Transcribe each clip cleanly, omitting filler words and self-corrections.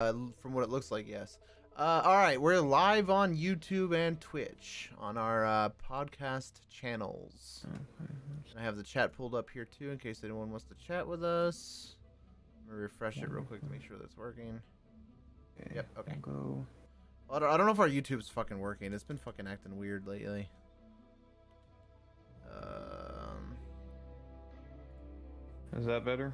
From what it looks like, yes. All right, we're live on YouTube and Twitch on our podcast channels. I have the chat pulled up here too, in case anyone wants to chat with us. I'm gonna refresh it real quick to make sure that's working. Okay, yep. Okay. Go. Well, I don't know if our YouTube's fucking working. It's been fucking acting weird lately. Is that better?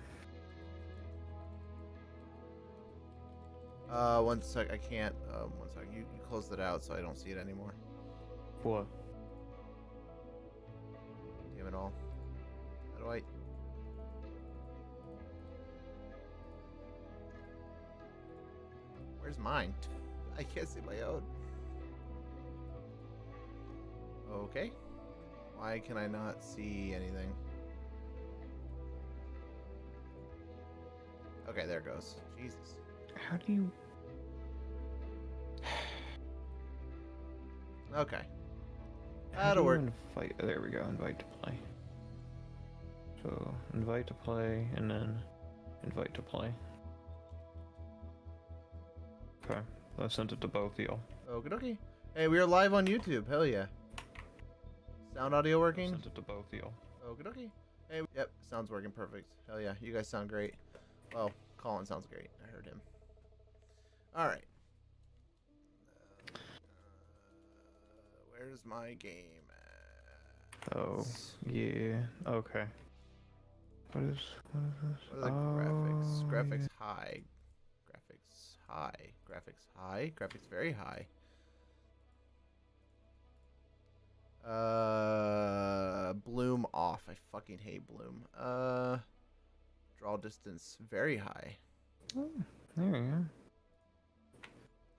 One sec. I can't. One sec. You closed it out, so I don't see it anymore. What? Damn it all. How do I? Where's mine? I can't see my own. Okay. Why can I not see anything? Okay, there it goes. Jesus. How do you? Okay. How That'll do you work. invite? There we go. Invite to play. So invite to play, and then invite to play. Okay, I sent it to both of y'all. Okie dokie. Hey, we are live on YouTube. Hell yeah. Sound audio working? Sent it to both of y'all. Okie dokie. Hey, yep, sounds working perfect. Hell yeah, you guys sound great. Well, Colin sounds great. I heard him. All right. Where's my game at? Oh, yeah. Okay. What is this? What are the graphics? Graphics high. Graphics high. Graphics high. Graphics very high. Bloom off. I fucking hate bloom. Draw distance very high. Oh, there we go.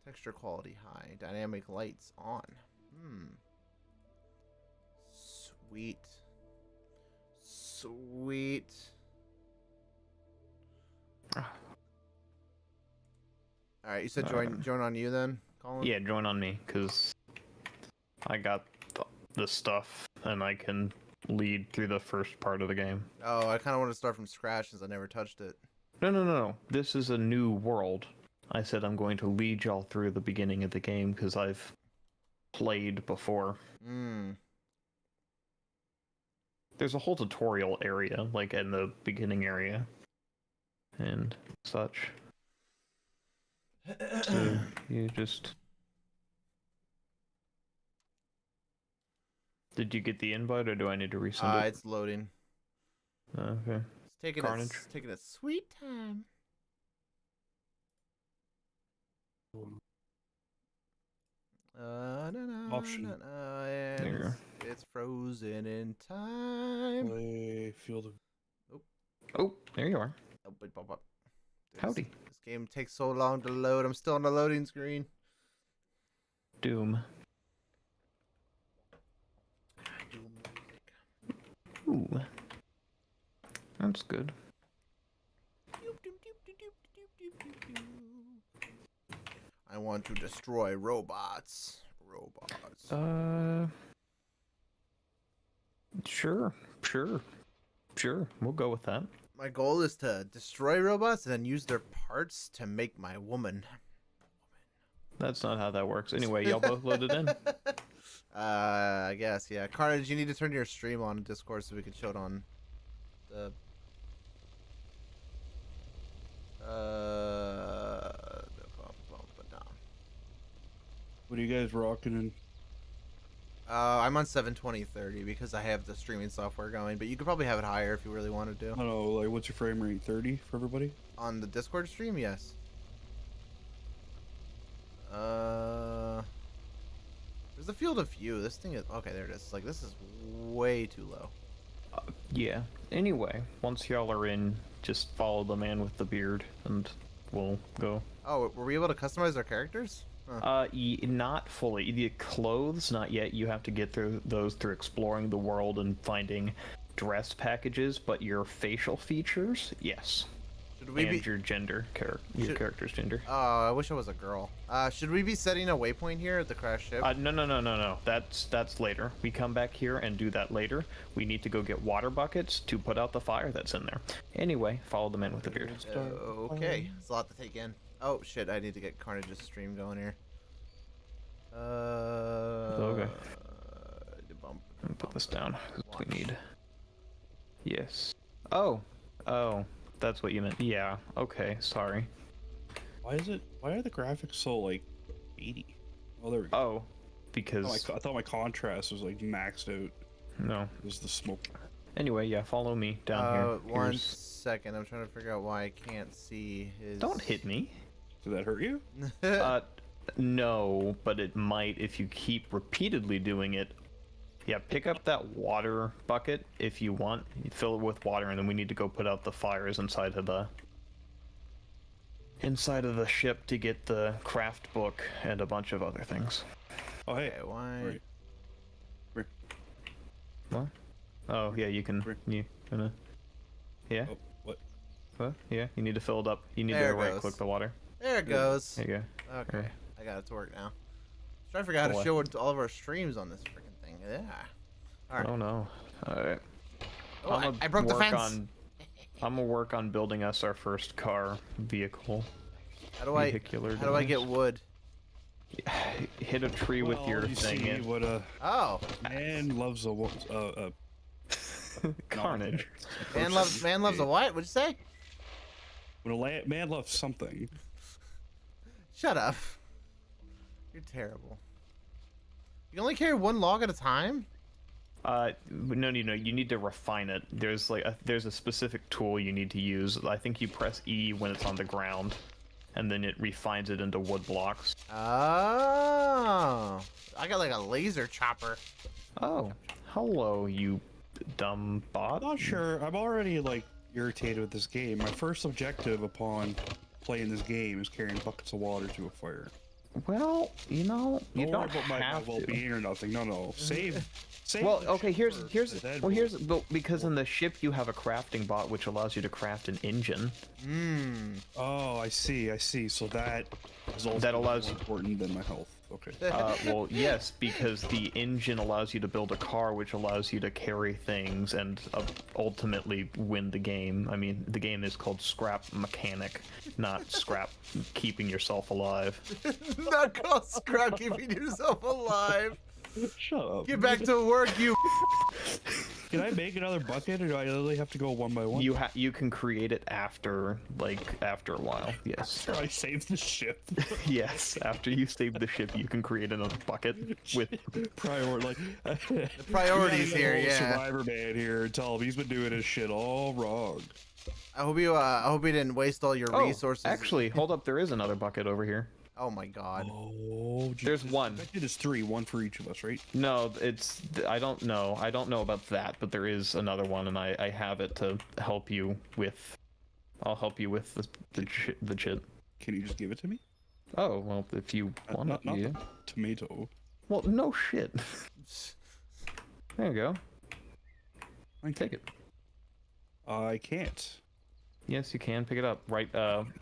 Texture quality high. Dynamic lights on. Sweet. Sweet. Alright, you said join on you then, Colin? Yeah, join on me, because I got the stuff, and I can lead through the first part of the game. Oh, I kind of want to start from scratch since I never touched it. No. This is a new world. I said I'm going to lead y'all through the beginning of the game, because I've played before. There's a whole tutorial area, like in the beginning area, and such. So you just... Did you get the invite, or do I need to resend it? It's loading. Okay. It's taking Carnage. taking a sweet time. Option. It's frozen in time. Play field of... Oh, there you are. Oh, but pop up. Howdy. This game takes so long to load. I'm still on the loading screen. Doom. Ooh. That's good. I want to destroy robots. Sure. We'll go with that. My goal is to destroy robots and then use their parts to make my woman. That's not how that works. Anyway, y'all both loaded in. I guess, yeah. Carnage, you need to turn your stream on in Discord so we can show it on the... What are you guys rocking in? I'm on 720/30 because I have the streaming software going, but you could probably have it higher if you really wanted to. I don't know, like, what's your frame rate? 30 for everybody? On the Discord stream, yes. There's a field of view. This thing is... Okay, there it is. Like, this is way too low. Yeah. Anyway, once y'all are in, just follow the man with the beard, and we'll go. Oh, were we able to customize our characters? Huh. Not fully. The clothes, not yet. You have to get through those through exploring the world and finding dress packages, but your facial features, yes. Should we be... your gender, your character's gender. Oh, I wish I was a girl. Should we be setting a waypoint here at the crash ship? No. That's later. We come back here and do that later. We need to go get water buckets to put out the fire that's in there. Anyway, follow the man with the beard. Okay, it's a lot to take in. Oh shit! I need to get Carnage's stream going here. Okay. Bump. Let me put this down. 'Cause we need. Yes. Oh. Oh. That's what you meant. Yeah. Okay. Sorry. Why are the graphics so like 80? Oh, there we go. Oh. Because. I thought my contrast was like maxed out. No. It was the smoke. Anyway, yeah. Follow me down here. One Here's- second. I'm trying to figure out why I can't see his. Don't hit me. Did that hurt you? No, but it might if you keep repeatedly doing it. Yeah, pick up that water bucket if you want. You fill it with water, and then we need to go put out the fires inside of the ship to get the craft book and a bunch of other things. Oh, hey. Okay, why? Right. Right. What? Oh, yeah, you can. Where? You gonna? Yeah. Oh, what? What? Yeah, you need to fill it up. You need There to it right goes. click the water. There it goes. There you go. Okay, Right. I got it to work now. Trying to figure out how Boy. to show it to all of our streams on this freaking thing. Yeah. All right. Oh no. All right. Oh, I'ma I broke the work fence. I'm gonna work on building us our first car vehicle. How do I? Vehicular How do I get device. wood? Hit a tree with Well, your you thing. see in. what a Oh, man loves a Carnage. man loves a what? What'd you say? When a man loves something. Shut up. You're terrible. You can only carry one log at a time? No, you need to refine it. There's there's a specific tool you need to use. I think you press E when it's on the ground, and then it refines it into wood blocks. Oh. I got like a laser chopper. Oh, hello, you dumb bot. I'm not sure. I'm already like irritated with this game. My first objective upon playing this game is carrying buckets of water to a fire. Well, you Don't worry don't about my have to. well-being or nothing. No. Save. Well, the okay, ship first, and then but because in the ship you have a crafting bot which allows you to craft an engine. Mmm. Oh, I see. So that is also That allows more you- important than my health. Okay. Well, yes, because the engine allows you to build a car, which allows you to carry things and ultimately win the game. I mean, the game is called Scrap Mechanic, not Scrap Keeping Yourself Alive. Not called scrap keeping yourself alive. Shut up. Get back to work, you. Can I make another bucket, or do I literally have to go one by one? You can create it after a while. Yes. After I save the ship. Yes. After you save the ship, you can create another bucket with. The priorities here, yeah. Survivor man here and tell him he's been doing his shit all wrong. I hope you didn't waste all your resources. Actually, hold up. There is another bucket over here. Oh my god. Oh, There's one. It is 3, one for each of us, right? No, I don't know. I don't know about that, but there is another one, and I have it to help you with. I'll help you with the shit. Can you just give it to me? Oh well, if you want Not to. Yeah. the tomato. Well, no shit. There you go. Take it. I can't. Yes, you can pick it up. Right.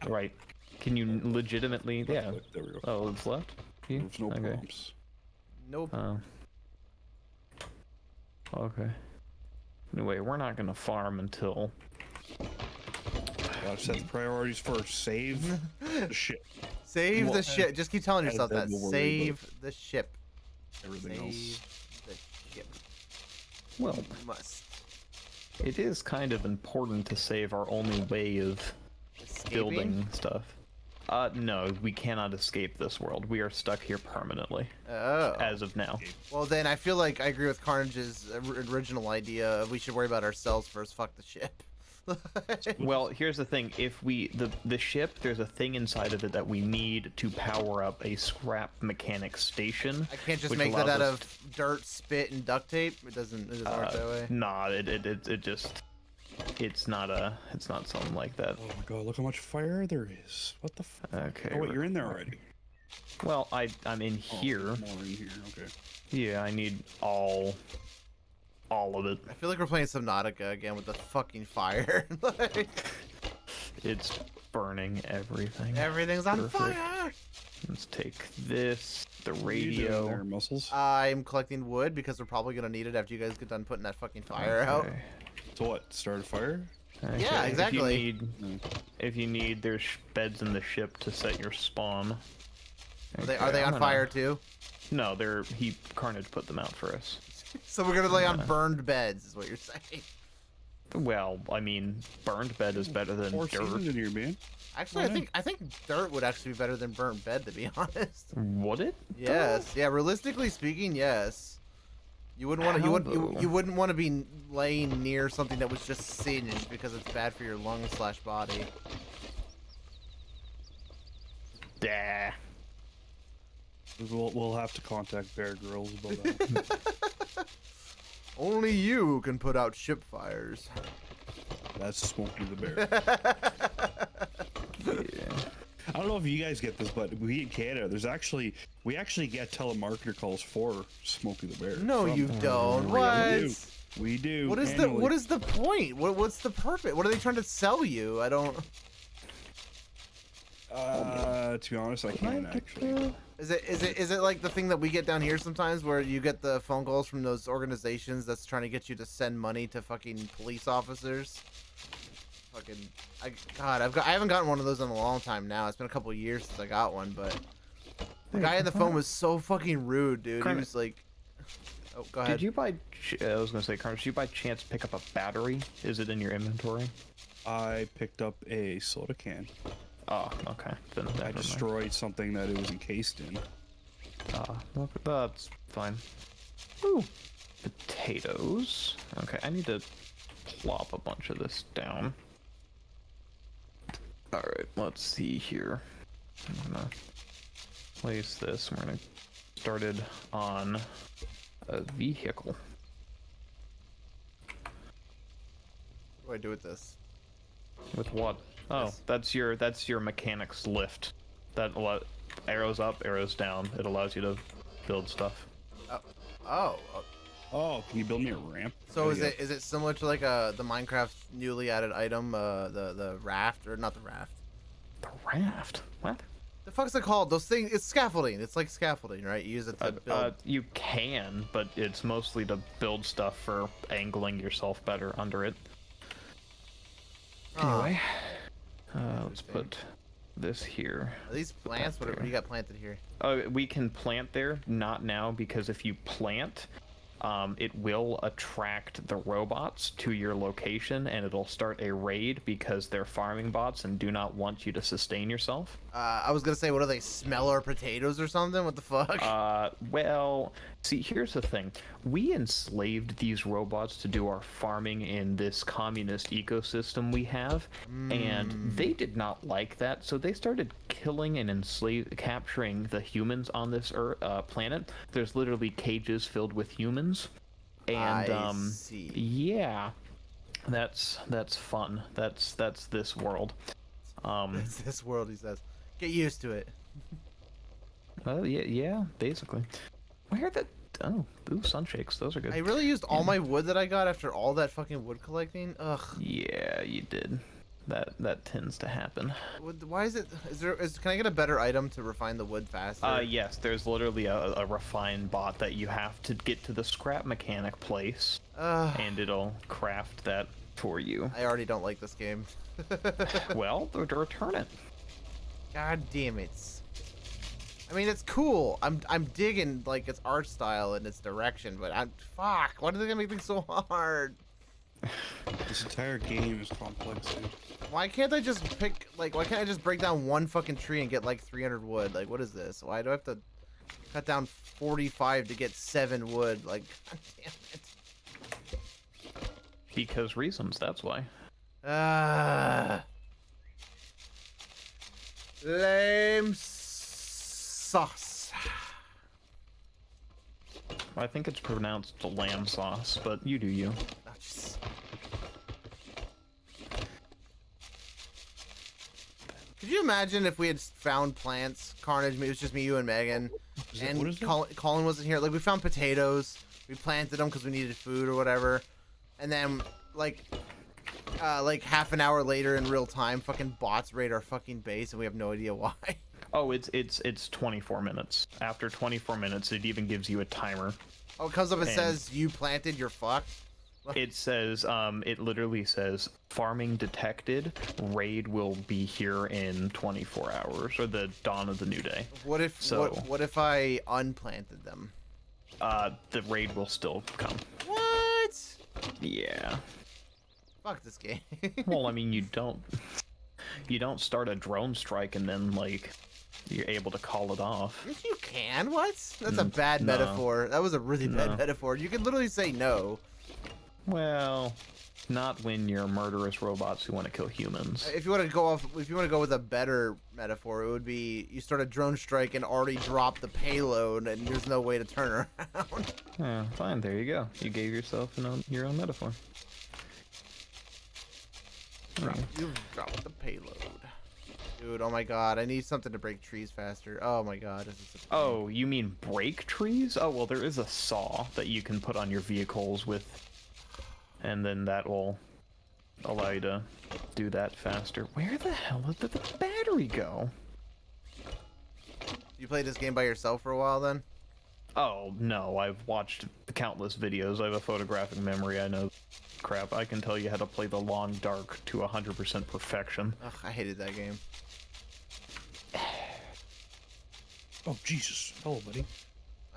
Right. Can you legitimately? Yeah. There we go. Oh, it's left. Yeah. There's no Okay. prompts. Nope. Oh. Okay. Anyway, we're not gonna farm until. Gotta set the priorities first. Save the ship. Save Well, the ship. Just keep telling yourself then that. we'll worry Save the ship. Everything Save else. the ship. Well, You must. it is kind of important to save our only way of Escaping? building stuff. No, we cannot escape this world. We are stuck here permanently, Oh. as of now. Well, then I feel like I agree with Carnage's original idea of we should worry about ourselves first. Fuck the ship. Well, here's the thing. If the ship, there's a thing inside of it that we need to power up a scrap mechanic station. I can't just which make that allows out us of dirt, spit, and duct tape. It doesn't work that way. Nah, it just it's not something like that. Oh my god, look how much fire there is. What the f? Okay. Oh wait, you're in there already. Well, I'm in Oh, here. there's more in here. Okay. Yeah, I need all of it. I feel like we're playing Subnautica again with the fucking fire. Like, It's burning everything. everything's on Perfect. fire. Let's take this, the What are you doing radio. there, muscles. I'm collecting wood because we're probably gonna need it after you guys get done putting that fucking fire out. Okay. So what? Start a fire? Okay, Yeah, exactly. If you need, there's beds in the ship to set your spawn. Are they on fire too? No, Carnage put them out for us. So we're gonna lay on burned beds, is what you're saying. Well, I mean, burned bed is better than Four dirt. seasons in here, man. Actually, I think dirt would actually be better than burnt bed, to be honest. Would it? Yes. Yeah. Realistically speaking, yes. You wouldn't want to. You wouldn't want to be laying near something that was just singed because it's bad for your lungs/body. Yeah. We'll have to contact Bear Grylls about that. Only you can put out ship fires. That's Smokey the Bear. Yeah. I don't know if you guys get this, but we in Canada, we actually get telemarketer calls for Smokey the Bear. No, you don't. What? We do. What is annually. what is the point? What's the purpose? What are they trying to sell you? I don't. To be honest, I can't actually. Is it like the thing that we get down here sometimes, where you get the phone calls from those organizations that's trying to get you to send money to fucking police officers? I haven't gotten one of those in a long time now. It's been a couple of years since I got one, but the guy on the phone was so fucking rude, dude. He was like, "Oh, go ahead." Did you I was gonna say, Carnage, did you by chance pick up a battery? Is it in your inventory? I picked up a soda can. Oh, okay. Then I destroyed something that it was encased in. Well, that's fine. Ooh, potatoes. Okay, I need to plop a bunch of this down. Alright, let's see here. I'm gonna place this. We're gonna start it on a vehicle. What do I do with this? With what? Oh, that's your mechanic's lift. That arrows up, arrows down. It allows you to build stuff. Oh, can you build me a ramp? So is it similar to like the Minecraft newly added item, the raft, or not the raft? The raft? What? The fuck's it called? Those things? It's scaffolding. It's like scaffolding, right? You use it to build. You can, but it's mostly to build stuff for angling yourself better under it. Anyway, let's put this here. Are these plants? What do you got planted here? We can plant there, not now, because if you plant, it will attract the robots to your location, and it'll start a raid because they're farming bots and do not want you to sustain yourself. I was gonna say, what do they smell our potatoes or something? What the fuck? Well, see, here's the thing. We enslaved these robots to do our farming in this communist ecosystem we have, and they did not like that, so they started killing and capturing the humans on this planet. There's literally cages filled with humans, and I see. yeah, that's fun. That's this world. It's this world, he says. Get used to it. Well, yeah, basically. Where the ooh, sunshakes. Those are good. I really used all my wood that I got after all that fucking wood collecting. Ugh. Yeah, you did. That tends to happen. Why is it? Can I get a better item to refine the wood faster? Yes. There's literally a refine bot that you have to get to the scrap mechanic place, and it'll craft that for you. I already don't like this game. Well, return it. God damn it. I mean, it's cool. I'm digging like its art style and its direction, but fuck. Why do they make things so hard? This entire game is complex, dude. Why can't I just why can't I just break down one fucking tree and get like 300 wood? Like, what is this? Why do I have to cut down 45 to get 7 wood? Like, god damn it. Because reasons, that's why. Lame sauce. I think it's pronounced lamb sauce, but you do you. Oh, jeez. Could you imagine if we had found plants? Carnage, it was just me, you, and Megan, and Colin wasn't here. Like, we found potatoes, we planted them because we needed food or whatever, and then like half an hour later in real time, fucking bots raid our fucking base, and we have no idea why. Oh, it's 24 minutes. After 24 minutes, it even gives you a timer. Oh, it comes up and says you planted, you're fucked. It says, it literally says, farming detected, raid will be here in 24 hours, or the dawn of the new day. What if what if I unplanted them? The raid will still come. What? Yeah. Fuck this game. Well, I mean, you don't start a drone strike and then, like, you're able to call it off. Yes, you can. What? That's a bad no. metaphor. That was a really bad metaphor. You can literally say no. Well, not when you're murderous robots who want to kill humans. If you want to go with a better metaphor, it would be you start a drone strike and already drop the payload, and there's no way to turn around. Yeah, fine. There you go. You gave yourself your own metaphor. You dropped the payload. Dude, oh my god, I need something to break trees faster. Oh my god, this is Oh, you mean break trees? Oh, well, there is a saw that you can put on your vehicles with, and then that will allow you to do that faster. Where the hell did the battery go? You played this game by yourself for a while then? Oh, no, I've watched countless videos. I have a photographic memory. I know crap. I can tell you how to play the Long Dark to 100% perfection. Ugh, I hated that game. Oh Jesus! Hello, buddy.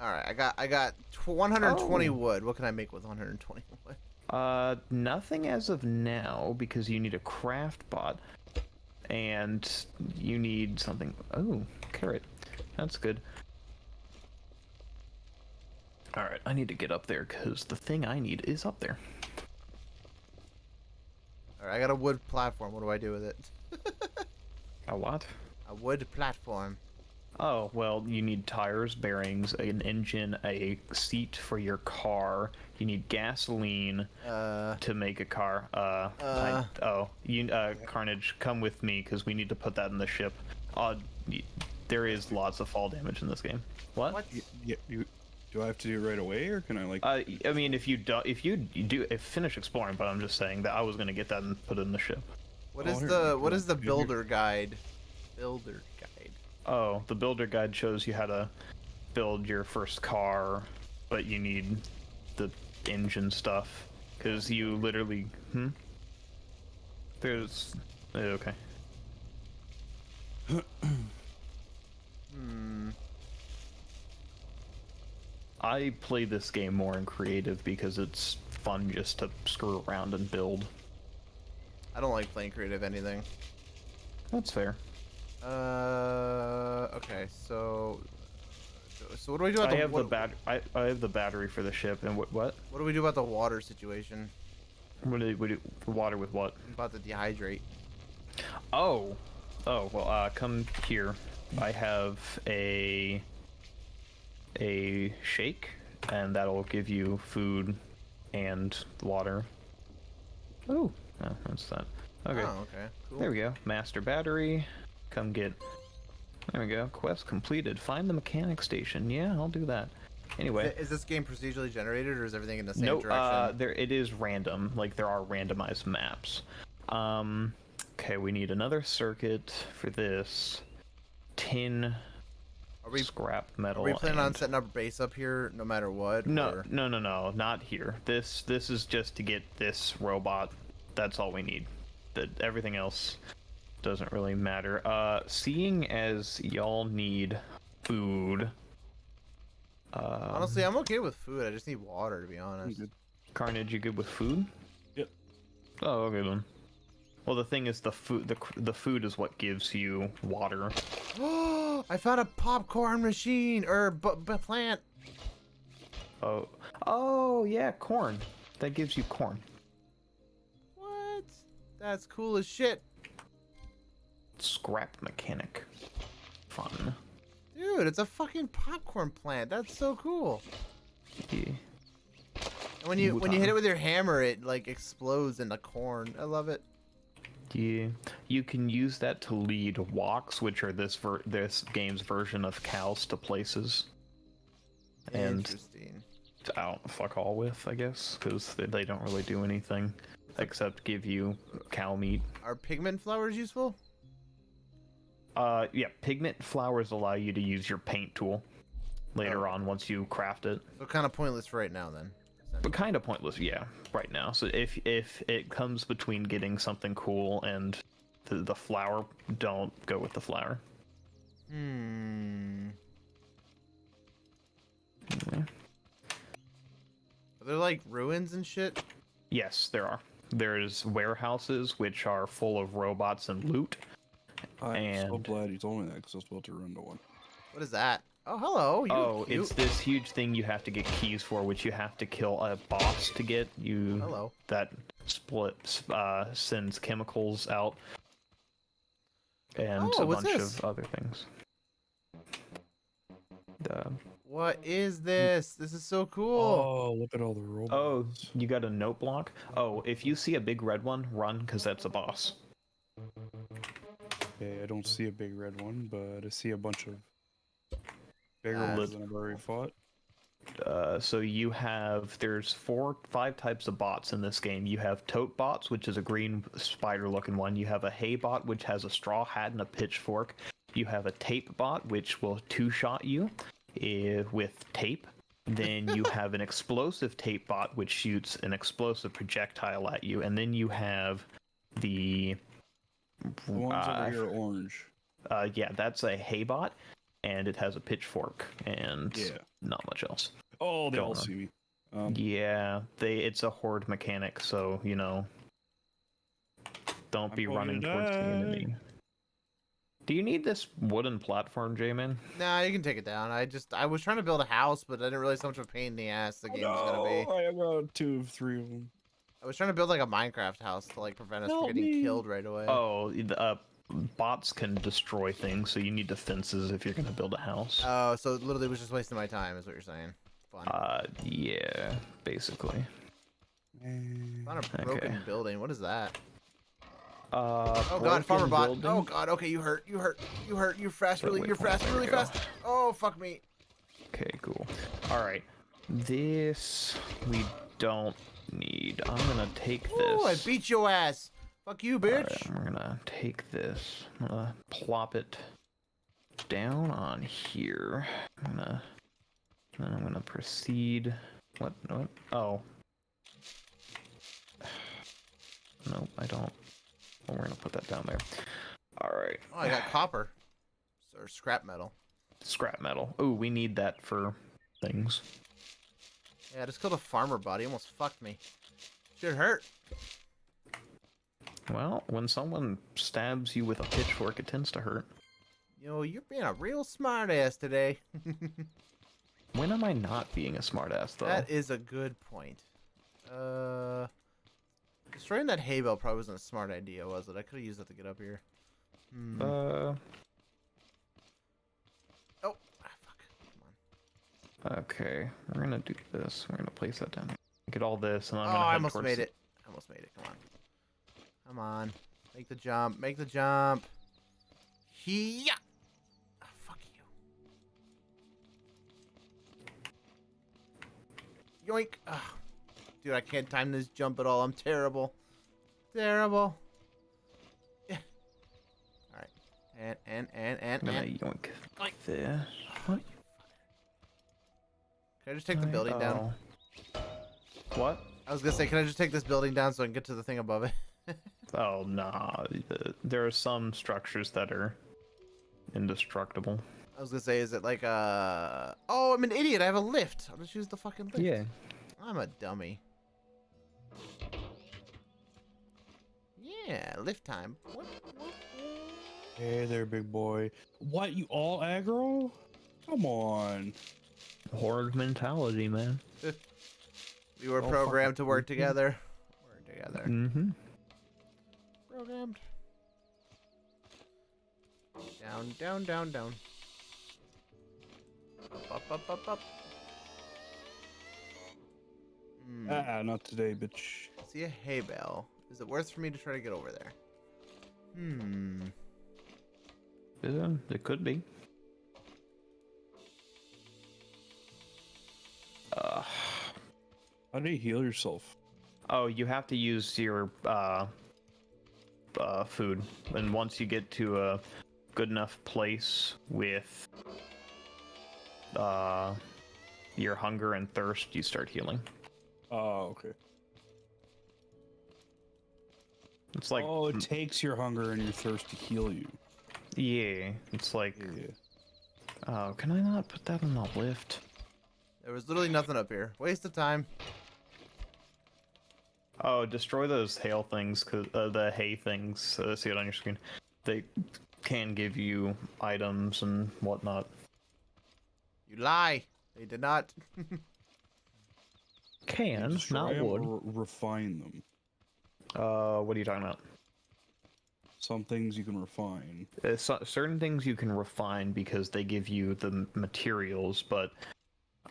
All right, I got 120 wood. What can I make with 120 wood? Nothing as of now, because you need a craft bot, and you need something. Oh, carrot. That's good. All right, I need to get up there because the thing I need is up there. All right, I got a wood platform. What do I do with it? A what? A wood platform. Oh, well, you need tires, bearings, an engine, a seat for your car. You need gasoline to make a car. Carnage, come with me because we need to put that in the ship. There is lots of fall damage in this game. What? Do I have to do it right away, or can I like? I mean, if you finish exploring, but I'm just saying that I was gonna get that and put it in the ship. What is the builder guide? Builder guide. Oh, the builder guide shows you how to build your first car, but you need the engine stuff because you literally There's okay. I play this game more in creative because it's fun just to screw around and build. I don't like playing creative anything. That's fair. Okay, so what do we do about I have the battery for the ship, and what? What do we do about the water situation? What do we do? Water with what? I'm about to dehydrate. Oh, well, come here. I have a shake, and that'll give you food and water. Oh, that's that. Okay. Oh, okay. Cool. There we go. Master battery. Come get. There we go. Quest completed. Find the mechanic station. Yeah, I'll do that. Anyway. Is this game procedurally generated, or is everything in the same Nope, direction? it is random. Like, there are randomized maps. Okay, we need another circuit for this. Tin. Scrap metal. Are we planning on setting up base up here no matter what? No, no, not here. This is just to get this robot. That's all we need. Everything else doesn't really matter. Seeing as y'all need food. Honestly, I'm okay with food. I just need water, to be honest. Carnage, you good with food? Yep. Oh, okay then. Well, the thing is, the food is what gives you water. Oh, I found a popcorn machine or plant. Oh yeah, corn. That gives you corn. What? That's cool as shit. Scrap mechanic. Fun. Dude, it's a fucking popcorn plant. That's so cool. Yeah. And when you hit it with your hammer, it like explodes into corn. I love it. Yeah, you can use that to lead walks, which are this game's version of cows to places. And Interesting. I don't fuck all with, I guess, because they don't really do anything except give you cow meat. Are pigment flowers useful? Yeah, pigment flowers allow you to use your paint tool later on once you craft it. So kind of pointless for right now, then. But kind of pointless, yeah, right now. So if it comes between getting something cool and the flower, don't go with the flower. Hmm. Okay. Are there like ruins and shit? Yes, there are. There's warehouses which are full of robots and loot. I'm so And- glad you told me that because I was about to run to one. What is that? Oh, hello. You're Oh, cute. it's this huge thing you have to get keys for, which you have to kill a boss to get. Hello. That sends chemicals out. And Oh, a what's bunch this? of other things. What is this? This is so cool. Oh, look at all the robots. Oh, you got a note block? Oh, if you see a big red one, run, because that's a boss. Okay, I don't see a big red one, but I see a bunch of bigger That's ones than I've already fought. So you have, there's 5 types of bots in this game. You have tote bots, which is a green spider looking one. You have a hay bot, which has a straw hat and a pitchfork. You have a tape bot, which will 2-shot you with tape. Then you have an explosive tape bot, which shoots an explosive projectile at you. And then you have the ones over here are orange. yeah, that's a hay bot, and it has a pitchfork and not much else. Oh, they all Going on. see me. Yeah, it's a horde mechanic, so don't be running towards the enemy. Do you need this wooden platform, J-Man? Nah, you can take it down. I was trying to build a house, but I didn't realize how much of a pain in the ass the game was gonna be. I got 2 of 3 of them. I was trying to build like a Minecraft house to like prevent us from Help getting me. killed right away. Oh, bots can destroy things, so you need defenses if you're gonna build a house. Oh, so it literally was just wasting my time, is what you're saying. Fun. Yeah, basically. Not a broken okay. building. What is that? Oh Oh god, farmer bot. Oh god. Okay, you hurt. You're fast. Wait, You're fast. there we Really go. fast. Oh fuck me. Okay, cool. All right, this we don't need. I'm gonna take this. Oh, I beat your ass. Fuck you, bitch. Alright, we're gonna take this. I'm gonna plop it down on here. Then I'm gonna proceed. What? Oh. Nope, I don't. Well, we're gonna put that down there. Alright. Oh, I got copper. Or scrap metal. Scrap metal. Ooh, we need that for things. Yeah, I just killed a farmer bot. He almost fucked me. Should hurt. Well, when someone stabs you with a pitchfork, it tends to hurt. Yo, you're being a real smartass today. When am I not being a smartass, though? That is a good point. Destroying that hay bale probably wasn't a smart idea, was it? I could have used that to get up here. Oh, fuck. Come on. Okay, we're gonna do this. We're gonna place that down. Get all this, and I'm Oh, gonna I head almost towards made it. I almost made it. Come on. Come on. Make the jump. Make the jump. He-ya! Oh, fuck you. Yoink. Oh. Dude, I can't time this jump at all. I'm terrible. Terrible. Yeah. Alright. I'm gonna yoink like this. What? Can I just take the building down? What? I was gonna say, can I just take this building down so I can get to the thing above it? Oh, nah. There are some structures that are indestructible. I was gonna say, is it like Oh, I'm an idiot. I have a lift. I'll just use the fucking lift. Yeah. I'm a dummy. Yeah, lift time. Hey there, big boy. What, you all aggro? Come on. Horde mentality, man. We were Oh, programmed to fuck. work together. Work together. Mm-hmm. Programmed. Down, down, down, down. Up, up, up, up. Not today, bitch. See a hay bale. Is it worth for me to try to get over there? It could be. How do you heal yourself? Oh, you have to use your food, and once you get to a good enough place with your hunger and thirst, you start healing. Oh, okay. It's like, Oh, it takes your hunger and your thirst to heal you. yeah, it's like, Yeah. oh, can I not put that on the lift? There was literally nothing up here. Waste of time. Oh, destroy those hail things, cause the hay things. See it on your screen. They can give you items and whatnot. You lie. They did not. Can, Destroy not them would. or refine them. What are you talking about? Some things you can refine. Certain things you can refine because they give you the materials, but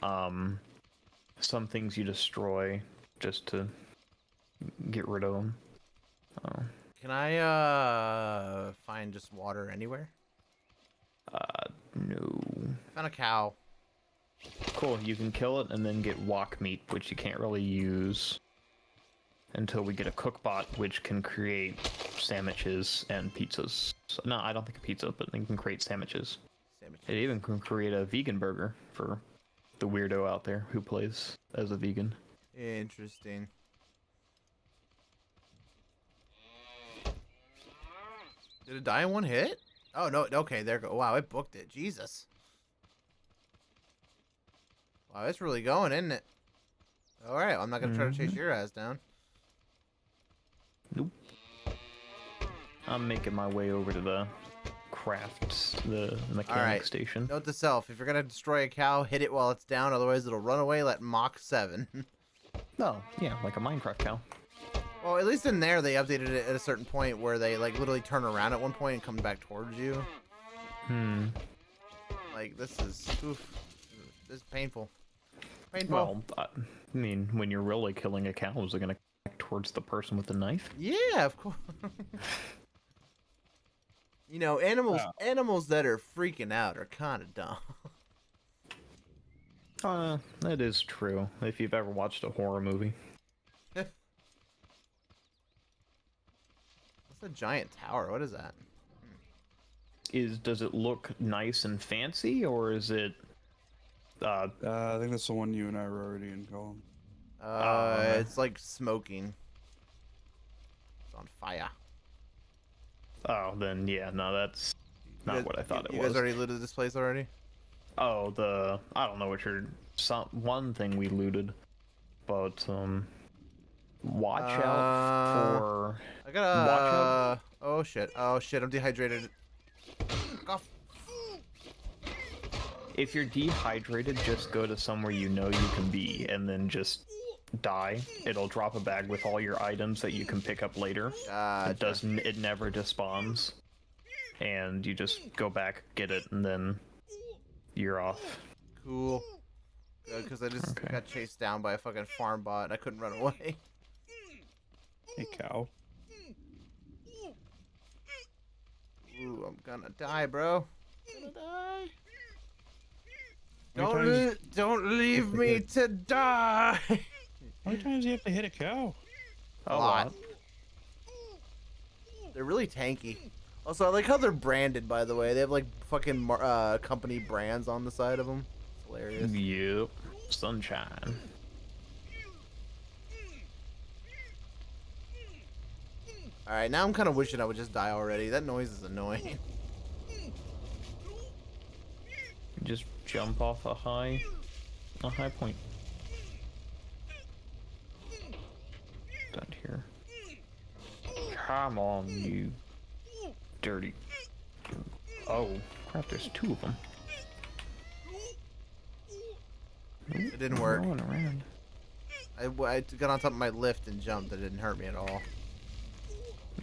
some things you destroy just to get rid of them. Oh. Can I find just water anywhere? No. Found a cow. Cool, you can kill it and then get wok meat, which you can't really use until we get a cookbot, which can create sandwiches and pizzas. So, no, I don't think a pizza, but it can create sandwiches. Sandwiches. It even can create a vegan burger for the weirdo out there who plays as a vegan. Interesting. Did it die in one hit? Oh, no. Okay, there go. Wow, it booked it. Jesus. Wow, it's really going, isn't it? All right, I'm not going to try to chase your ass down. Nope. I'm making my way over to the the mechanic station. Note to self, if you're going to destroy a cow, hit it while it's down, otherwise it'll run away like Mach 7. Oh, yeah, like a Minecraft cow. Well, at least in there, they updated it at a certain point where they, like, literally turn around at one point and come back towards you. Like, this is... Oof. This is painful. Painful. Well, I mean, when you're really killing a cow, is it going to back towards the person with the knife? Yeah, of course. You know, animals that are freaking out are kind of dumb. That is true. If you've ever watched a horror movie. What's a giant tower? What is that? Does it look nice and fancy, or is it I think that's the one you and I were already in, Colin. It's like smoking. It's on fire. Oh, then yeah, no, that's not what I thought it was. You guys already looted this place already? Oh, I don't know what one thing we looted, but watch out for. I gotta. Watch out. Oh shit! Oh shit! I'm dehydrated. Fuck off. If you're dehydrated, just go to somewhere you know you can be, and then just die. It'll drop a bag with all your items that you can pick up later. Gotcha. It never despawns, and you just go back, get it, and then you're off. Cool. Good, because I just got chased down by a fucking farm bot and I couldn't run away. Hey, cow. Ooh, I'm gonna die, bro. I'm gonna die. Don't leave me to die. How many times do you have to hit a cow? A lot. They're really tanky. Also, I like how they're branded, by the way. They have, like, fucking company brands on the side of them. It's hilarious. Yep. Sunshine. Alright, now I'm kind of wishing I would just die already. That noise is annoying. Just jump off a high point. Down here. Come on, you dirty. Oh, crap, there's two of them. It didn't work. Rolling around. I got on top of my lift and jumped. It didn't hurt me at all.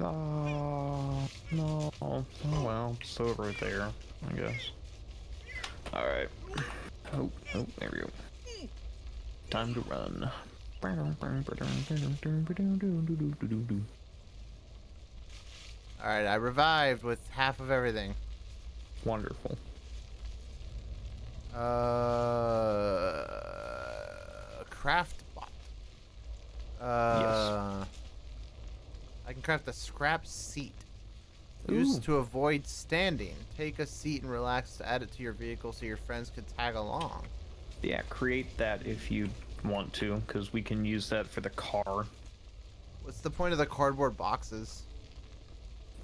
Oh, no. Oh, well, it's over there, I guess. Alright. Oh, there we go. Time to run. Alright, I revived with half of everything. Wonderful. Craft bot. Yes. I can craft a scrap seat. Used to avoid standing. Take a seat and relax to add it to your vehicle so your friends can tag along. Yeah, create that if you want to, because we can use that for the car. What's the point of the cardboard boxes?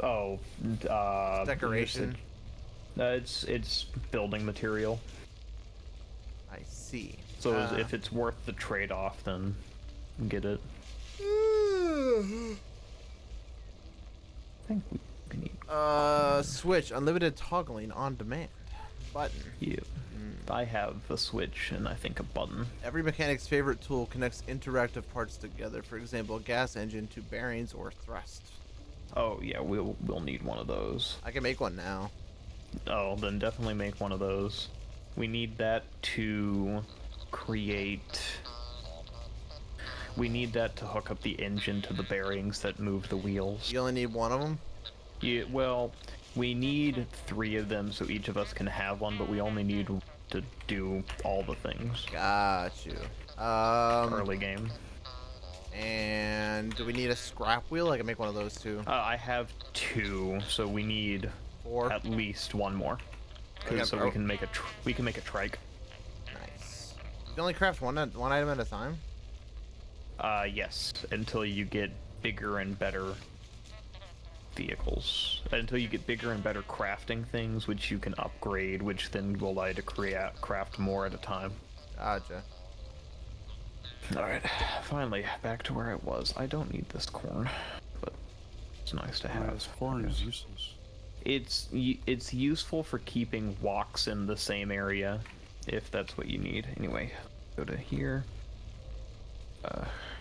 Oh, Decoration. It's building material. I see. So if it's worth the trade-off, then get it. I think we need. Switch unlimited toggling on demand. Button. Yeah. I have a switch and I think a button. Every mechanic's favorite tool connects interactive parts together. For example, a gas engine to bearings or thrust. Oh yeah, we'll need one of those. I can make one now. Oh, then definitely make one of those. We need that to create. We need that to hook up the engine to the bearings that move the wheels. You only need one of them? Yeah, well, we need 3 of them so each of us can have one, but we only need to do all the things. Got you. Early game. And do we need a scrap wheel? I can make one of those too. I have 2, so we need 4. at least 1 more. Okay, So we can make a trike. Nice. You can only craft one item at a time? Yes, until you get bigger and better vehicles. Until you get bigger and better crafting things, which you can upgrade, which then will allow you to craft more at a time. Gotcha. Alright, finally, back to where I was. I don't need this corn, but it's nice to have. This corn is useless. It's useful for keeping walks in the same area, if that's what you need. Anyway, go to here.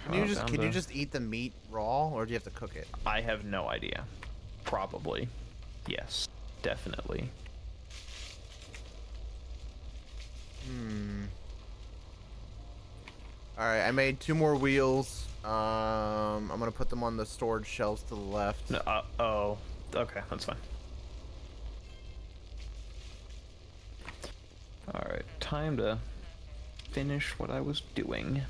Can you just eat the meat raw, or do you have to cook it? I have no idea. Probably. Yes, definitely. Alright, I made 2 more wheels. I'm gonna put them on the storage shelves to the left. No, oh, okay, that's fine. Alright, time to finish what I was doing.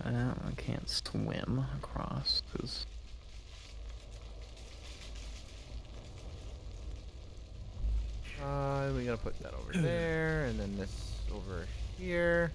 I can't swim across, because... We're gonna put that over there, and then this over here.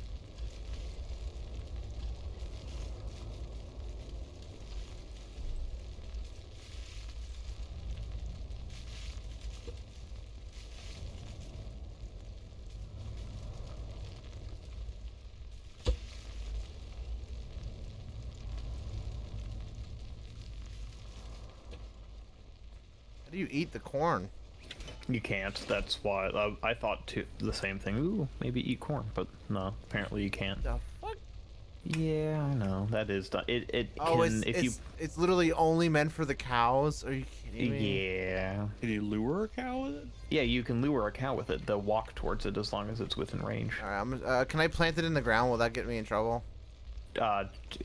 How do you eat the corn? You can't. That's why I thought the same thing. Ooh, maybe eat corn, but no. Apparently you can't. The fuck? Yeah, I know. That is done. It's literally only meant for the cows. Are you kidding me? Yeah. Can you lure a cow with it? Yeah, you can lure a cow with it. They'll walk towards it as long as it's within range. All right, can I plant it in the ground? Will that get me in trouble?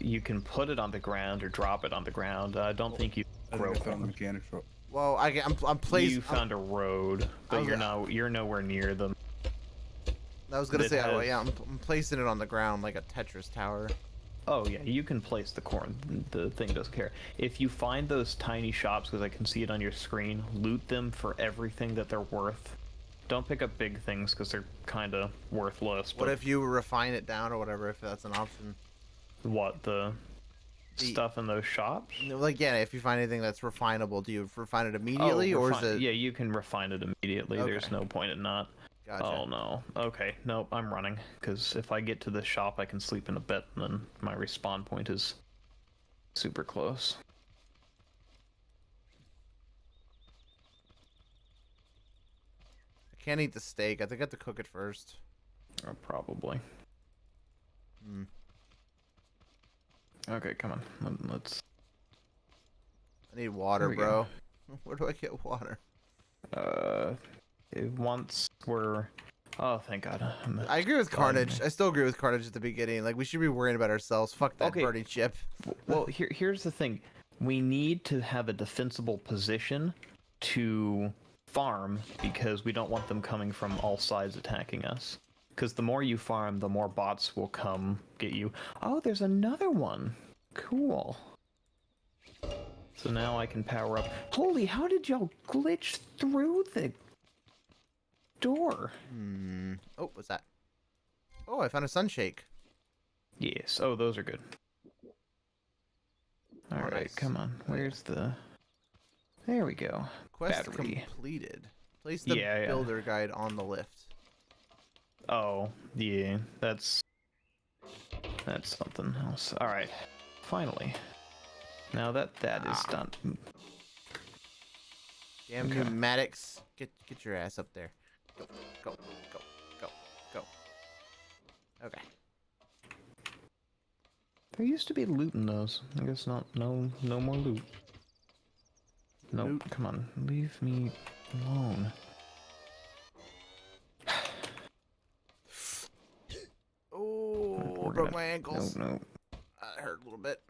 You can put it on the ground or drop it on the ground. I don't think you grow. I found the mechanic shop. Well, I'm placed. You found a road, but you're nowhere near them. I was gonna say, yeah, I'm placing it on the ground like a Tetris tower. Oh yeah, you can place the corn. The thing doesn't care. If you find those tiny shops, because I can see it on your screen, loot them for everything that they're worth. Don't pick up big things because they're kind of worthless. What if you refine it down or whatever? If that's an option. What the stuff in those shops? Like, yeah, if you find anything that's refinable, do you refine it immediately, or is it? Yeah, you can refine it immediately. Okay. There's no point in not. Gotcha. Oh no. Okay, nope, I'm running. Because if I get to the shop, I can sleep in a bit, and then my respawn point is super close. I can't eat the steak. I think I have to cook it first. Probably. Okay, come on. Let's... I need water, we bro. Where do I get water? Once we're... Oh, thank God. I agree with Carnage. I still agree with Carnage at the beginning. Like, we should be worrying about ourselves. Fuck that burning ship. Well, here's the thing. We need to have a defensible position to farm, because we don't want them coming from all sides attacking us. Because the more you farm, the more bots will come get you. Oh, there's another one. Cool. So now I can power up. Holy, how did y'all glitch through the door? Oh, what's that? Oh, I found a sunshake. Yes. Oh, those are good. All right, nice. come on. Where's the... There we go. Quest Battery. completed. Place the Yeah. builder guide on the lift. Oh, yeah. That's something else. All right. Finally. Now that is done. Damn Okay. pneumatics. Get your ass up there. Go. Okay. There used to be loot in those. I guess not. No more loot. Nope. Loot. Come on. Leave me alone. Oh, We're broke gonna- my ankles. No. That hurt a little bit.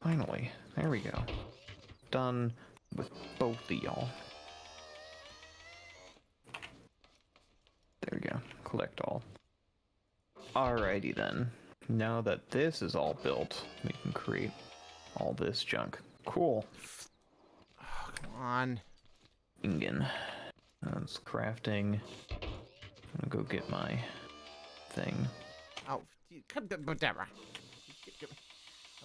Finally. There we go. Done with both of y'all. There we go. Collect all. Alrighty then. Now that this is all built, we can create all this junk. Cool. Oh, come on. Ingen. That's crafting. I'm gonna go get my thing. Oh,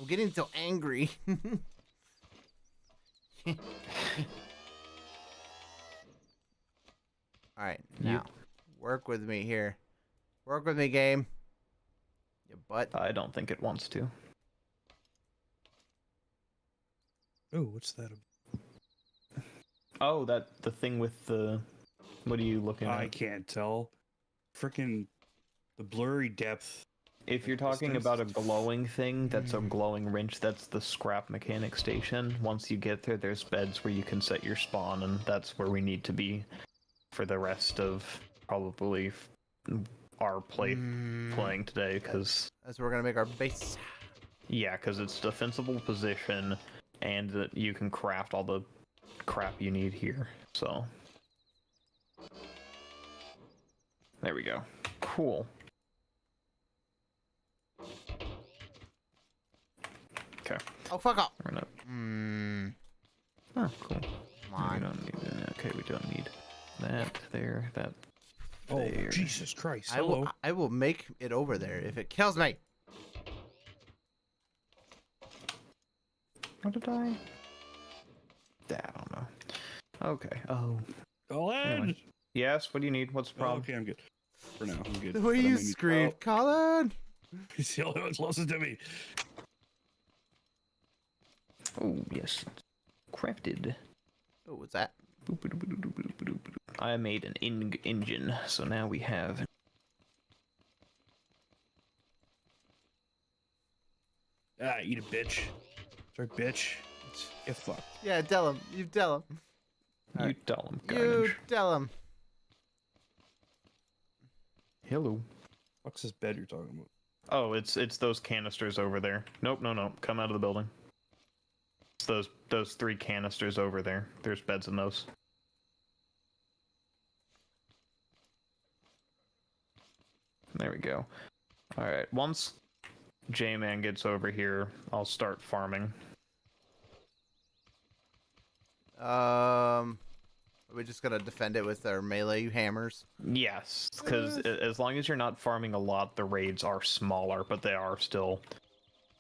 I'm getting so angry. All right, now work with me here. Work with me, game. You butt. I don't think it wants to. Oh, what's that? Oh, the thing with the... What are you looking at? I can't tell. Freaking the blurry depth. If you're talking Distance. about a glowing thing, that's a glowing wrench. That's the scrap mechanic station. Once you get there, there's beds where you can set your spawn, and that's where we need to be for the rest of probably our playing today. Because That's where we're gonna make our base. yeah, because it's defensible position, and that you can craft all the crap you need here. So there we go. Cool. Okay. Oh, fuck off. We're gonna... Oh, cool. Come We on. don't need that. Okay, we don't need that there, that Oh, there. Jesus Christ. I Hello. will make it over there if it kills me. What did I... I don't know. Okay. Oh. Colin! Anyway. Yes, what do you need? What's the Oh, problem? okay, I'm good. For now, I'm good. The way But I you may need- screamed, Colin. Oh, he's the only one closest to me. Oh, yes. Crafted. Oh, what's that? I made an engine, so now we have... Ah, eat a bitch. Sorry, bitch. Get fucked. Yeah, tell him. You tell him. You tell him, You Carnage. tell him. Hello. What's this bed you're talking about? Oh, it's those canisters over there. Nope, no. Come out of the building. It's those 3 canisters over there. There's beds in those. There we go. Alright, once J-Man gets over here, I'll start farming. Are we just gonna defend it with our melee hammers? Yes, because as long as you're not farming a lot, the raids are smaller, but they are still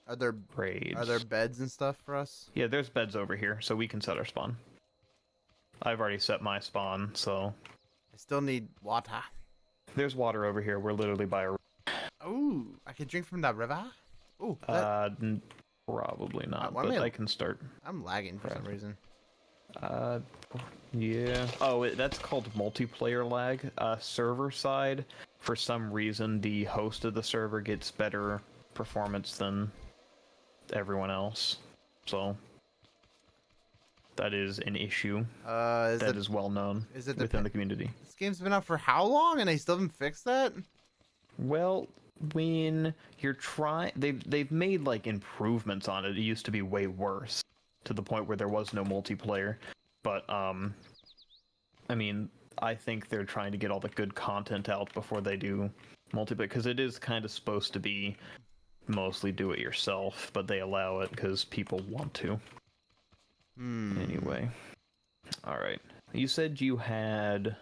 Are there raids. beds and stuff for us? Yeah, there's beds over here, so we can set our spawn. I've already set my spawn, so... I still need water. There's water over here. We're literally by a... Oh, I can drink from that river. Oh, Probably not, why but am I- I can start. I'm lagging for some reason. Yeah. Oh, that's called multiplayer lag. Server side, for some reason, the host of the server gets better performance than everyone else. So that is an issue that is well known within the community. This game's been out for how long, and they still haven't fixed that? Well, when you're trying, they've made like improvements on it. It used to be way worse, to the point where there was no multiplayer. But I mean, I think they're trying to get all the good content out before they do multiplayer, because it is kind of supposed to be mostly do it yourself, but they allow it because people want to. Anyway. All right. You said you had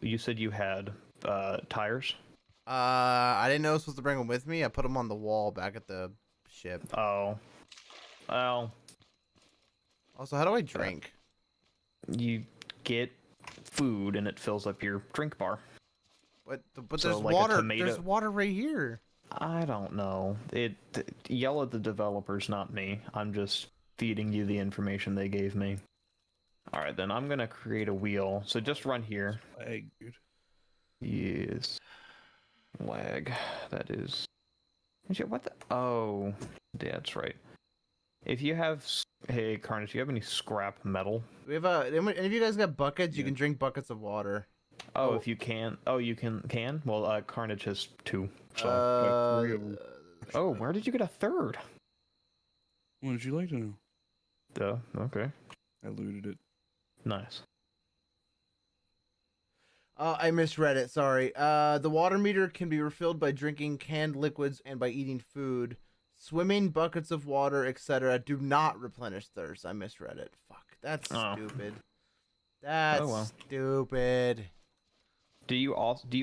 you said you had tires? I didn't know I was supposed to bring them with me. I put them on the wall back at the ship. Oh. Well, Also, how do I drink? you get food and it fills up your drink bar. But So, there's like a water. tomato- There's water right here. I don't know. Yell at the developers, not me. I'm just feeding you the information they gave me. All right, then I'm gonna create a wheel. So just run here. Lag, dude. Yes. Lag. That is. What the? Oh, yeah, that's right. If you have, hey Carnage, do you have any scrap metal? We have any of you guys got buckets? You Yeah. can drink buckets of water. Oh, if you can. Oh, you can. Well, Carnage has 2. So. Like 3 of 'em. Oh, where did you get a 3rd? What would you like to know? Duh. Okay. I looted it. Nice. I misread it. Sorry. The water meter can be refilled by drinking canned liquids and by eating food. Swimming, buckets of water, etc. do not replenish thirst. I misread it. Fuck. That's stupid. That's stupid. Do you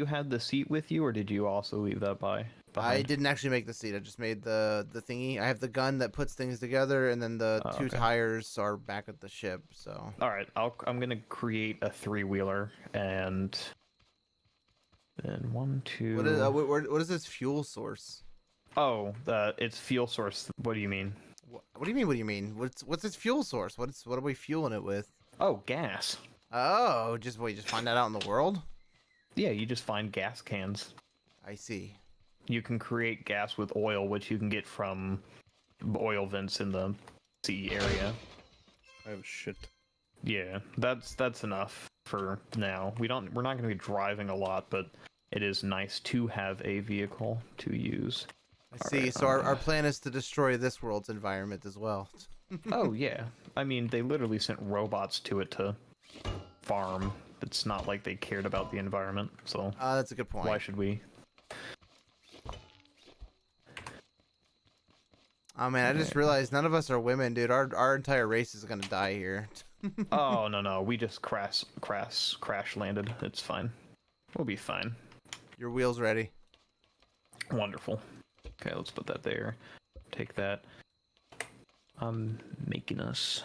have the seat with you, or did you also leave that behind? I didn't actually make the seat. I just made the thingy. I have the gun that puts things together, and then the 2 okay. tires are back at the ship. So. All right, I'm gonna create a 3-wheeler, and then 1, 2. What is this fuel source? Oh, it's fuel source. What do you mean? What do you mean? What do you mean? What's its fuel source? What are we fueling it with? Oh, gas. Oh, you just find that out in the world? Yeah, you just find gas cans. I see. You can create gas with oil, which you can get from oil vents in the sea area. I have shit. Yeah, that's enough for now. We're not going to be driving a lot, but it is nice to have a vehicle to use. I see. Alright, So our plan is to destroy this world's environment as well. Oh yeah, I mean they literally sent robots to it to farm. It's not like they cared about the environment, so That's a good point. why should we? Oh man, I just realized none of us are women, dude. Our entire race is gonna die here. Oh no, we just crash landed. It's fine. We'll be fine. Your wheel's ready. Wonderful. Okay, let's put that there. Take that. I'm making us.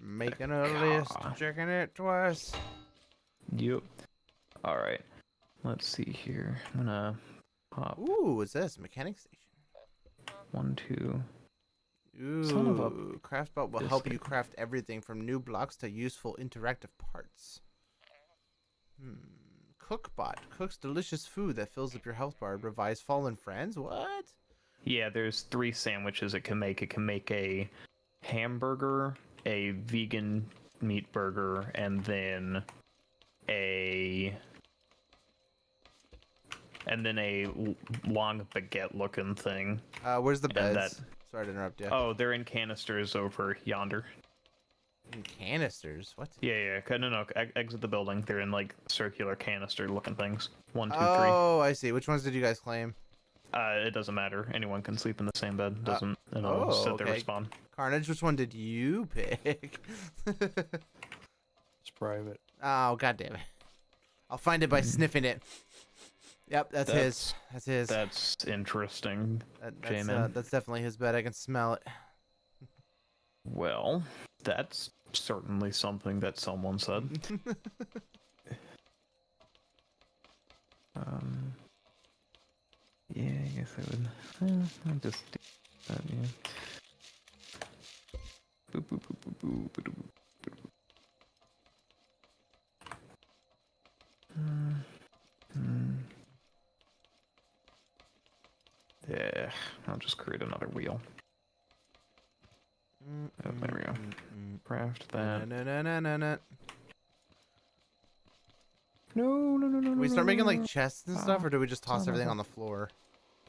Making a list, checking it twice. Yep. All right. Let's see here. I'm gonna pop Ooh, what's this? Mechanic station. 1, 2. Ooh, Son of a craft belt will help you craft everything from new blocks to useful interactive parts. Cookbot cooks delicious food that fills up your health bar. Revives fallen friends. What? Yeah, there's 3 sandwiches it can make. It can make a hamburger, a vegan meat burger, and then a long baguette-looking thing. Where's the And beds? Sorry to interrupt you. Oh, they're in canisters over yonder. In canisters? What? Yeah. No. Exit the building. They're in like circular canister-looking things. 1, 2, 3. Oh, I see. Which ones did you guys claim? It doesn't matter. Anyone can sleep in the same bed. Doesn't set their okay. respawn. Carnage, which one did you pick? It's private. Oh, god damn it. I'll find it by sniffing it. Yep, that's his. That's his. That's interesting, That's J-Man. that's definitely his bed. I can smell it. Well, that's certainly something that someone said. Yeah, I guess I would. I'll just do that, yeah. Boop, boop, boop, boop, boop, boop, boop, boop. Yeah, I'll just create another wheel. Oh, there we go. Craft that. No. No. We start making like chests and stuff, or do we just toss everything on the floor?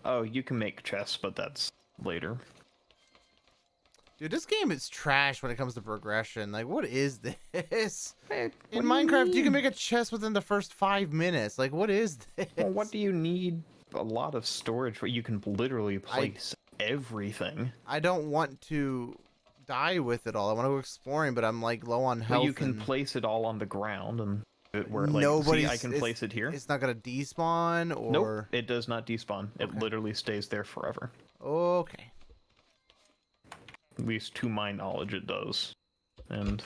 Oh, you can make chests, but that's later. Dude, this game is trash when it comes to progression. Like, what is this? Hey, In Minecraft, you can make a chest within the first 5 minutes. Like, what is this? Well, what do you need a lot of storage for? You can literally place everything. I don't want to die with it all. I want to go exploring, but I'm like low on health. Well, you can place it all on the ground and where like Nobody's, see, I can place it here. It's not gonna despawn or. Nope, it does not despawn. It Okay. literally stays there forever. Okay. At least to my knowledge, it does, and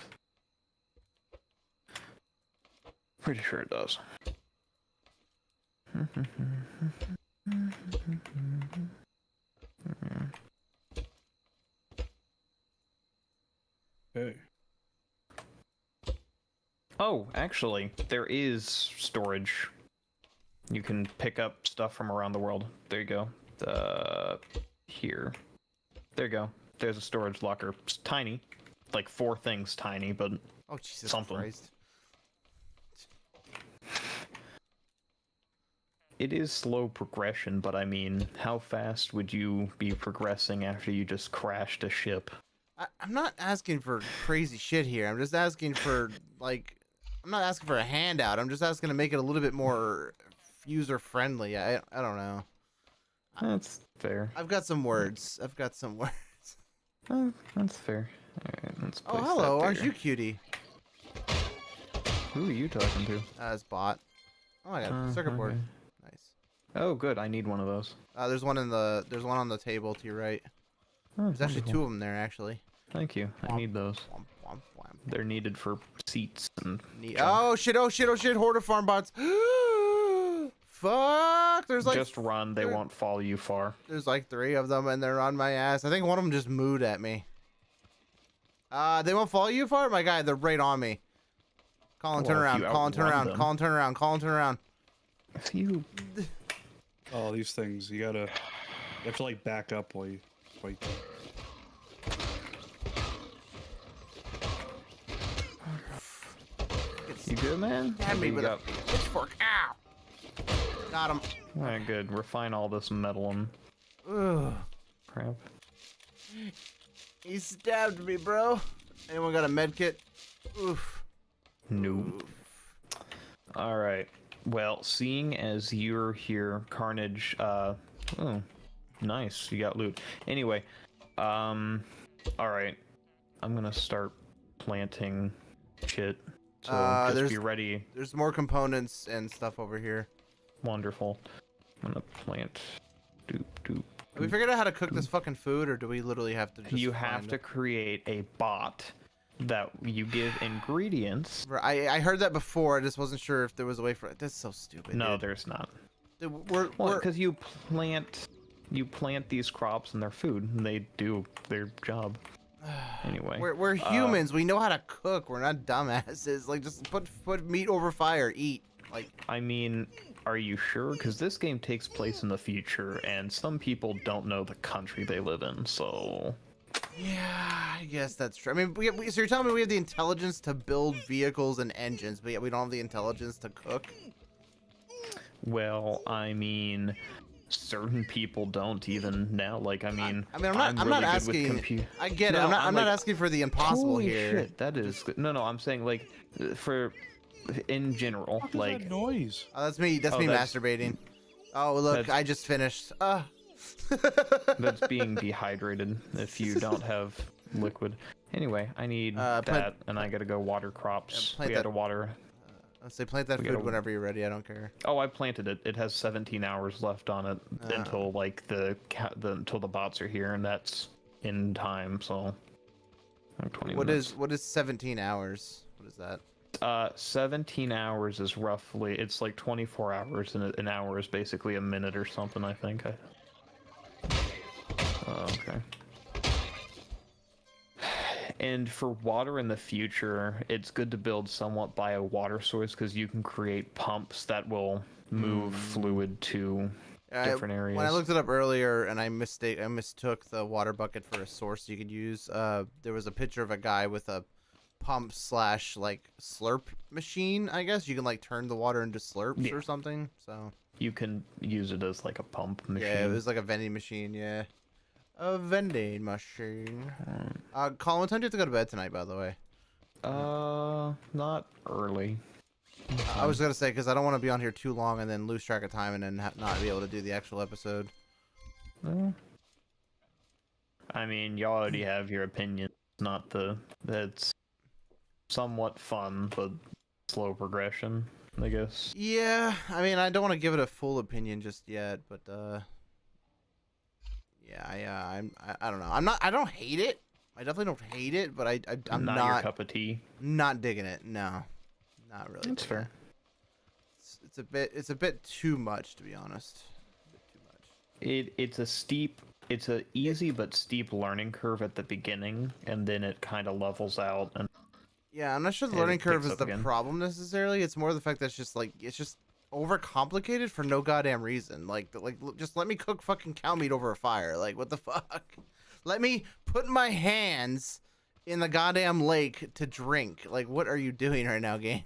pretty sure it does. Okay. Oh, actually, there is storage. You can pick up stuff from around the world. There you go. Here. There you go. There's a storage locker. It's tiny. Like 4 things tiny, but Oh Jesus something. Christ. It is slow progression, but I mean, how fast would you be progressing after you just crashed a ship? I'm not asking for crazy shit here. I'm just asking for like. I'm not asking for a handout. I'm just asking to make it a little bit more user friendly. I don't know. That's fair. I've got some words. That's Fair. Alright, let's Oh, place hello. that Aren't there. you cutie? Who are you talking to? As bot. Oh, I got a circuit board. Okay. Nice. Oh, good. I need one of those. There's one on the table to your right. Oh, There's actually wonderful. 2 of them there actually. Thank you. I need those. Womp, womp, womp. They're needed for seats and. Oh shit! Oh shit! Oh shit! Horde of farm bots. Fuck! There's like Just run. They there- won't follow you far. there's like 3 of them and they're on my ass. I think one of them just mooed at me. They won't follow you far, my guy. They're right on me. Colin, turn Well, if around. you Colin, turn outrun around. them. Colin, turn around. Colin, turn around. If you. Oh, these things. You have to like back up while you. You good, man? Stab me You with a got- pitchfork. Ow! Got him. Alright, good. Refine all this metal and Ugh. crap. He stabbed me, bro. Anyone got a med kit? Oof. Nope. Alright. Well, seeing as you're here, Carnage, oh, nice. You got loot. Anyway, alright. I'm gonna start planting shit. So just there's- be ready. There's more components and stuff over here. Wonderful. I'm gonna plant. Doop, doop. Have we figured out how to cook this fucking food, or do we literally have to just You find have to it? create a bot that you give ingredients. I heard that before. I just wasn't sure if there was a way for it. That's so stupid. No, dude. there's not. Dude, Well, we're because you plant these crops and they're food, and they do their job. Anyway, we're humans. We know how to cook. We're not dumbasses. Like, just put meat over fire. Eat. Like, I mean, are you sure? Because this game takes place in the future, and some people don't know the country they live in, so... yeah, I guess that's true. I mean, so you're telling me we have the intelligence to build vehicles and engines, but yet we don't have the intelligence to cook? Well, I mean, certain people don't even now. Like, I mean, I'm not really good with asking. I get it. No, I'm not like, asking for the impossible holy here. shit, that is good. No, I'm saying like for in general, What is like that noise? Oh, that's me. That's Oh, me that's- masturbating. Oh, look, that's- I just finished. that's being dehydrated if you don't have liquid. Anyway, I need Plant- that, and I gotta go water crops. plant We had that- to water. Let's say plant that We food gotta- whenever you're ready. I don't care. Oh, I planted it. It has 17 hours left on it until like until the bots are here, and that's in time. So, like 20 minutes. What is 17 hours? What is that? 17 hours is roughly, it's like 24 hours, and an hour is basically a minute or something, I think. Okay. And for water in the future, it's good to build somewhat by a water source, because you can create pumps that will move fluid to different areas. When I looked it up earlier and I mistook the water bucket for a source you could use, there was a picture of a guy with a pump / like slurp machine. I guess you can like turn the water into slurps or something. So You can use it as like a pump machine. yeah, it was like a vending machine. Yeah, a vending machine. Colin, what time do you have to go to bed tonight? By the way, not early. I was gonna say because I don't want to be on here too long and then lose track of time and then not be able to do the actual episode. I mean, you already have your opinion. Not the that's somewhat fun, but slow progression, I guess. Yeah, I mean, I don't want to give it a full opinion just yet, but yeah, I don't know. I don't hate it. I definitely don't hate it, but I'm Not your cup of tea. not digging it. No, not really. That's fair. It's a bit too much, to be honest. A bit too much. It's a easy but steep learning curve at the beginning, and then it kind of levels out. And Yeah, I'm not sure the it learning curve picks is up the again. problem necessarily. It's more the fact that it's just overcomplicated for no goddamn reason. Just let me cook fucking cow meat over a fire. Like, what the fuck? Let me put my hands in the goddamn lake to drink. Like, what are you doing right now, game?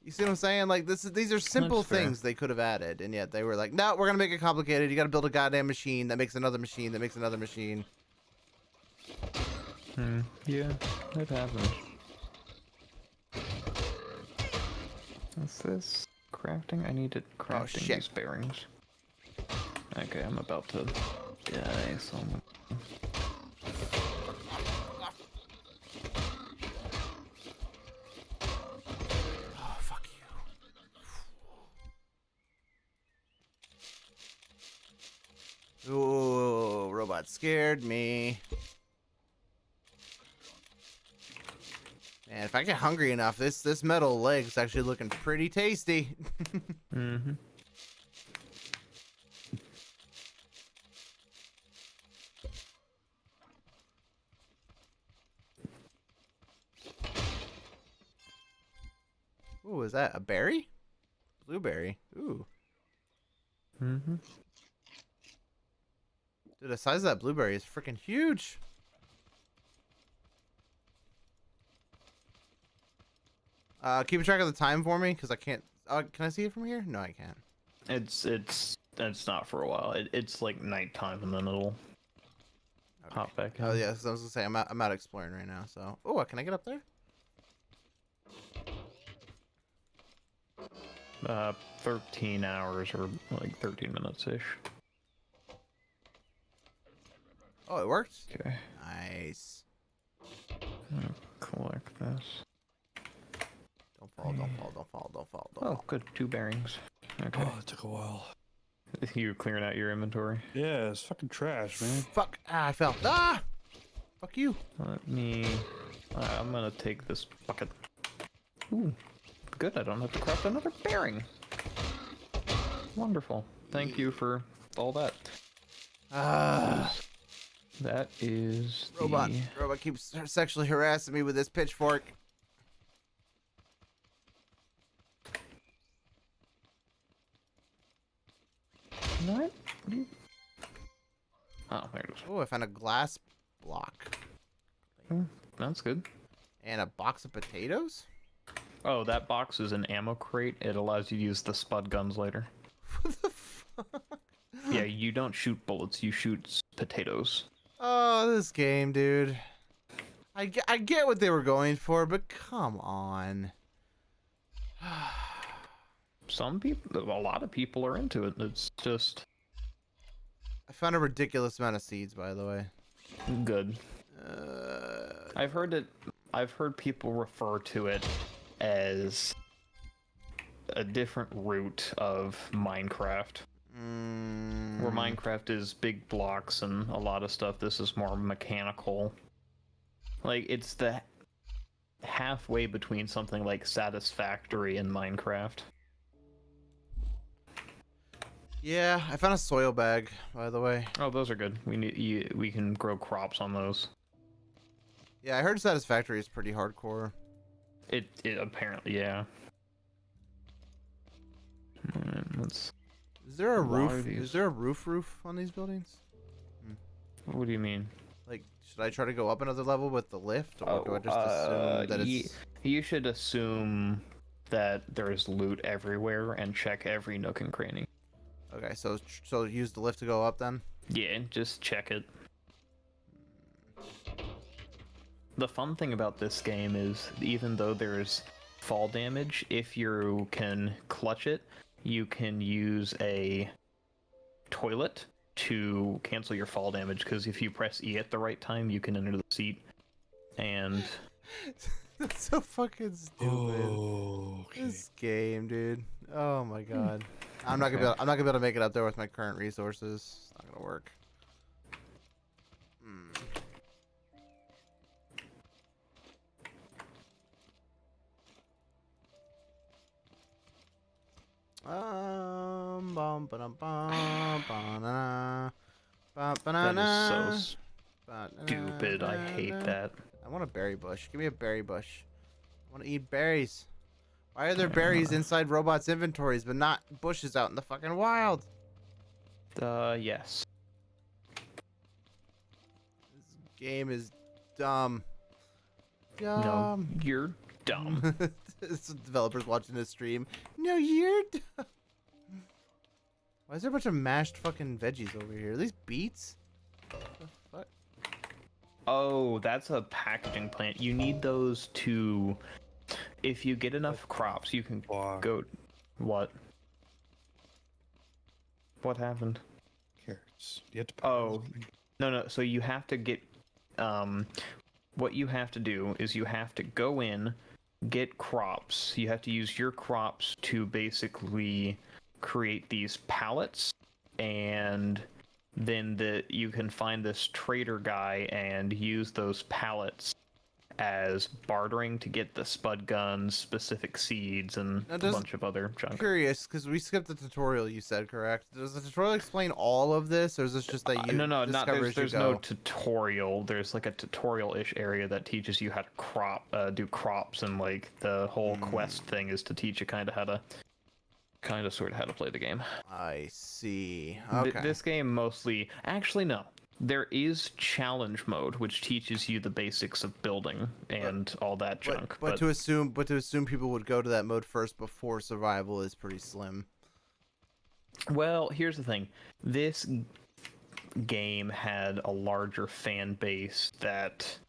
You see what I'm saying? Like, these are simple That's fair. things they could have added, and yet they were like, no, we're gonna make it complicated. You gotta build a goddamn machine that makes another machine that makes another machine. Yeah, it happens. What's this? Crafting? I needed crafting shit. these bearings. Okay, I'm about to die, so Oh, fuck you. Ooh, robot scared me. Man, if I get hungry enough, this metal leg's actually looking pretty tasty. Mm-hmm. Ooh, is that a berry? Blueberry. Ooh. Mm-hmm. Dude, the size of that blueberry is freaking huge. Keep track of the time for me, because I can't... can I see it from here? No, I can't. It's not for a while. It's like nighttime, and then it'll hop back in. Oh, yeah, so I was going to say, I'm out exploring right now, so... Oh, can I get up there? 13 hours or like 13 minutes-ish. Oh, it worked? Okay. Nice. Collect this. Don't fall, don't fall, don't fall, don't fall, don't Oh, fall. good. 2 bearings. Okay. Oh, it took a while. You clearing out your inventory? Yeah, it's fucking trash, man. Fuck. Ah, I fell. Ah! Fuck you. Let me... I'm gonna take this bucket. Ooh. Good, I don't have to craft another bearing. Wonderful. Thank you for all that. Ah. That is Robot. the... Robot keeps sexually harassing me with this pitchfork. What? Oh, there it is. Oh, I found a glass block. That's good. And a box of potatoes? Oh, that box is an ammo crate. It allows you to use the spud guns later. What the fuck? Yeah, you don't shoot bullets, you shoot potatoes. Oh, this game, dude. I get what they were going for, but come on. Some people, a lot of people are into it. It's just I found a ridiculous amount of seeds, by the way. good. I've heard people refer to it as a different route of Minecraft. Where Minecraft is big blocks and a lot of stuff, this is more mechanical. Like, it's the halfway between something like Satisfactory and Minecraft. Yeah, I found a soil bag, by the way. Oh, those are good. We can grow crops on those. Yeah, I heard Satisfactory is pretty hardcore. It apparently, yeah. Let's... Is there a Why are roof? these- Is there a roof on these buildings? What do you mean? Like, should I try to go up another level with the lift, or do I just assume that it's... You should assume that there's loot everywhere and check every nook and cranny. Okay, so use the lift to go up then? Yeah, just check it. The fun thing about this game is, even though there's fall damage, if you can clutch it, you can use a toilet to cancel your fall damage, because if you press E at the right time, you can enter the seat. And That's so fucking stupid. Oh, okay. This game, dude. Oh my god. I'm not Okay. gonna be able to make it up there with my current resources. It's not gonna work. Bum, ba-dum, bum, ba-na, ba, that ba-na-na, is so stupid. I hate that. I want a berry bush. Give me a berry bush. I want to eat berries. Why are there berries inside robots' inventories, but not bushes out in the fucking wild? Yes. This game is dumb. No, you're dumb. Some developers watching this stream. No, you're dumb. Why is there a bunch of mashed fucking veggies over here? Are these beets? What the fuck? Oh, that's a packaging plant. You need those to... If you get enough crops, you can go... What? What happened? Carrots. You have to Oh, no. So you have to get... what you have to do is you have to go in, get crops. You have to use your crops to basically create these pallets, and then you can find this trader guy and use those pallets as bartering to get the spud guns, specific seeds, and Now, a bunch of other junk. Curious, because we skipped the tutorial. You said correct. Does the tutorial explain all of this, or is this just that you No, not discover as you there's no go? tutorial. There's like a tutorial-ish area that teaches you how to do crops, and like the whole quest thing is to teach you sort of how to play the game. I see. Okay. This game mostly, actually no. There is challenge mode, which teaches you the basics of building and all that junk. But to assume people would go to that mode first before survival is pretty slim. Well, here's the thing. This game had a larger fan base that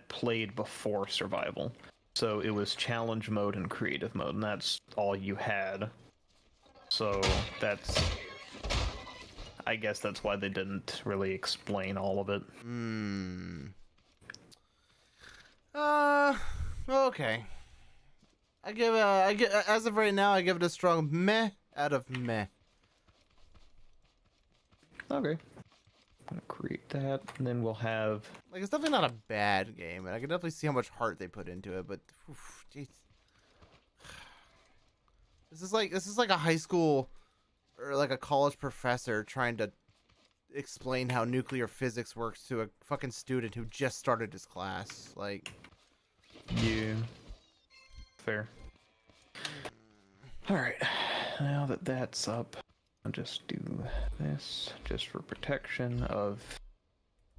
played before survival. So it was challenge mode and creative mode, and that's all you had. So I guess that's why they didn't really explain all of it. Okay. As of right now, I give it a strong meh out of meh. Okay. I'm gonna create that, and then we'll have... Like, it's definitely not a bad game, and I can definitely see how much heart they put into it, but jeez. This is like a high school or like a college professor trying to explain how nuclear physics works to a fucking student who just started his class. Like, Yeah. Fair. Alright. Now that that's up, I'll just do this just for protection of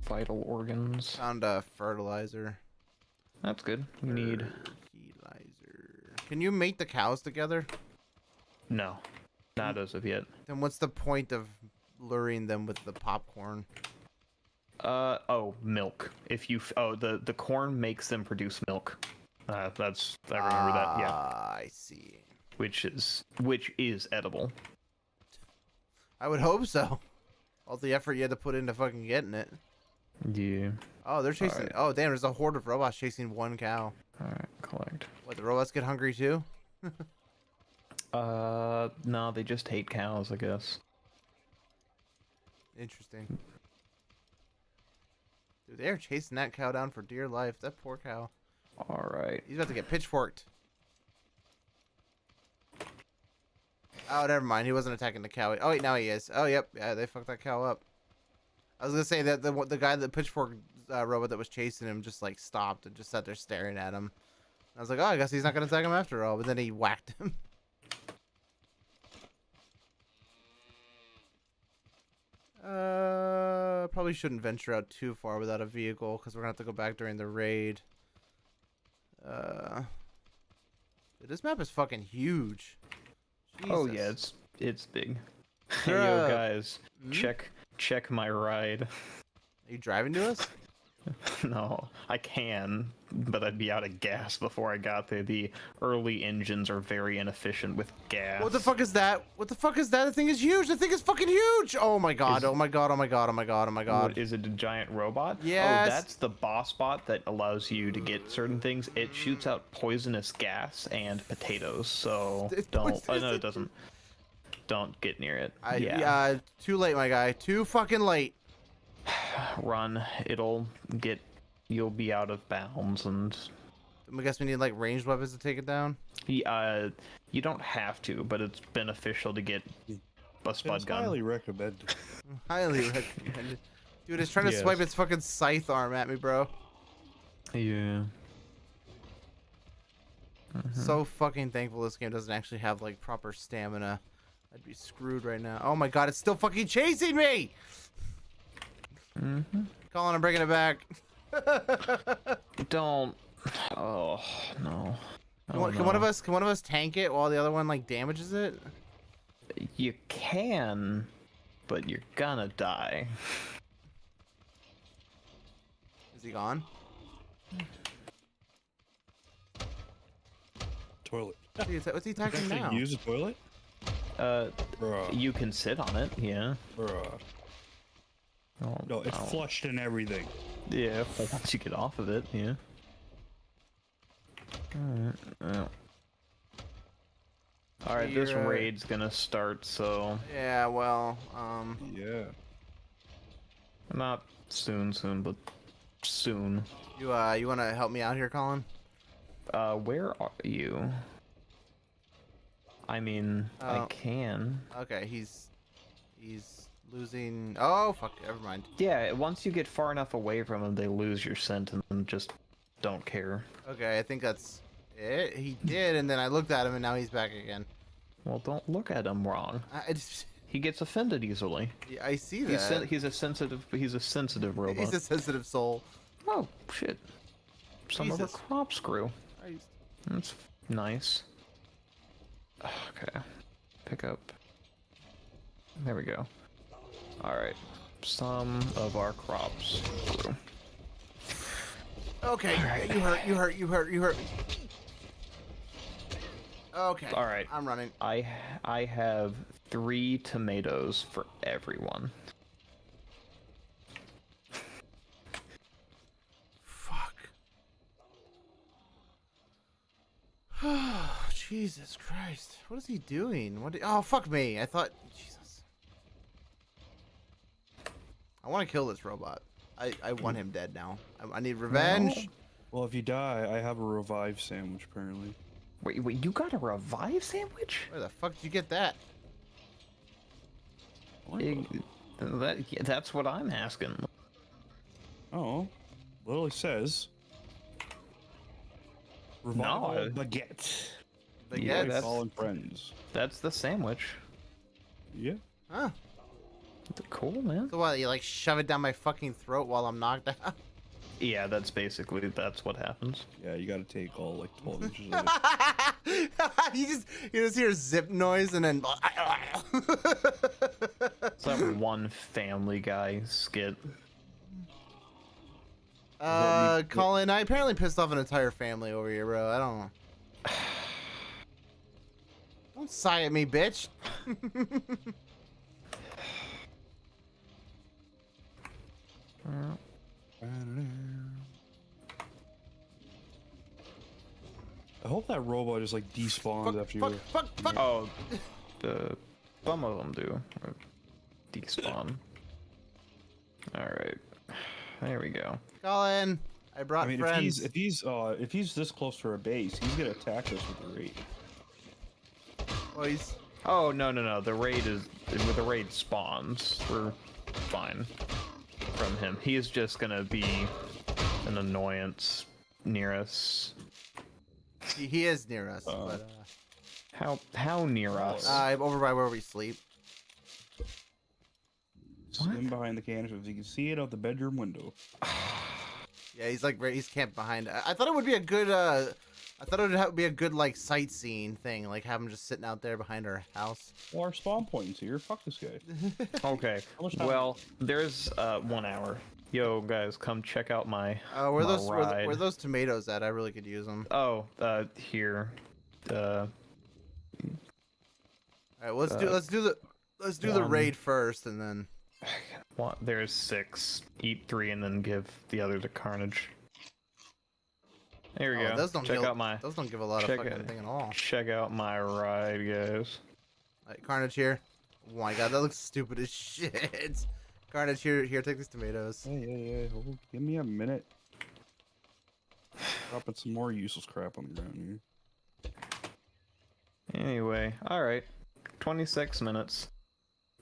vital organs. found a fertilizer. That's good. We need... Fertilizer. Can you mate the cows together? No. Not as of yet. Then what's the point of luring them with the popcorn? Oh, milk. If you... the corn makes them produce milk. I remember that, yeah. I see. Which is edible. I would hope so. All the effort you had to put into fucking getting it. Yeah. Oh, they're chasing. Alright. Oh, damn! There's a horde of robots chasing one cow. Alright, collect. What? The robots get hungry too? No, they just hate cows, I guess. Interesting. Dude, they're chasing that cow down for dear life. That poor cow. Alright. He's about to get pitchforked. Oh, never mind. He wasn't attacking the cow. Oh, wait, now he is. Oh, yep. Yeah, they fucked that cow up. I was gonna say that the guy, the pitchfork robot that was chasing him, just like stopped and just sat there staring at him. I was like, oh, I guess he's not gonna attack him after all. But then he whacked him. Probably shouldn't venture out too far without a vehicle because we're gonna have to go back during the raid. Dude, this map is fucking huge. Oh Jesus. yeah, it's big. Hey Sure. yo guys, check my ride. Are you driving to us? No, I can, but I'd be out of gas before I got there. The early engines are very inefficient with gas. What the fuck is that? What the fuck is that? The thing is huge. The thing is fucking huge. Oh my god. Is- Oh my god. Oh my god. Oh my god. Oh my god. What, is it a giant robot? Yes. Oh, that's the boss bot that allows you to get certain things. It shoots out poisonous gas and potatoes, so don't. Oh, no, it doesn't. Don't get near it. Yeah. Too late, my guy. Too fucking late. Run. You'll be out of bounds, and I guess we need like ranged weapons to take it down. you don't have to, but it's beneficial to get a spud It's gun. highly recommended. Highly recommended. Dude, it's trying to Yes. swipe its fucking scythe arm at me, bro. Yeah. So fucking thankful this game doesn't actually have like proper stamina. I'd be screwed right now. Oh my god, it's still fucking chasing me! Colin, I'm bringing it back. Don't. Oh no. Can one of us tank it while the other one like damages it? You can, but you're gonna die. Is he gone? Toilet. What's he attacking Actually now? use a toilet? Bruh. You can sit on it. Yeah. Bruh. Oh, No, it's flushed and everything. Yeah. Once you get off of it, yeah. Alright, this You're, raid's gonna start, so Yeah, well, Yeah. not soon, but soon. you want to help me out here, Colin? Where are you? I mean, I Oh. can. Okay, he's losing. Oh fuck, never mind. Yeah, once you get far enough away from them, they lose your scent and just don't care. Okay, I think that's it. He did, and then I looked at him, and now he's back again. Well, don't look at him wrong. He gets offended easily. Yeah, I see that. He's a sensitive robot. He's a sensitive soul. Oh shit! Some of Jesus. our crops grew. Christ. That's nice. Okay, pick up. There we go. All right, some of our crops grew. Okay, you hurt. Okay. All right. I'm running. I have 3 tomatoes for everyone. Fuck. Jesus Christ. What is he doing? Oh, fuck me. I thought... Jesus. I want to kill this robot. I want him dead now. I need revenge. Well, if you die, I have a revive sandwich, apparently. Wait, you got a revive sandwich? Where the fuck did you get that? That's what I'm asking. Oh. Well, it says... No, Revival baguette. Yeah, Like that's... all in friends. That's the sandwich. Yeah. Huh. Cool, man. So what, you like shove it down my fucking throat while I'm knocked out? Yeah, that's what happens. Yeah, you gotta take all like 12 inches of it. you just hear zip noise and then... It's that one Family Guy skit. Colin, I apparently pissed off an entire family over here, bro. I don't know. Don't sigh at me, bitch. I hope that robot just like despawns after you. Fuck. Oh, some of them do. Or despawn. Alright. There we go. Colin, I brought I mean, friends. if he's this close to our base, he's gonna attack us with the raid. Boys. Oh, no. The raid spawns. We're fine from him. He is just gonna be an annoyance near us. He is near us, but How near us? over by where we sleep. Sitting behind the canisters, you can see it out the bedroom window. Yeah, he's camped behind. I thought it would be a good be a good like sightseeing thing, like have him just sitting out there behind our house. Well, our spawn point's here. Fuck this guy. Okay. How much time? Well, there's 1 hour. Yo, guys, come check out my Where my those ride. where those tomatoes at? I really could use them. Oh, here. All right, let's do the one. raid first, and then. There's 6. Eat 3 and then give the other to Carnage. There we go. Those don't Check out my. Those don't give a lot of fucking thing at all. Check out my ride, guys. Alright, Carnage here. Oh my god, that looks stupid as shit. Carnage here, take these tomatoes. Yeah. Hold, give me a minute. Dropping some more useless crap on the ground here. Anyway, all right. 26 minutes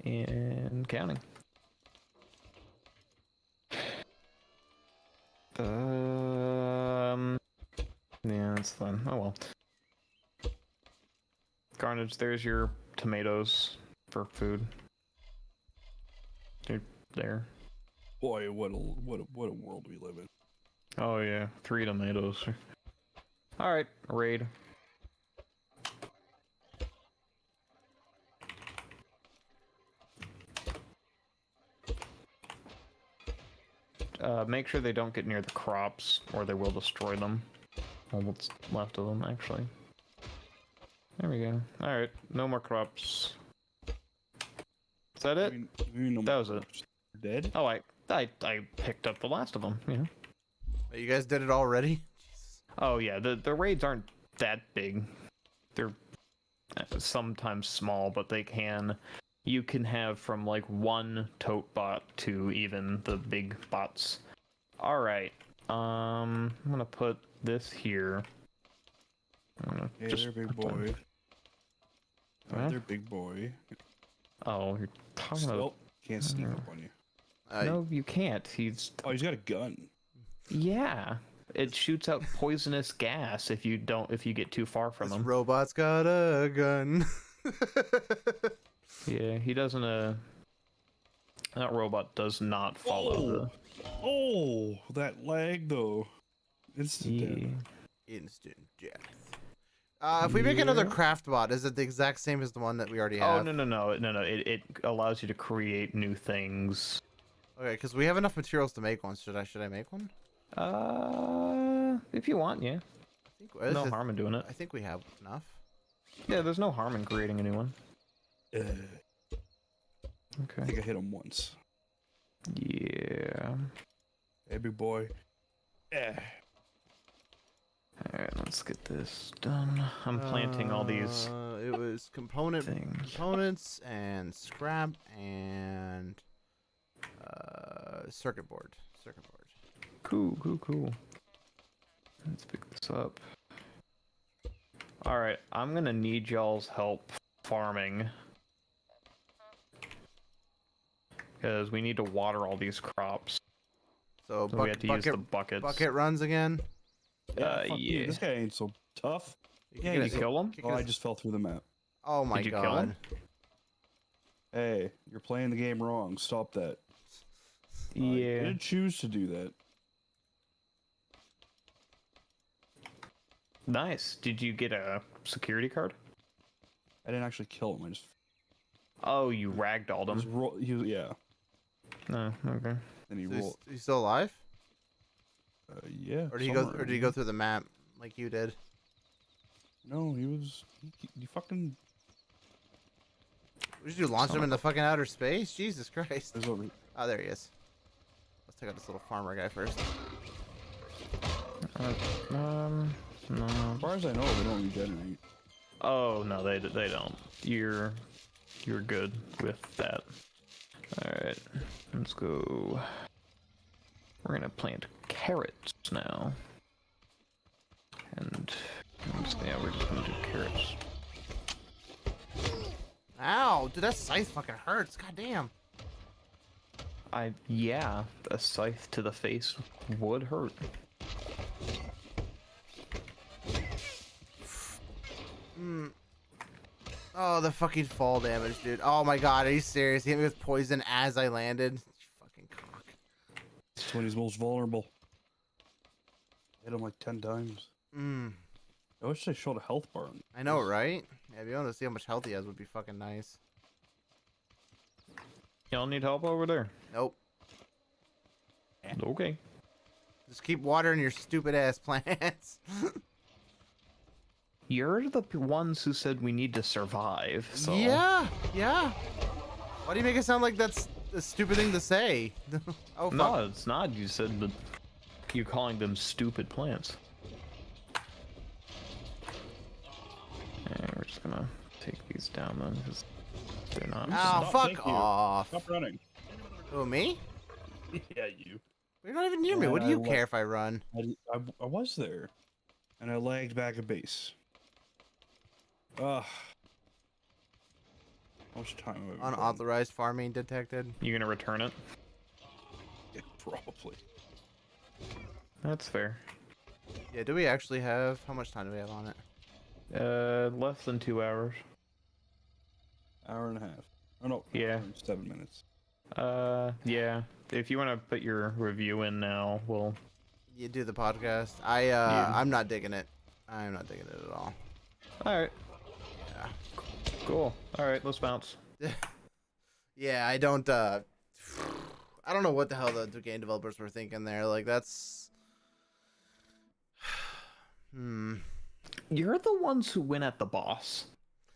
and counting. Yeah, that's fun. Oh well. Carnage, there's your tomatoes for food. They're there. Boy, what a world we live in. Oh yeah, 3 tomatoes. All right, raid. Make sure they don't get near the crops, or they will destroy them. All what's left of them, actually. There we go. Alright, no more crops. Is that it? That was it. Dead? Oh, I picked up the last of them, you know. You guys did it already? Oh yeah, the raids aren't that big. They're sometimes small, but you can have from like 1 tote bot to even the big bots. All right, I'm gonna put this here. Hey there, big boy. Huh? There, big boy. Oh, you're talking about. Can't sneak up on you. No, you can't. He's got a gun. Yeah. It shoots out poisonous gas if you get too far from This him. robot's got a gun. Yeah, he doesn't. That robot does not follow the. Oh, that lag though. Instant death. Instant death. If we make another craft bot, is it the exact same as the one that we already have? Oh no! It allows you to create new things. Okay, because we have enough materials to make one. Should I make one? If you want, yeah. No harm in doing it. I think we have enough. Yeah, there's no harm in creating a new one. I Okay. think I hit him once. Yeah. Hey, big boy. Yeah. Alright, let's get this done. I'm planting all these It was components and scrap and circuit board. Cool. Let's pick this up. Alright, I'm gonna need y'all's help farming. Because we need to water all these crops. So, we have to use the buckets. Bucket runs again. Fuck you, Yeah. this guy ain't so tough. Yeah, you kill him? Oh, I just fell through the map. Oh my Did you kill god. him? Hey, you're playing the game wrong. Stop that. I Yeah. didn't choose to do that. Nice. Did you get a security card? I didn't actually kill him. I just Oh, you ragdolled him. yeah. No, okay. And he So rolled. he's still alive? Yeah. Or did he go through the map like you did? No, he was. He fucking. What did you launch him into fucking outer space? Jesus Christ. Was over. Oh, there he is. Let's take out this little farmer guy first. No. As far as I know, they don't regenerate. Oh no, they don't. You're good with that. All right, let's go. We're gonna plant carrots now, and we're just gonna do carrots. Ow! Dude, that scythe fucking hurts. God damn. Yeah, a scythe to the face would hurt. Oh, the fucking fall damage, dude. Oh my god, are you serious? He hit me with poison as I landed. You fucking cock. It's when he's most vulnerable. Hit him like 10 times. I wish they showed a health bar. I know, right? Yeah, if you want to see how much health he has, would be fucking nice. Y'all need help over there? Nope. Okay. Just keep watering your stupid ass plants. You're the ones who said we need to survive, so... Yeah, yeah. Why do you make it sound like that's a stupid thing to say? Oh, fuck. No, it's not. You said that you're calling them stupid plants. And we're just gonna take these down then, because they're not... Oh, Stop, fuck thank you. off. Stop running. Who, me? Yeah, you. You're not even near me. Yeah, What do I you love- care if I run? I was there, and I lagged back a base. Ugh. How much time have I been playing? Unauthorized farming detected. You gonna return it? Yeah, probably. That's fair. Yeah, do we actually have... How much time do we have on it? Less than 2 hours. Hour and a half. Oh no. Yeah. hour and 7 minutes. Yeah. If you want to put your review in now, we'll... You do the podcast. I'm not digging it. I'm not digging it at all. Alright. Yeah. Cool. Alright, let's bounce. Yeah, I don't know what the hell the game developers were thinking there. Like, that's... You're the ones who win at the boss.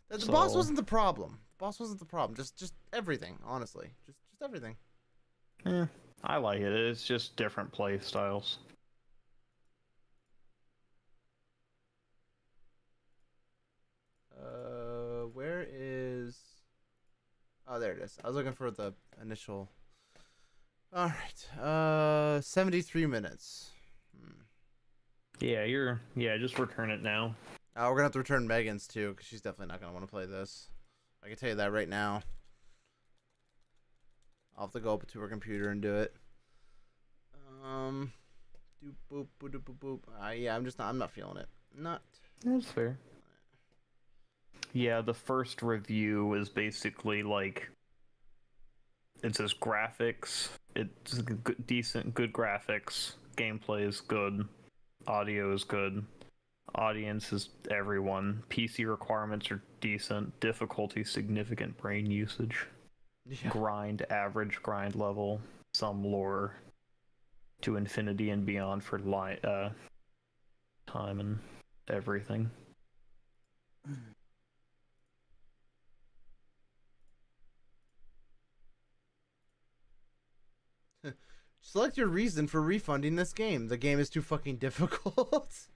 The boss So- wasn't the problem. The boss wasn't the problem. Just everything, honestly. Just everything. I like it. It's just different play styles. Where is... Oh, there it is. I was looking for the initial... Alright, 73 minutes. Yeah, just return it now. We're gonna have to return Megan's too, because she's definitely not gonna want to play this. I can tell you that right now. I'll have to go up to her computer and do it. Doop boop boop boop boop. Yeah, I'm not feeling it. Not. That's fair. Yeah, the first review is basically like... It says graphics. It's good graphics. Gameplay is good. Audio is good. Audience is everyone. PC requirements are decent. Difficulty significant brain usage. Yeah. Grind average grind level. Some lore to infinity and beyond for time and everything. Select your reason for refunding this game. The game is too fucking difficult.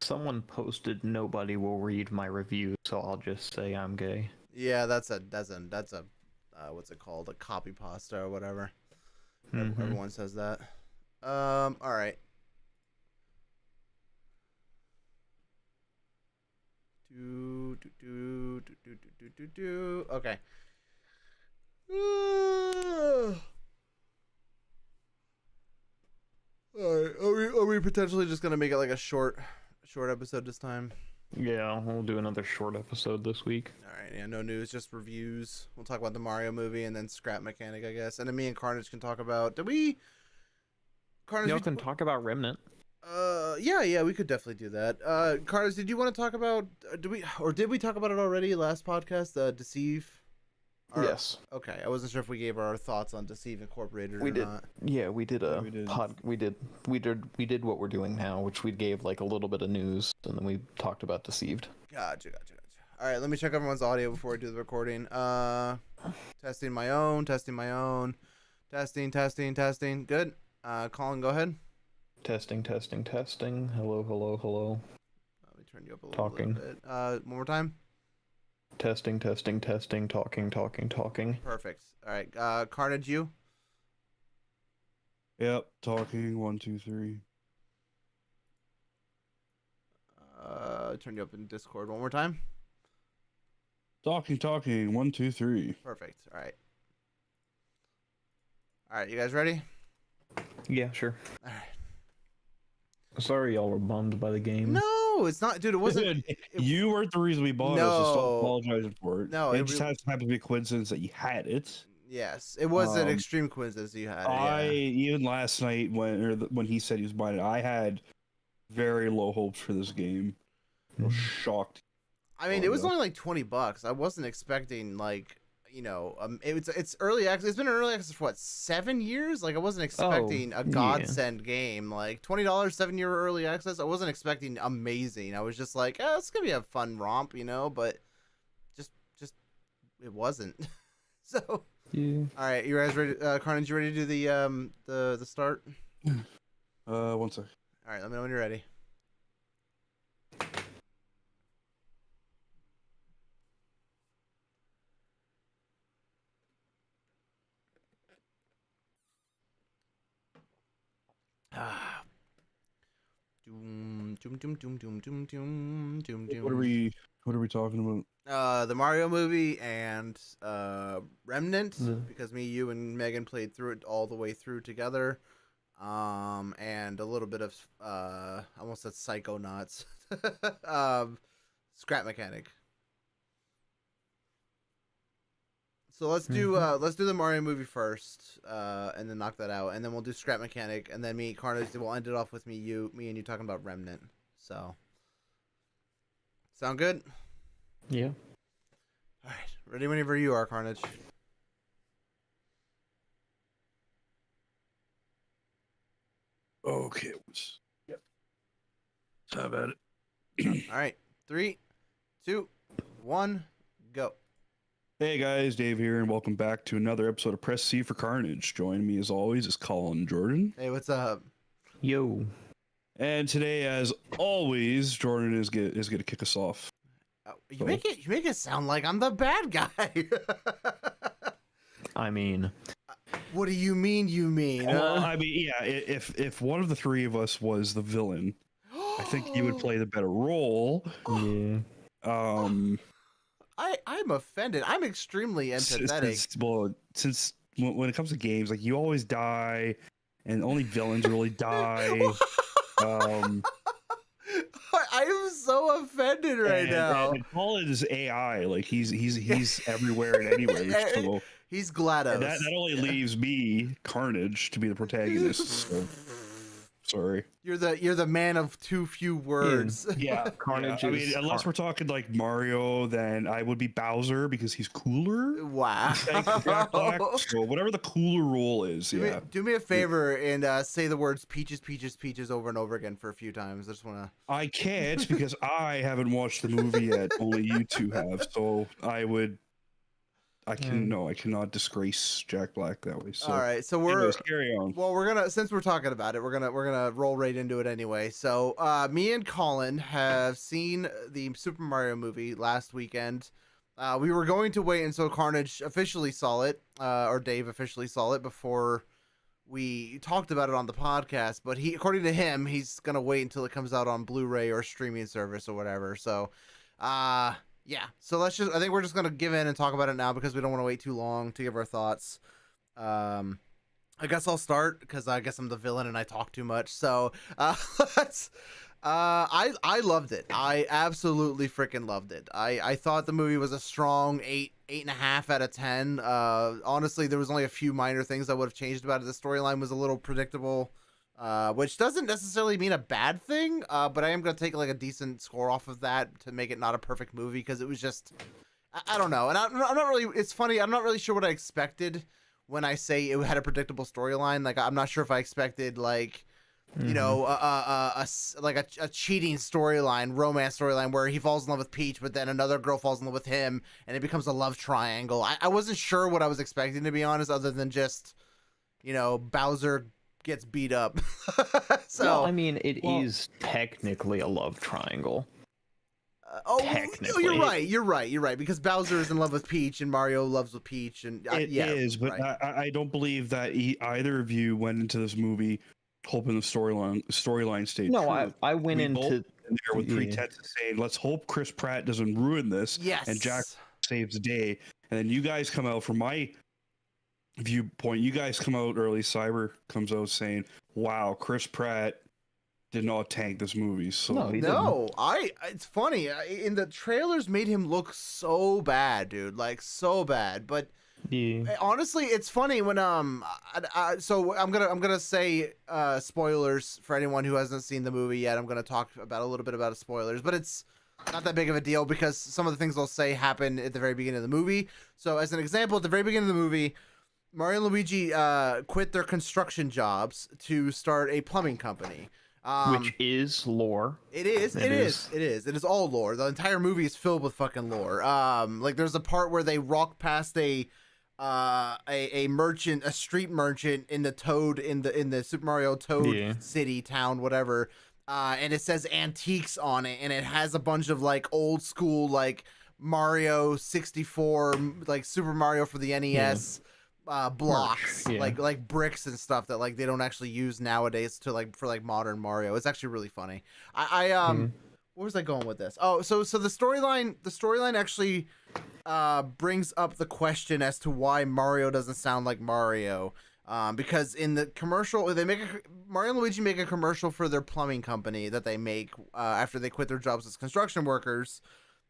Someone posted nobody will read my review, so I'll just say I'm gay. Yeah, that's a what's it called? A copy pasta or whatever. Mhm. Everyone says that. All right. Okay. All right. Are we potentially just gonna make it like a short episode this time? Yeah, we'll do another short episode this week. All right. Yeah. No news, just reviews. We'll talk about the Mario movie and then scrap mechanic, I guess. And then me and Carnage can talk about. Carnage. Y'all can talk about Remnant. Yeah, we could definitely do that. Carlos, did you want to talk about? Did we talk about it already last podcast? Deceive. Yes. Okay, I wasn't sure if we gave our thoughts on Deceive Incorporated We or did. not. Yeah, we did a we did. we did what we're doing now, which we gave like a little bit of news, and then we talked about Deceived. Gotcha. All right, let me check everyone's audio before I do the recording. Testing my own. Testing. Good. Colin, go ahead. Testing. Hello. Let me turn you up a Talking. little bit. One more time. Testing. Talking. Perfect. All right. Carnage, you. Yep, talking 1, 2, 3. Turn you up in Discord one more time. Talking 1, 2, 3. Perfect. All right. All right, you guys ready? Yeah, sure. All right. Sorry, y'all were bummed by the game. No, it's not, dude. It wasn't. Dude, you weren't the reason we bought it, so stop No. apologizing for it. No, it it just really- has to happen to be a coincidence that you had it. Yes, it was an Um, extreme coincidence you had. Even last night when he said he was buying it, I had very low hopes for this game. I was shocked. I mean, it was only like $20. I wasn't expecting like, it's early access. It's been in early access for what, 7 years? Like I wasn't expecting a godsend game. Like $20, 7-year early access. I wasn't expecting amazing. I was just like, oh, it's gonna be a fun romp, but just it wasn't. So Yeah. all right, you guys ready? Carnage, you ready to do the start? 1 sec. All right, let me know when you're ready. Ah. Doom, doom, doom, doom, doom, doom, doom, doom, doom. What are we talking about? The Mario movie and Remnant, Yeah. because me, you, and Megan played through it all the way through together. And a little bit of I almost said Psychonauts. Scrap Mechanic. So let's do the Mario movie first, and then knock that out, and then we'll do Scrap Mechanic, and then me, Carnage. We'll end it off with me and you talking about Remnant. So, sound good? Yeah. All right, ready whenever you are, Carnage. Okay. Yep. Let's have at it. All right, 3, 2, 1, go. Hey guys, Dave here, and welcome back to another episode of Press C for Carnage. Joining me as always is Colin Jordan. Hey, what's up? Yo. And today, as always, Jordan is going to kick us off. You make it sound like I'm the bad guy. I mean, what do you mean? You mean? Well, I mean, yeah. If one of the three of us was the villain, I think you would play the better role. yeah. I'm offended. I'm extremely empathetic. Since when it comes to games, like you always die, and only villains really die. I am so offended right now. And Colin is AI, like he's everywhere and anywhere. So he's GLaDOS. And that only leaves me, Carnage, to be the protagonist. So. Sorry. You're the man of too few words. Yeah, Carnage. I mean, unless we're talking like Mario, then I would be Bowser because he's cooler. Wow. So whatever the cooler role is, Do me a favor and say the words peaches, peaches, peaches over and over again for a few times. I just wanna. I can't because I haven't watched the movie yet. Only you two have. So I cannot disgrace Jack Black that way. So. All right, so carry on. Well, since we're talking about it, we're gonna roll right into it anyway. So, me and Colin have seen the Super Mario movie last weekend. We were going to wait until Carnage officially saw it, or Dave officially saw it before we talked about it on the podcast. But according to him, he's gonna wait until it comes out on Blu-ray or streaming service or whatever. So, yeah, so I think we're just going to give in and talk about it now because we don't want to wait too long to give our thoughts. I guess I'll start because I guess I'm the villain and I talk too much. So, I loved it. I absolutely freaking loved it. I thought the movie was a strong 8.5 out of 10. Honestly, there was only a few minor things I would have changed about it. The storyline was a little predictable. Which doesn't necessarily mean a bad thing, but I am going to take like a decent score off of that to make it not a perfect movie because it was just, I don't know. And I'm not really, it's funny, I'm not really sure what I expected when I say it had a predictable storyline. Like, I'm not sure if I expected like, you know, a cheating storyline, romance storyline where he falls in love with Peach, but then another girl falls in love with him and it becomes a love triangle. I wasn't sure what I was expecting, to be honest, other than just, Bowser gets beat up. So well, I mean, it is technically a love triangle. Technically, you're right because Bowser is in love with Peach and Mario loves with Peach, and it is, but right. I don't believe that either of you went into this movie hoping the storyline stayed true. No, I went into there with pretenses saying, let's hope Chris Pratt doesn't ruin this, and Jack saves the day, and then you guys come out from my viewpoint. You guys come out early. Cyber comes out saying, "Wow, Chris Pratt did not tank this movie." So no, it's funny. In the trailers, made him look so bad, dude, like so bad. But honestly, it's funny when so I'm gonna say spoilers for anyone who hasn't seen the movie yet. I'm gonna talk about a little bit about spoilers, but it's not that big of a deal because some of the things they'll say happen at the very beginning of the movie. So as an example, at the very beginning of the movie, Mario and Luigi quit their construction jobs to start a plumbing company. Which is lore. It is all lore. The entire movie is filled with fucking lore. Like there's a part where they walk past a merchant, a street merchant in the Super Mario Toad city town, whatever. And it says antiques on it, and it has a bunch of like old school like Mario 64, like Super Mario for the NES. Blocks, like bricks and stuff that like they don't actually use nowadays to like for like modern Mario. It's actually really funny. Where was I going with this? Oh, so the storyline actually brings up the question as to why Mario doesn't sound like Mario. Because in the commercial, Mario and Luigi make a commercial for their plumbing company that they make after they quit their jobs as construction workers.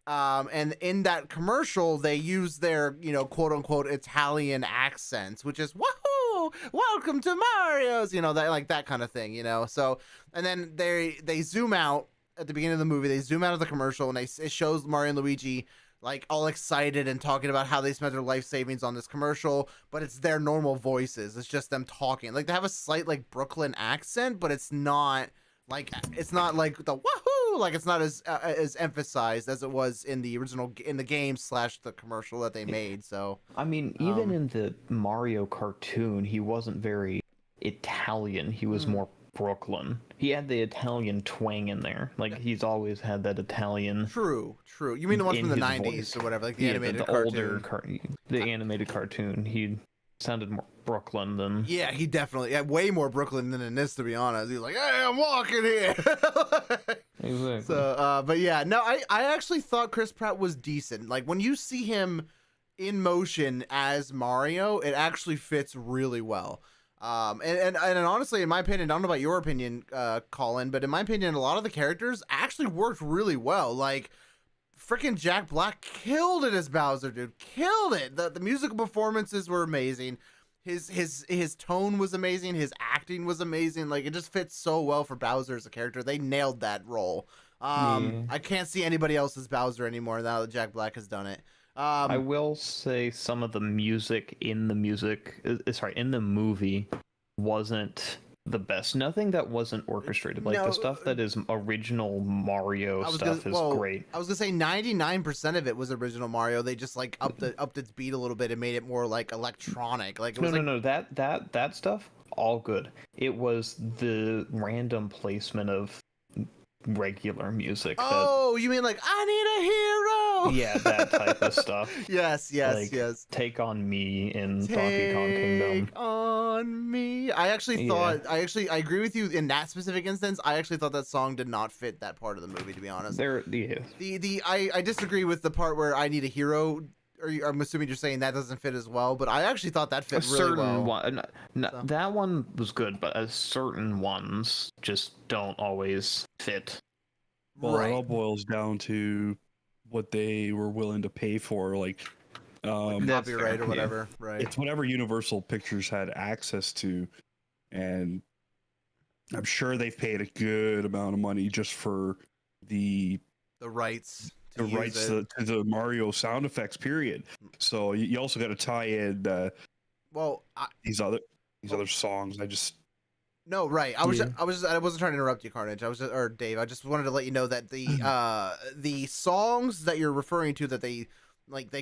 And in that commercial, they use their, quote unquote Italian accents, which is woohoo, welcome to Mario's, that kind of thing, So, and then they zoom out at the beginning of the movie. They zoom out of the commercial, and it shows Mario and Luigi like all excited and talking about how they spent their life savings on this commercial, but it's their normal voices. It's just them talking. Like they have a slight like Brooklyn accent, but it's not like the woohoo, like it's not as emphasized as it was in the original in the game / the commercial that they made. So I mean, even in the Mario cartoon, he wasn't very Italian. He was more Brooklyn. He had the Italian twang in there. Like he's always had that Italian. True. You mean the one from the 90s voice. Or whatever, like the animated the cartoon. The animated cartoon. He sounded more Brooklyn than. Yeah, he definitely way more Brooklyn than in this, to be honest. He's like, hey, I'm walking here. Exactly. So, but yeah, no, I actually thought Chris Pratt was decent. Like when you see him in motion as Mario, it actually fits really well. And honestly, in my opinion, I don't know about your opinion, Colin, but in my opinion, a lot of the characters actually worked really well. Like, freaking Jack Black killed it as Bowser, dude. Killed it. The musical performances were amazing. His tone was amazing. His acting was amazing. Like, it just fits so well for Bowser as a character. They nailed that role. I can't see anybody else as Bowser anymore now that Jack Black has done it. I will say some of the music in the movie wasn't the best. Nothing that wasn't orchestrated. Like the stuff that is original Mario stuff is great. I was gonna say 99% of it was original Mario. They just like upped its beat a little bit and made it more like electronic. Like it was no, that stuff all good. It was the random placement of regular music. Oh, you mean like I need a hero? Yeah, that type of stuff. Yes. Take on me in Donkey Kong Kingdom. Take on me. I actually thought. I agree with you in that specific instance. I actually thought that song did not fit that part of the movie, to be honest. I disagree with the part where I need a hero. Or I'm assuming you're saying that doesn't fit as well, but I actually thought that fit really well. One, that one was good, but certain ones just don't always fit. Well, it all boils down to what they were willing to pay for, like copyright or whatever. Yeah. Right. It's whatever Universal Pictures had access to, and I'm sure they've paid a good amount of money just for the rights. To the Mario sound effects, period. So you also got to tie in these other songs. No, right. I wasn't trying to interrupt you, Carnage. Or Dave. I just wanted to let you know that the songs that you're referring to that they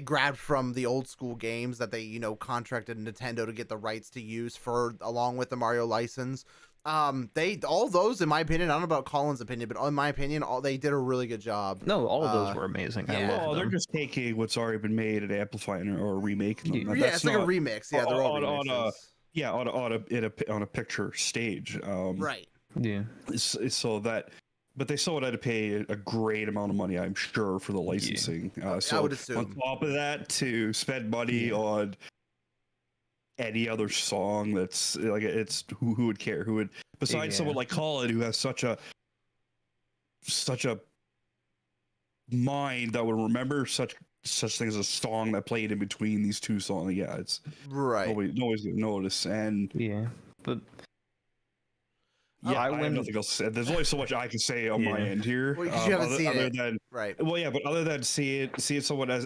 grabbed from the old school games that they contracted Nintendo to get the rights to use along with the Mario license. All those, in my opinion, I don't know about Colin's opinion, but in my opinion, they did a really good job. No, all of those were amazing. Yeah. I love them. They're just taking what's already been made and amplifying or remaking them. Yeah, it's like a remix. Yeah, they're all remixes. on a picture stage. Right. Yeah. But they still had to pay a great amount of money, I'm sure, for the licensing. So I would assume. On top of that, to spend money on any other song that's like, it's who would care? Who would, besides someone like Colin, who has such a mind that would remember such things as a song that played in between these two songs. Yeah, it's right. Nobody's gonna notice. And but Yeah, I have nothing else to say. There's only so much I can say on my end here. Well, 'cause you haven't seen other it. than Right. Well, yeah, but other than see it someone as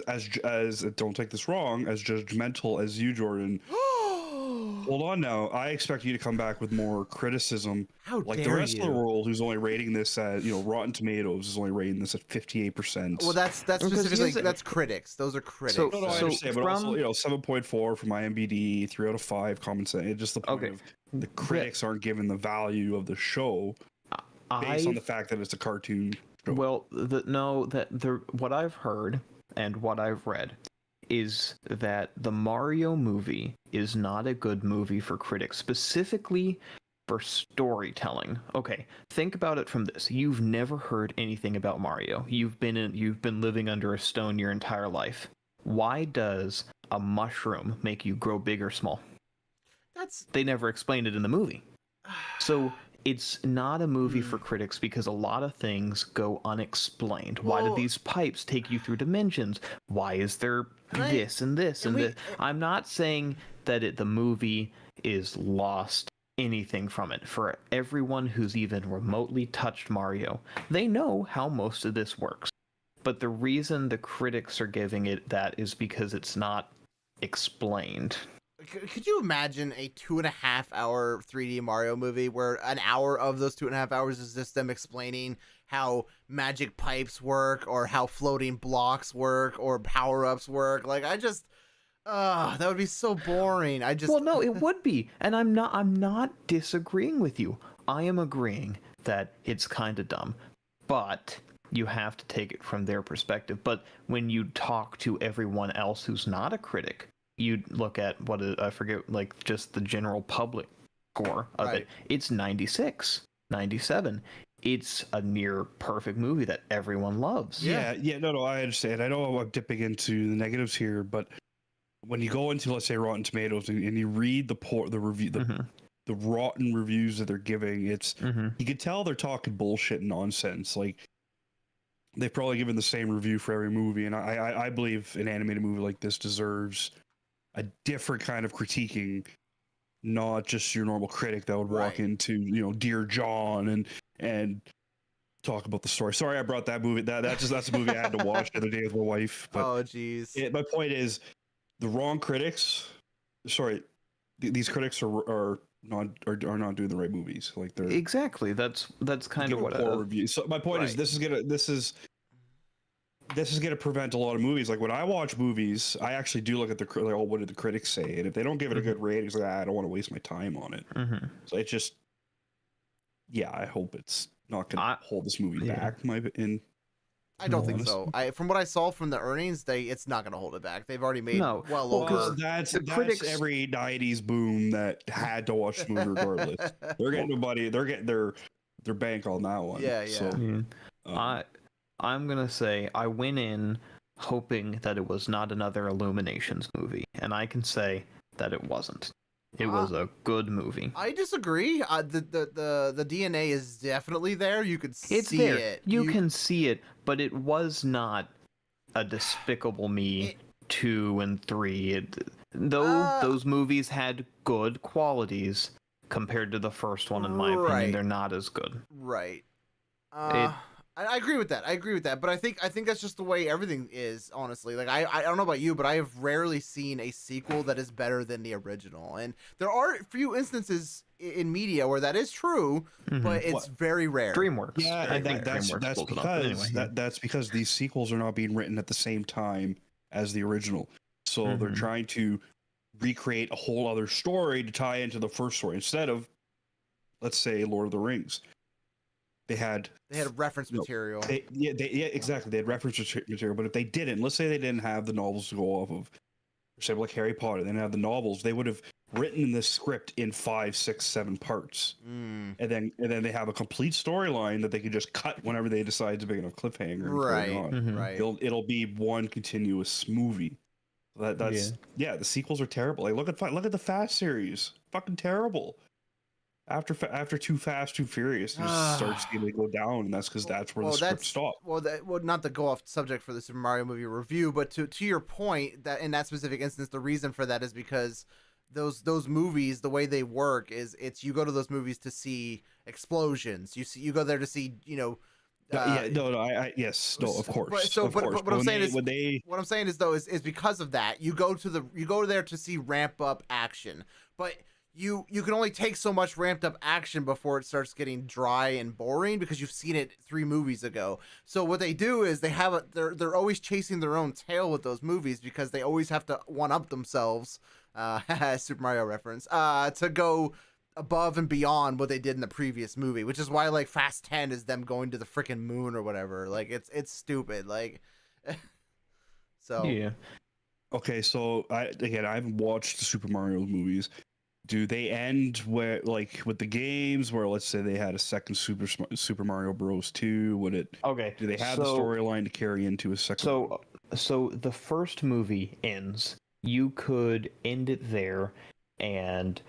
don't take this wrong, as judgmental as you, Jordan. Hold on now. I expect you to come back with more criticism. How like dare the rest you? of the world, who's only rating this at, Rotten Tomatoes is only rating this at 58%. Well, that's specifically that's critics. Those are critics. No, I understand, but also 7.4 from IMDb, 3 out of 5 comments. It's just the point of the critics aren't given the value of the show based on the fact that it's a cartoon show. Well, what I've heard and what I've read is that the Mario movie is not a good movie for critics, specifically for storytelling. Okay, think about it from this. You've never heard anything about Mario. You've been living under a stone your entire life. Why does a mushroom make you grow big or small? They never explained it in the movie. So it's not a movie for critics because a lot of things go unexplained. Why do these pipes take you through dimensions? Why is there this and this and this? I'm not saying that the movie is lost anything from it. For everyone who's even remotely touched Mario, they know how most of this works. But the reason the critics are giving it that is because it's not explained. Could you imagine a 2.5 hour 3D Mario movie where an hour of those 2.5 hours is just them explaining how magic pipes work or how floating blocks work or power-ups work? Like, that would be so boring. Well, no, it would be. And I'm not disagreeing with you. I am agreeing that it's kind of dumb. But you have to take it from their perspective. But when you talk to everyone else who's not a critic, you look at I forget, like just the general public score of it. It's 96, 97. It's a near perfect movie that everyone loves. Yeah, no, I understand. I know I'm dipping into the negatives here, but when you go into, let's say, Rotten Tomatoes and you read the review, the rotten reviews that they're giving, it's you can tell they're talking bullshit and nonsense. Like, they've probably given the same review for every movie, and I believe an animated movie like this deserves a different kind of critiquing, not just your normal critic that would walk into, Dear John and talk about the story. Sorry, I brought that movie. That's a movie I had to watch the other day with my wife. But oh, jeez. My point is, the wrong critics. Sorry, these critics are not doing the right movies. Like, they're exactly. That's kind of what poor reviews. So my point is, this is gonna prevent a lot of movies. Like, when I watch movies, I actually do look at what did the critics say, and if they don't give it a good rating, it's like, I don't want to waste my time on it. So it just, I hope it's not gonna hold this movie back. I don't think so. From what I saw from the earnings, it's not going to hold it back. They've already made well over. That's every '90s boom that had to watch the movie regardless. They're getting They're getting their bank on that one. Yeah. So, I'm gonna say I went in hoping that it was not another Illuminations movie, and I can say that it wasn't. It was a good movie. I disagree. The DNA is definitely there. You could see it. You can see it, but it was not a Despicable Me 2 and 3. Those movies had good qualities compared to the first one. In my opinion, they're not as good. Right. I agree with that. But I think that's just the way everything is, honestly. Like, I don't know about you, but I have rarely seen a sequel that is better than the original. And there are a few instances in media where that is true, but it's very rare. DreamWorks. Yeah, I think that's because these sequels are not being written at the same time as the original. So they're trying to recreate a whole other story to tie into the first story instead of, let's say, Lord of the Rings. They had reference material. Exactly. They had reference material. But if they didn't, let's say they didn't have the novels to go off of, say like Harry Potter, they didn't have the novels, they would have written the script in 5, 6, 7 parts, and then they have a complete storyline that they could just cut whenever they decide it's a big enough cliffhanger. Right. It'll be one continuous movie. The sequels are terrible. Like, look at the Fast series, fucking terrible. After Too Fast, Too Furious, you just start seeing it go down, and that's because that's where the script stopped. Well, not to go off subject for the Super Mario movie review, but to your point, that in that specific instance, the reason for that is because those movies, the way they work is you go to those movies to see explosions. You go there to see, yes, no, of course, but of course. what I'm saying is what I'm saying is though is because of that you go there to see ramp up action, but you can only take so much ramped up action before it starts getting dry and boring because you've seen it 3 movies ago. So what they do is they're always chasing their own tail with those movies because they always have to one up themselves. Super Mario reference. To go above and beyond what they did in the previous movie, which is why like Fast 10 is them going to the freaking moon or whatever. Like it's stupid. Like, so yeah. Okay, so I haven't watched the Super Mario movies. Do they end where, like, with the games, where let's say they had a second Super Mario Bros. 2? Would it? Okay. Do they have the storyline to carry into a second? So the first movie ends. You could end it there, and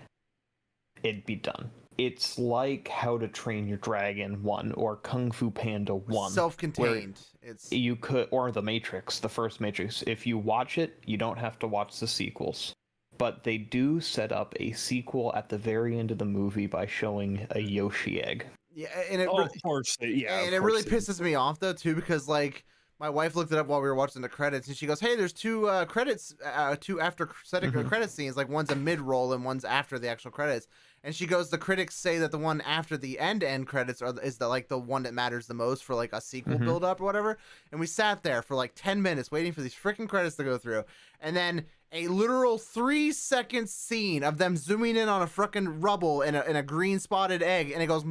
it'd be done. It's like How to Train Your Dragon 1 or Kung Fu Panda 1. Self-contained. You could, or The Matrix, the first Matrix. If you watch it, you don't have to watch the sequels. But they do set up a sequel at the very end of the movie by showing a Yoshi egg. Yeah, and it of course, and it really pisses me off though too, because like my wife looked it up while we were watching the credits, and she goes, "Hey, there's 2 credits, 2 after credit scenes. Like one's a mid-roll and one's after the actual credits." And she goes, "The critics say that the one after the end credits is the one that matters the most for like a sequel build up or whatever." And we sat there for like 10 minutes waiting for these freaking credits to go through, and then a literal 3-second scene of them zooming in on a freaking rubble in a green spotted egg, and it goes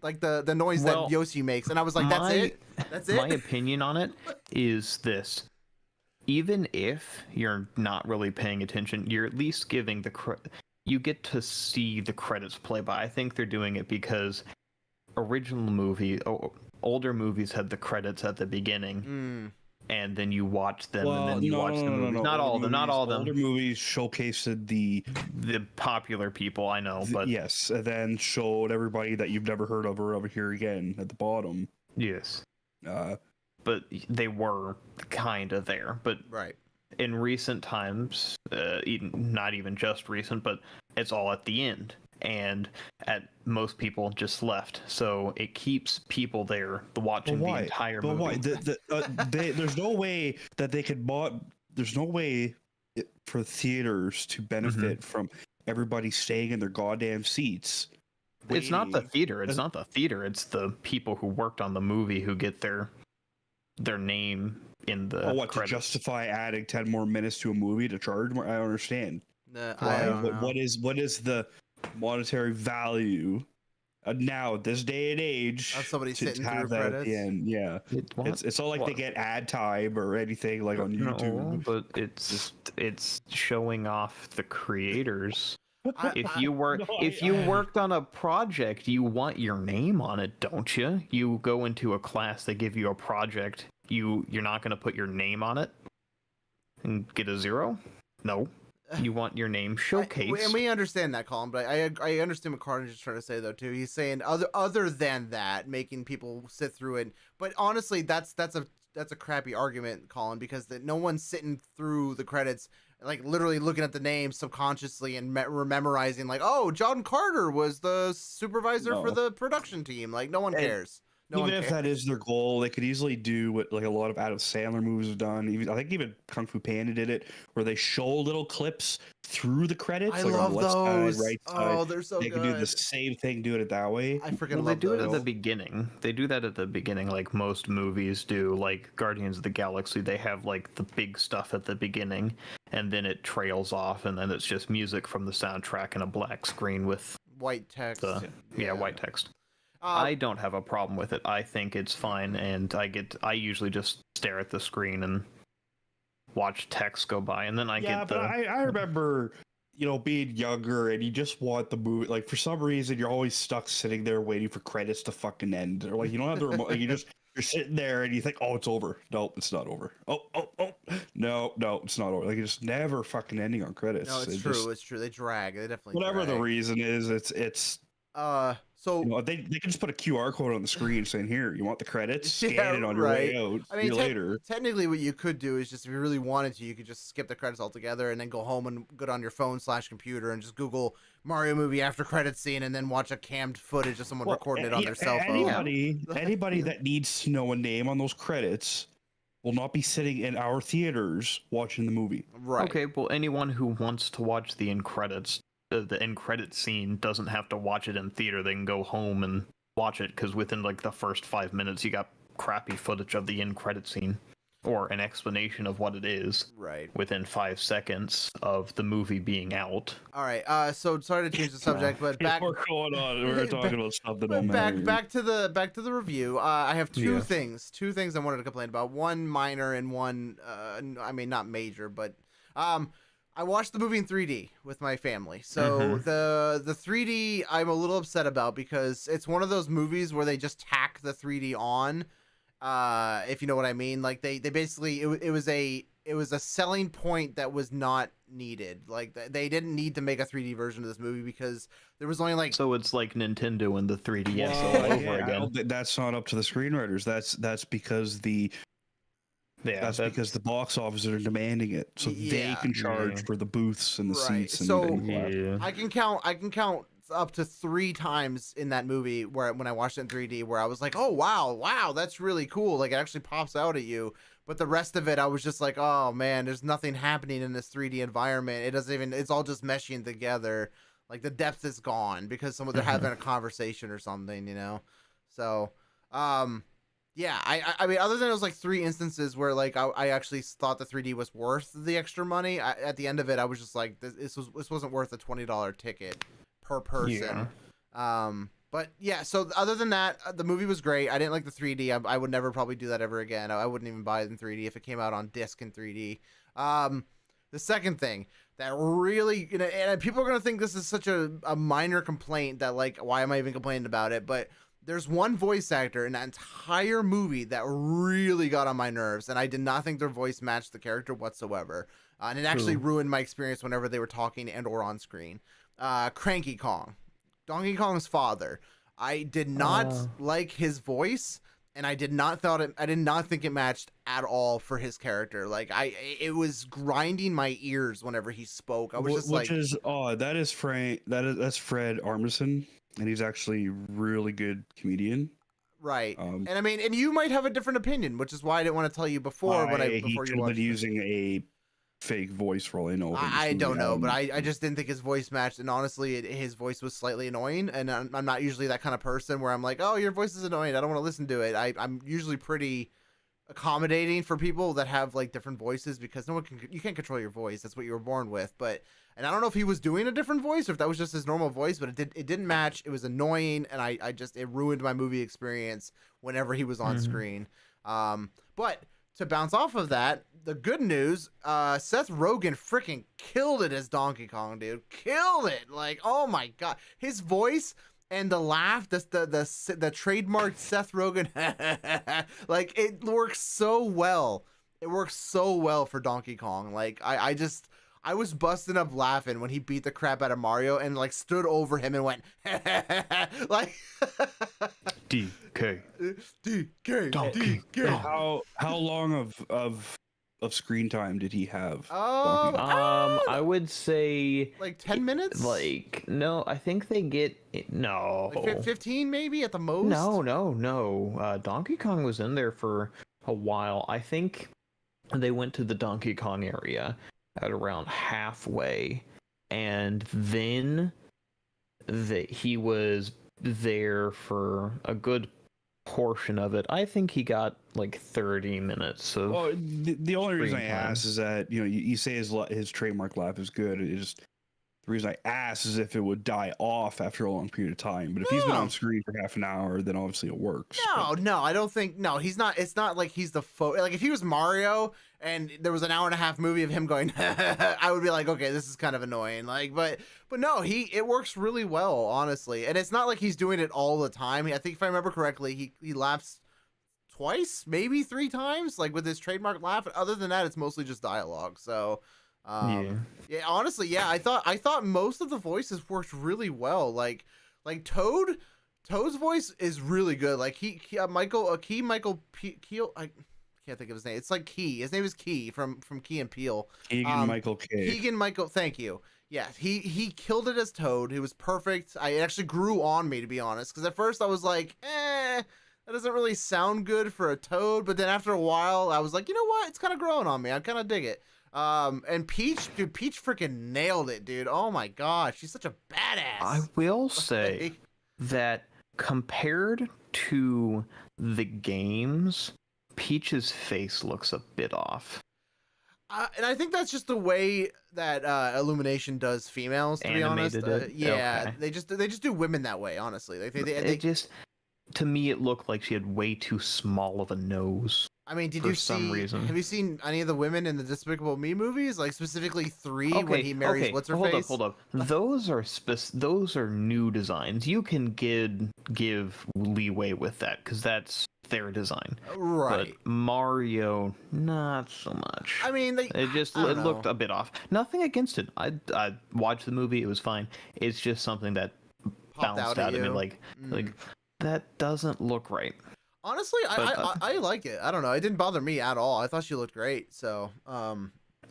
like the noise that Yoshi makes, and I was like, that's it. My opinion on it is this: even if you're not really paying attention, you're at least giving you get to see the credits play by. I think they're doing it because older movies had the credits at the beginning. And then you watch them, and then you watch the movies. Not all of them. Older movies showcased the popular people, I know, but yes, and then showed everybody that you've never heard of or over here again at the bottom. Yes. But they were kind of there. But right. In recent times, not even just recent, but it's all at the end. And most people just left, so it keeps people there watching the entire movie. But why? There's no way that they could there's no way for theaters to benefit from everybody staying in their goddamn seats. It's not the theater. It's not the theater. It's the people who worked on the movie who get their name in the credits. To justify adding 10 more minutes to a movie to charge more? I don't understand. I don't know. What is the monetary value now at this day and age of somebody sitting have through that credits? At the end? Yeah, it's not like they get ad time or anything like on YouTube. But it's showing off the creators. If you worked on a project, you want your name on it, don't you? You go into a class, they give you a project, you're not going to put your name on it and get a 0? No. You want your name showcased. And we understand that, Colin, but I understand what Carnage is trying to say, though, too. He's saying other than that, making people sit through it. But honestly, that's a crappy argument, Colin, because no one's sitting through the credits, like literally looking at the names subconsciously and memorizing, like, oh, John Carter was the supervisor for the production team. Like, no one cares. Even if that is their goal, they could easily do what like a lot of Adam Sandler movies have done. I think even Kung Fu Panda did it, where they show little clips through the credits. I like love on the left those. side, right side. Oh, they're so good. They can do the same thing, do it that way. I freaking love They do those. it at the beginning. They do that at the beginning, like most movies do. Like Guardians of the Galaxy, they have like the big stuff at the beginning, and then it trails off, and then it's just music from the soundtrack and a black screen with white text. White text. I don't have a problem with it. I think it's fine, and I usually just stare at the screen and watch text go by, and then I remember, being younger, and you just want the movie. Like for some reason, you're always stuck sitting there waiting for credits to fucking end, or like you don't have the remote. Like, you're sitting there and you think, oh, it's over. Nope, it's not over. Oh, no, it's not over. Like it's just never fucking ending on credits. No, it's true. It's true. They drag. They definitely. Whatever the reason is, it's. So they can just put a QR code on the screen saying, "Here, you want the credits? Scan yeah, it on your right. way out. I See mean, you later." technically, what you could do is just if you really wanted to, you could just skip the credits altogether and then go home and go on your phone / computer and just Google Mario movie after credits scene and then watch a cammed footage of someone recording it on their cell phone. Anybody that needs to know a name on those credits will not be sitting in our theaters watching the movie. Right. Okay, well, anyone who wants to watch the end credits, the end credit scene doesn't have to watch it in theater. They can go home and watch it because within like the first 5 minutes, you got crappy footage of the end credit scene or an explanation of what it is. Right. Within 5 seconds of the movie being out. All right. So sorry to change the subject, but back. We're going on. We're talking about something on back to the review. I have two things I wanted to complain about. One minor and one, I mean, not major, but I watched the movie in 3D with my family. So the 3D I'm a little upset about because it's one of those movies where they just tack the 3D on. If you know what I mean. Like they basically it was a selling point that was not needed. Like they didn't need to make a 3D version of this movie because there was only like. So it's like Nintendo and the 3DS all over again. That's not up to the screenwriters. That's because because the box office are demanding it, so they can charge for the booths and the seats. And I can count up to 3 times in that movie when I watched it in 3D where I was like, oh wow, that's really cool. Like it actually pops out at you. But the rest of it, I was just like, oh man, there's nothing happening in this 3D environment. It doesn't even. It's all just meshing together. Like the depth is gone because they're having a conversation or something, you know. So, yeah, I mean, other than it was like 3 instances where like I actually thought the 3D was worth the extra money. At the end of it, I was just like, this wasn't worth a $20 ticket per person. But yeah, so other than that, the movie was great. I didn't like the 3D. I would never probably do that ever again. I wouldn't even buy it in 3D if it came out on disc in 3D. The second thing that really, you know, and people are gonna think this is such a minor complaint that like, why am I even complaining about it? But there's one voice actor in that entire movie that really got on my nerves, and I did not think their voice matched the character whatsoever. And it actually ruined my experience whenever they were talking and or on screen. Cranky Kong, Donkey Kong's father. I did not like his voice, and I did not think it matched at all for his character. Like it was grinding my ears whenever he spoke. I was just like, that's Fred Armisen, and he's actually a really good comedian. Right. And I mean, and you might have a different opinion, which is why I didn't want to tell you before before you watched. Using a fake voice for all I know. I don't know, but I just didn't think his voice matched, and honestly, his voice was slightly annoying, and I'm not usually that kind of person where I'm like, oh, your voice is annoying, I don't want to listen to it. I'm usually pretty accommodating for people that have like different voices because you can't control your voice. That's what you were born with. And I don't know if he was doing a different voice or if that was just his normal voice, but it didn't match. It was annoying, and it ruined my movie experience whenever he was on screen. But to bounce off of that, the good news, Seth Rogen freaking killed it as Donkey Kong, dude. Killed it. Like, oh my god. His voice and the laugh, the trademarked Seth Rogen, like, it works so well. It works so well for Donkey Kong. Like, I was busting up laughing when he beat the crap out of Mario and like stood over him and went like DK. How long of screen time did he have? I would say like 10 minutes. Like no, I think they get like 15 maybe at the most. No. Donkey Kong was in there for a while. I think they went to the Donkey Kong area at around halfway, and then he was there for a good portion of it. I think he got like 30 minutes of. Well, the only reason I ask is that you say his trademark laugh is good. It just the reason I asked is if it would die off after a long period of time. But if he's been on screen for half an hour, then obviously it works. No, I don't think. No, he's not. It's not like he's the like if he was Mario and there was an hour and a half movie of him going, I would be like, okay, this is kind of annoying. Like, but no, it works really well, honestly. And it's not like he's doing it all the time. I think if I remember correctly, he laughs twice, maybe 3 times, like with his trademark laugh. Other than that, it's mostly just dialogue. So. Honestly, I thought most of the voices worked really well. Like Toad Toad's voice is really good. Like Michael Keel. I can't think of his name. It's like Key. His name is Key from Key and Peele. Keegan Michael K. Keegan Michael. Thank you. Yeah, he killed it as Toad. He was perfect. It actually grew on me, to be honest, because at first I was like, that doesn't really sound good for a Toad. But then after a while, I was like, you know what? It's kind of growing on me. I kind of dig it. And Peach, dude, Peach freaking nailed it, dude. Oh my gosh, she's such a badass. I will say that compared to the games, Peach's face looks a bit off. And I think that's just the way that Illumination does females. To Animated be honest, yeah, okay. they just do women that way. Honestly, It just, to me, it looked like she had way too small of a nose. I mean, for some reason. Have you seen any of the women in the Despicable Me movies? Like specifically 3 when he marries what's her face? Hold up. Those are new designs. You can give leeway with that because that's their design. Right. But Mario, not so much. I mean, it looked a bit off. Nothing against it. I watched the movie. It was fine. It's just something that bounced out at me. Like that doesn't look right. Honestly, I like it. I don't know. It didn't bother me at all. I thought she looked great. So,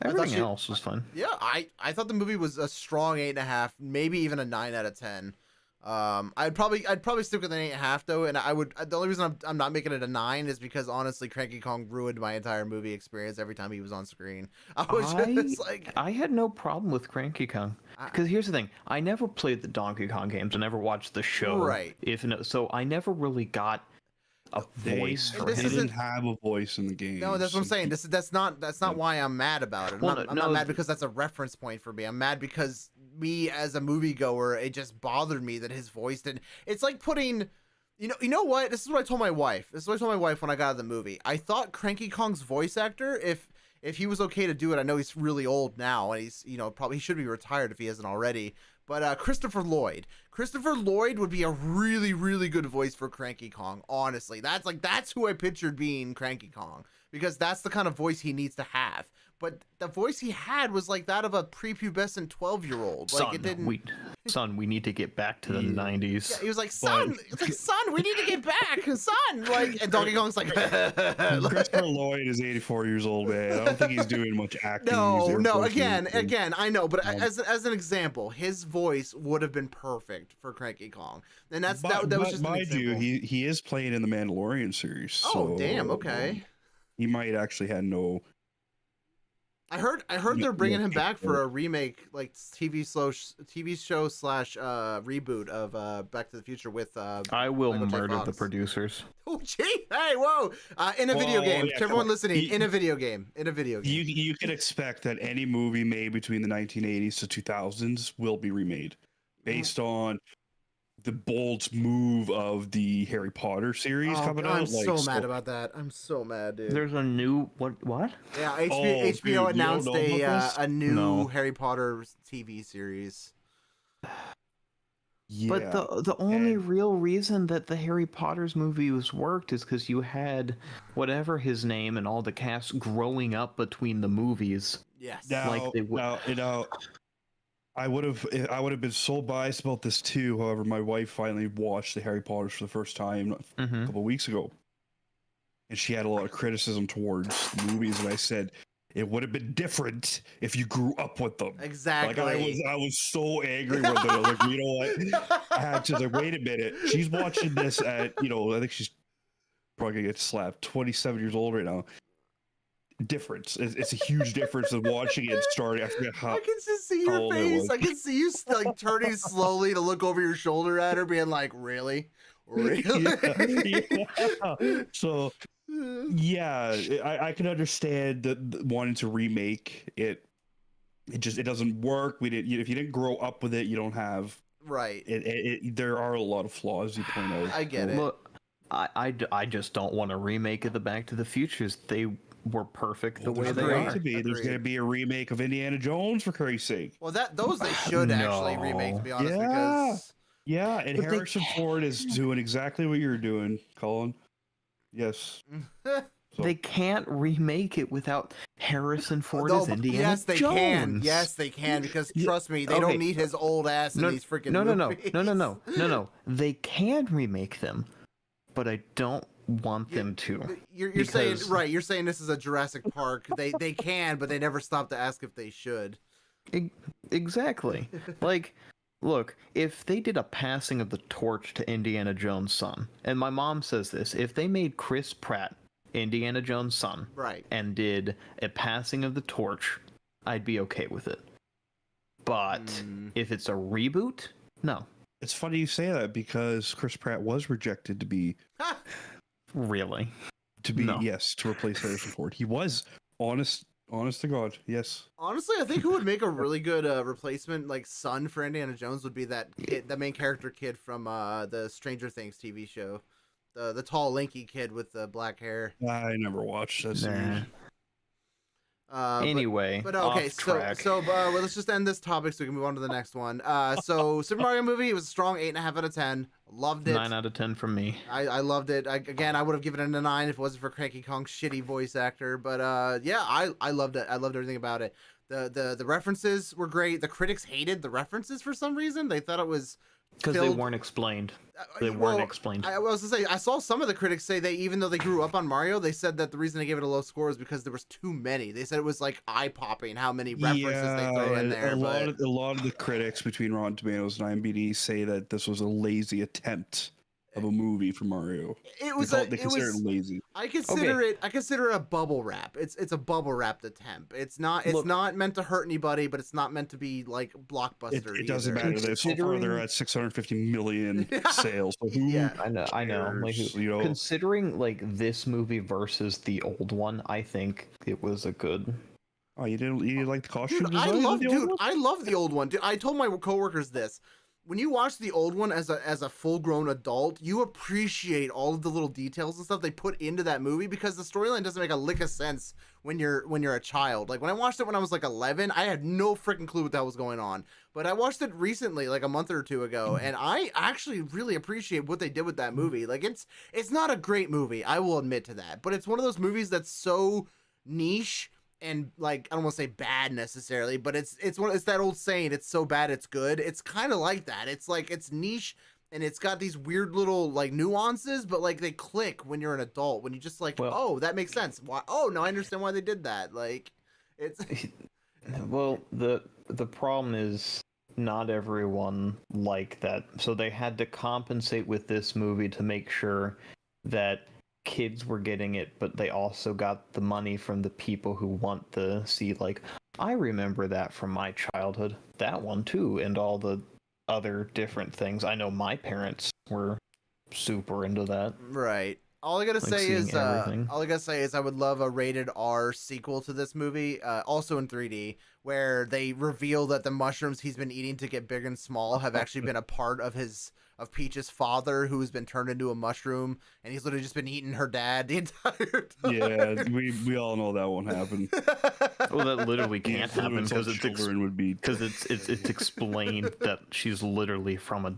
everything else was fun. Yeah, I thought the movie was a strong 8.5, maybe even a 9 out of 10. I'd probably stick with an 8.5 though, and the only reason I'm not making it a 9 is because honestly, Cranky Kong ruined my entire movie experience every time he was on screen. I had no problem with Cranky Kong because here's the thing: I never played the Donkey Kong games. I never watched the show. Right. So I never really got a voice for him. He didn't have a voice in the game. No, that's what I'm saying. That's not why I'm mad about it. I'm not mad because that's a reference point for me. I'm mad because me as a moviegoer, it just bothered me that his voice didn't. It's like putting, you know what? This is what I told my wife. When I got out of the movie. I thought Cranky Kong's voice actor, if he was okay to do it, I know he's really old now, and he's probably he should be retired if he hasn't already. But Christopher Lloyd would be a really, really good voice for Cranky Kong. Honestly, that's who I pictured being Cranky Kong, because that's the kind of voice he needs to have. But the voice he had was like that of a prepubescent 12-year-old. Like it didn't. We need to get back to the 90s. Yeah, he was like, son, we need to get back, son. Like, and Donkey Kong's like, Christopher Lloyd is 84 years old, man. I don't think he's doing much acting. No. Again, I know, but as an example, his voice would have been perfect for Cranky Kong, and that was just an example. He is playing in the Mandalorian series. Oh, damn. Okay. He might actually have no. I heard they're bringing him back for a remake, like TV show slash reboot of Back to the Future with. I will murder the producers. Oh, gee! Hey, whoa! In a video game. To everyone listening, in a video game. You can expect that any movie made between the 1980s to 2000s will be remade, based on the bold move of the Harry Potter series coming out. I'm so mad about that. I'm so mad, dude. There's a new what? Yeah, HBO announced a new Harry Potter TV series. Yeah, but the only real reason that the Harry Potter's movies worked is because you had whatever his name and all the cast growing up between the movies. Yes. I would have been so biased about this too. However, my wife finally watched the Harry Potters for the first time a couple of weeks ago, and she had a lot of criticism towards the movies. And I said it would have been different if you grew up with them. Exactly. Like I was so angry with them. I was like, you know what? I had to like, wait a minute. She's watching this at I think she's probably gonna get slapped. 27 years old right now. Difference. It's a huge difference in watching it starting. I forget how. I can just see your face. I can see you like turning slowly to look over your shoulder at her, being like, "Really, really?" Yeah. So, yeah, I can understand the wanting to remake it. It doesn't work. If you didn't grow up with it, you don't have right. There are a lot of flaws you point out. I get it. Look, I just don't want a remake of the Back to the Futures. They were perfect the way they are. There's going to be a remake of Indiana Jones, for Christ's sake. Well, those they should actually remake, to be honest. And Harrison Ford is doing exactly what you're doing, Colin. Yes. So. They can't remake it without Harrison Ford as Indiana yes, they Jones. can. Yes, they can, because trust me, they don't need his old ass in these freaking movies. No. They can remake them, but I don't want them to. You're saying right. You're saying this is a Jurassic Park. They can, but they never stop to ask if they should. Exactly. Like, look, if they did a passing of the torch to Indiana Jones' son, and my mom says this, if they made Chris Pratt Indiana Jones' son, right, and did a passing of the torch, I'd be okay with it. But if it's a reboot, no. It's funny you say that because Chris Pratt was rejected to be really to replace Harrison Ford. He was honest to God, yes. Honestly, I think who would make a really good replacement, like son for Indiana Jones, would be that kid, the main character kid from the Stranger Things TV show. The tall, lanky kid with the black hair. I never watched that series. Anyway, but okay, so well, let's just end this topic so we can move on to the next one. So Super Mario movie, it was a strong 8.5 out of 10. Loved it. 9 out of 10 from me. I loved it. I would have given it a 9 if it wasn't for Cranky Kong's shitty voice actor. But yeah, I loved it. I loved everything about it. The references were great. The critics hated the references for some reason. They thought it was because they weren't explained. They weren't explained. I was to say, I saw some of the critics say they, even though they grew up on Mario, they said that the reason they gave it a low score is because there was too many. They said it was like eye popping how many references they throw in there. A lot of the critics between Rotten Tomatoes and IMDb say that this was a lazy attempt of a movie for Mario. It was they consider it lazy. I consider it a bubble wrap. It's a bubble wrapped attempt. It's not meant to hurt anybody, but it's not meant to be like blockbuster. It doesn't matter. So far they're at 650 million sales. So I know. Like, considering like this movie versus the old one, I think it was a good. Oh, you didn't like the costume design? I love the old one. Dude, I told my coworkers this. When you watch the old one as a full-grown adult, you appreciate all of the little details and stuff they put into that movie, because the storyline doesn't make a lick of sense when you're a child. Like, when I watched it when I was like 11, I had no freaking clue what the hell was going on. But I watched it recently, like a month or two ago, and I actually really appreciate what they did with that movie. Like, it's not a great movie, I will admit to that, but it's one of those movies that's so niche. And like, I don't want to say bad necessarily, but it's that old saying, it's so bad it's good. It's kind of like that. It's like, it's niche and it's got these weird little like nuances, but like they click when you're an adult, when you just like, oh, that makes sense. Why? Oh, no, I understand why they did that. Like, it's well, the problem is not everyone like that. So they had to compensate with this movie to make sure that kids were getting it, but they also got the money from the people who want to see, like, I remember that from my childhood, that one too, and all the other different things. I know my parents were super into that. Right. All I gotta say is I would love a rated R sequel to this movie, also in 3D, where they reveal that the mushrooms he's been eating to get big and small have actually been a part of Peach's father, who's been turned into a mushroom, and he's literally just been eating her dad the entire time. Yeah, we all know that won't happen. Well, that literally can't happen because it's explained that she's literally from a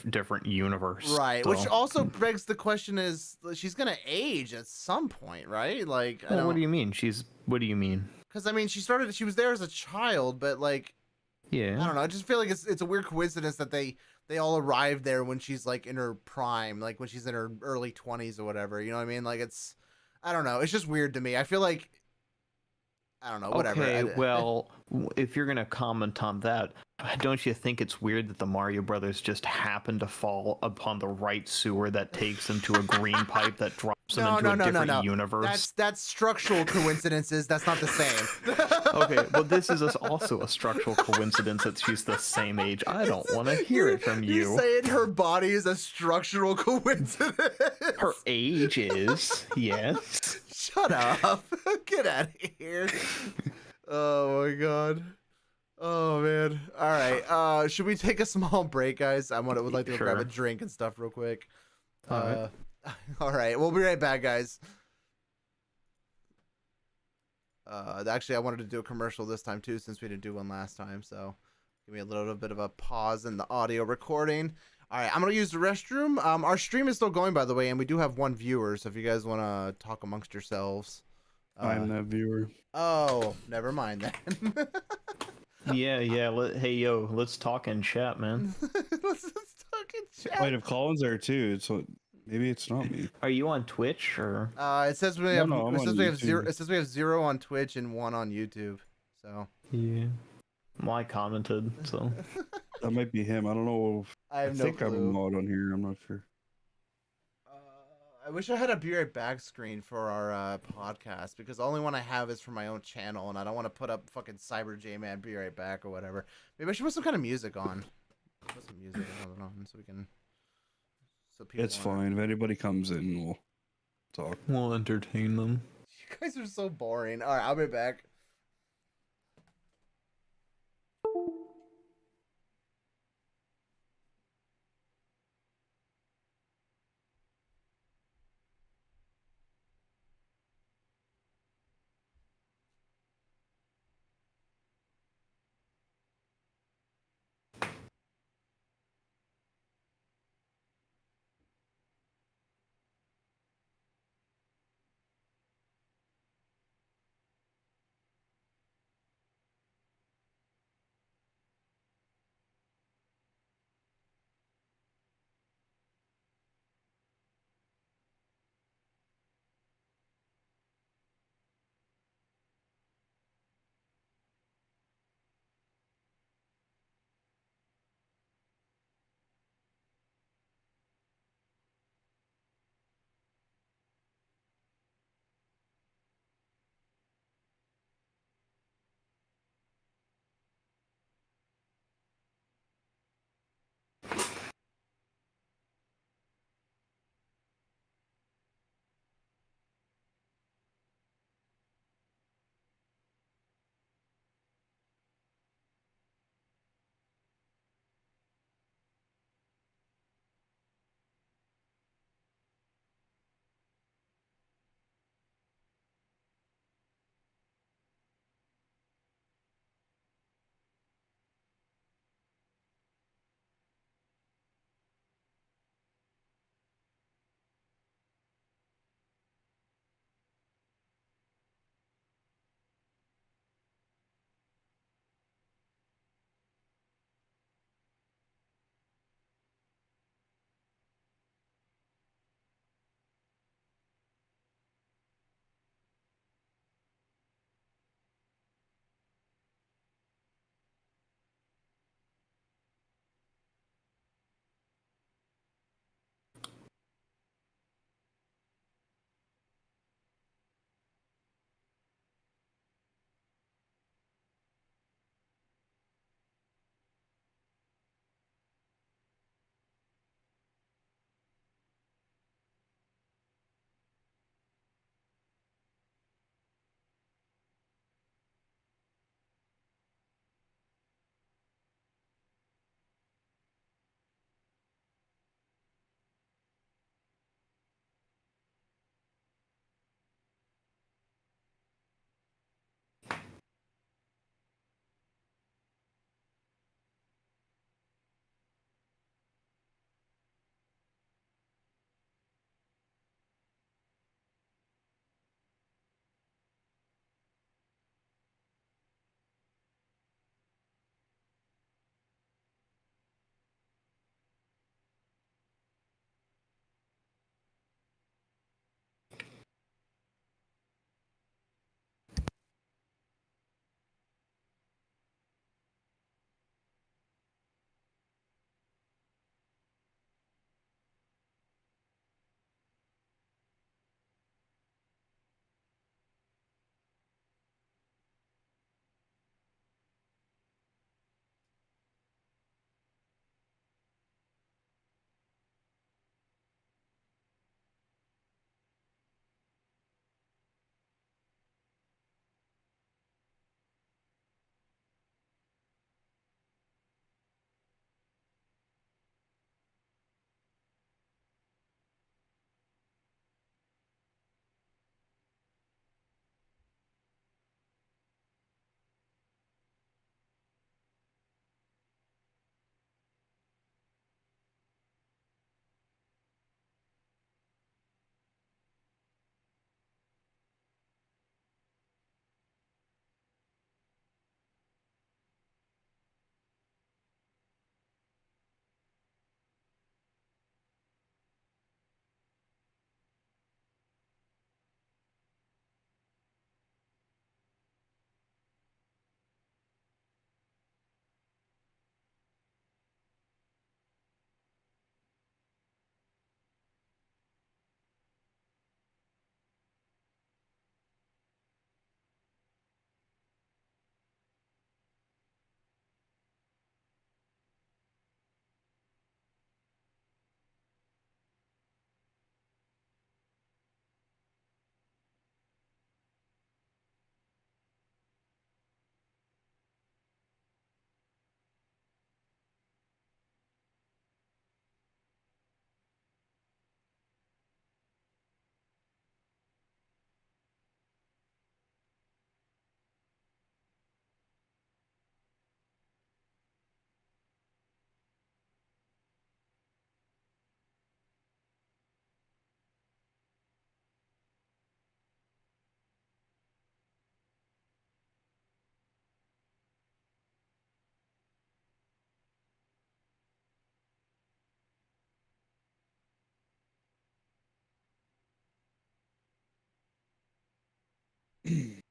different universe, right? So. Which also begs the question: is she's gonna age at some point, right? Like, what do you mean? What do you mean? Because I mean, she was there as a child, but like, yeah, I don't know. I just feel like it's a weird coincidence that they all arrived there when she's like in her prime, like when she's in her early 20s or whatever. You know what I mean? Like, I don't know. It's just weird to me. I feel like, I don't know. Whatever. Okay, well, if you're gonna comment on that, don't you think it's weird that the Mario Brothers just happen to fall upon the right sewer that takes them to a green pipe that drops them into a different universe? That's structural coincidences. That's not the same. Okay, well, this is also a structural coincidence that she's the same age. I don't want to hear it from you. You're saying her body is a structural coincidence? Her age is, yes. Shut up. Get out of here. Oh my god. Oh man. All right. Should we take a small break, guys? would like to go grab a drink and stuff real quick. All right. We'll be right back, guys. Actually, I wanted to do a commercial this time too, since we didn't do one last time. So give me a little bit of a pause in the audio recording. All right, I'm gonna use the restroom. Our stream is still going, by the way, and we do have 1 viewer. So if you guys want to talk amongst yourselves, I'm that viewer. Oh, never mind then. Yeah. Hey, yo, let's talk in chat, man. Let's talk in chat. Wait, if Colin's there too, so maybe it's not me. Are you on Twitch or? It says we have. No, It says we have 0. It says we have 0 on Twitch and 1 on YouTube. So. Yeah. Well, I commented, so. That might be him. I don't know. I have no think clue. I'm a mod on here. I'm not sure. I wish I had a Be Right Back screen for our podcast, because the only one I have is for my own channel, and I don't want to put up fucking Cyber J-Man Be Right Back or whatever. Maybe I should put some kind of music on. Put some music on so we can. So people. It's fine. If anybody comes in, we'll talk. We'll entertain them. You guys are so boring. All right, I'll be back. Man,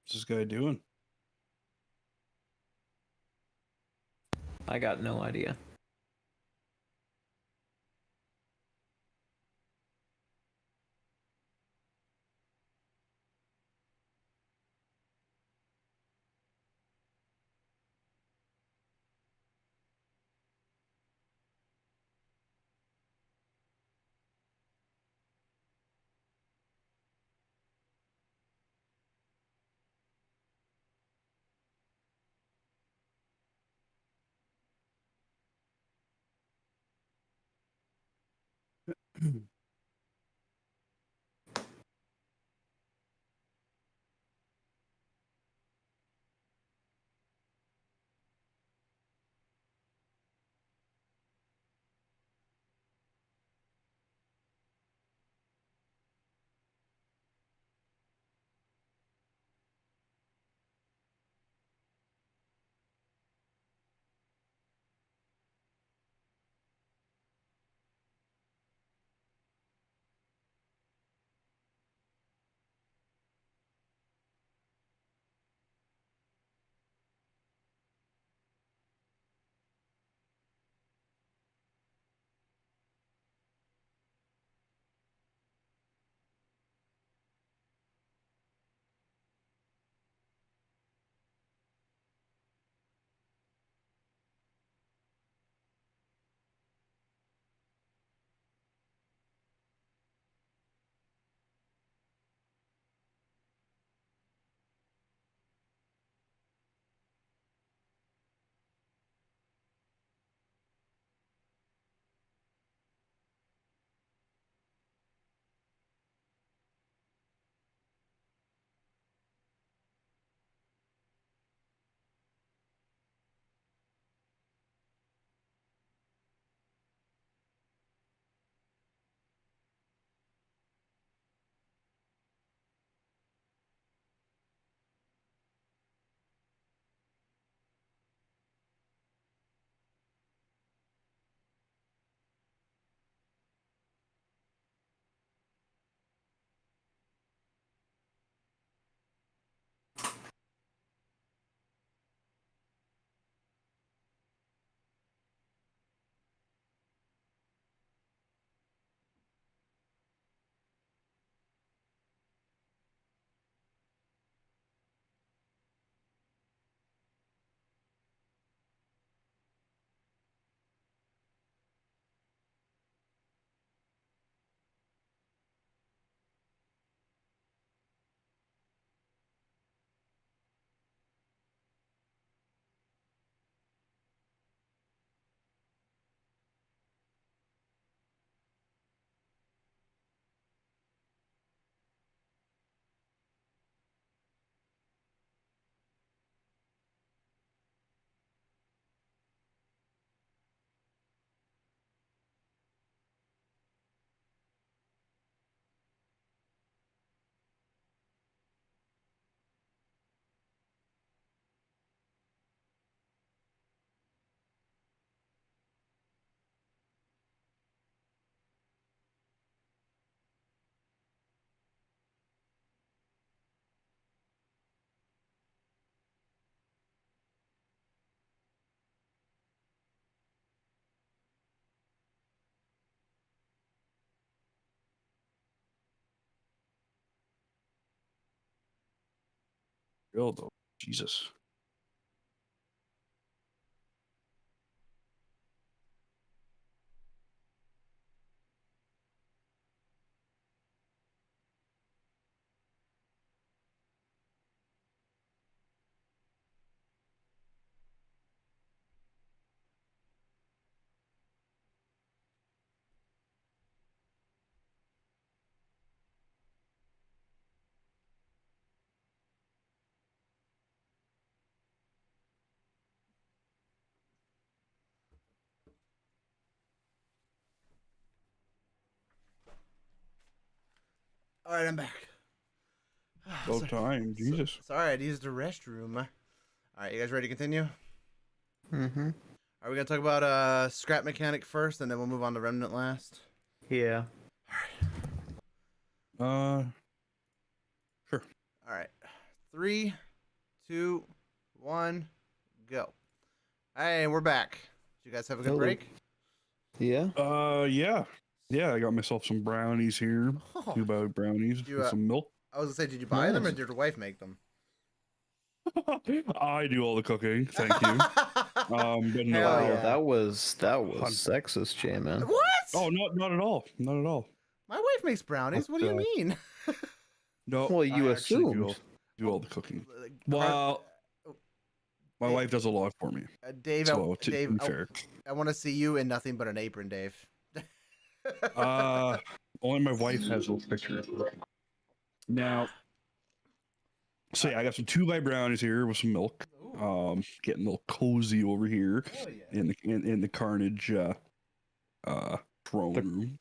what's this guy doing? I got no idea. Real though. Jesus. All right, I'm back. About time, Jesus. Sorry, I used the restroom. All right, you guys ready to continue? Mm-hmm. Are we gonna talk about scrap mechanic first, and then we'll move on to remnant last? Yeah. Sure. All right, 3, 2, 1, go. Hey, we're back. Did you guys have a good Hello. break? Yeah. Yeah. Yeah, I got myself some brownies here. Oh, 2 bag brownies with some milk. I was gonna say, did you buy them or Nice. did your wife make them? I do all the cooking, thank you. But no, Hell Wow, yeah. that was sexist, Jay, man. What? Oh, not at all. Not at all. My wife makes brownies. What do you mean? No. Well, you I actually assumed. do all the cooking. Car- Well, my Dave- wife does a lot for me. Dave, So to Dave, be fair, I want to see you in nothing but an apron, Dave. only my wife has those pictures. Now, so yeah, I got some 2 by brownies here with some milk. Getting a little cozy over here Oh, yeah. in the Carnage throne room.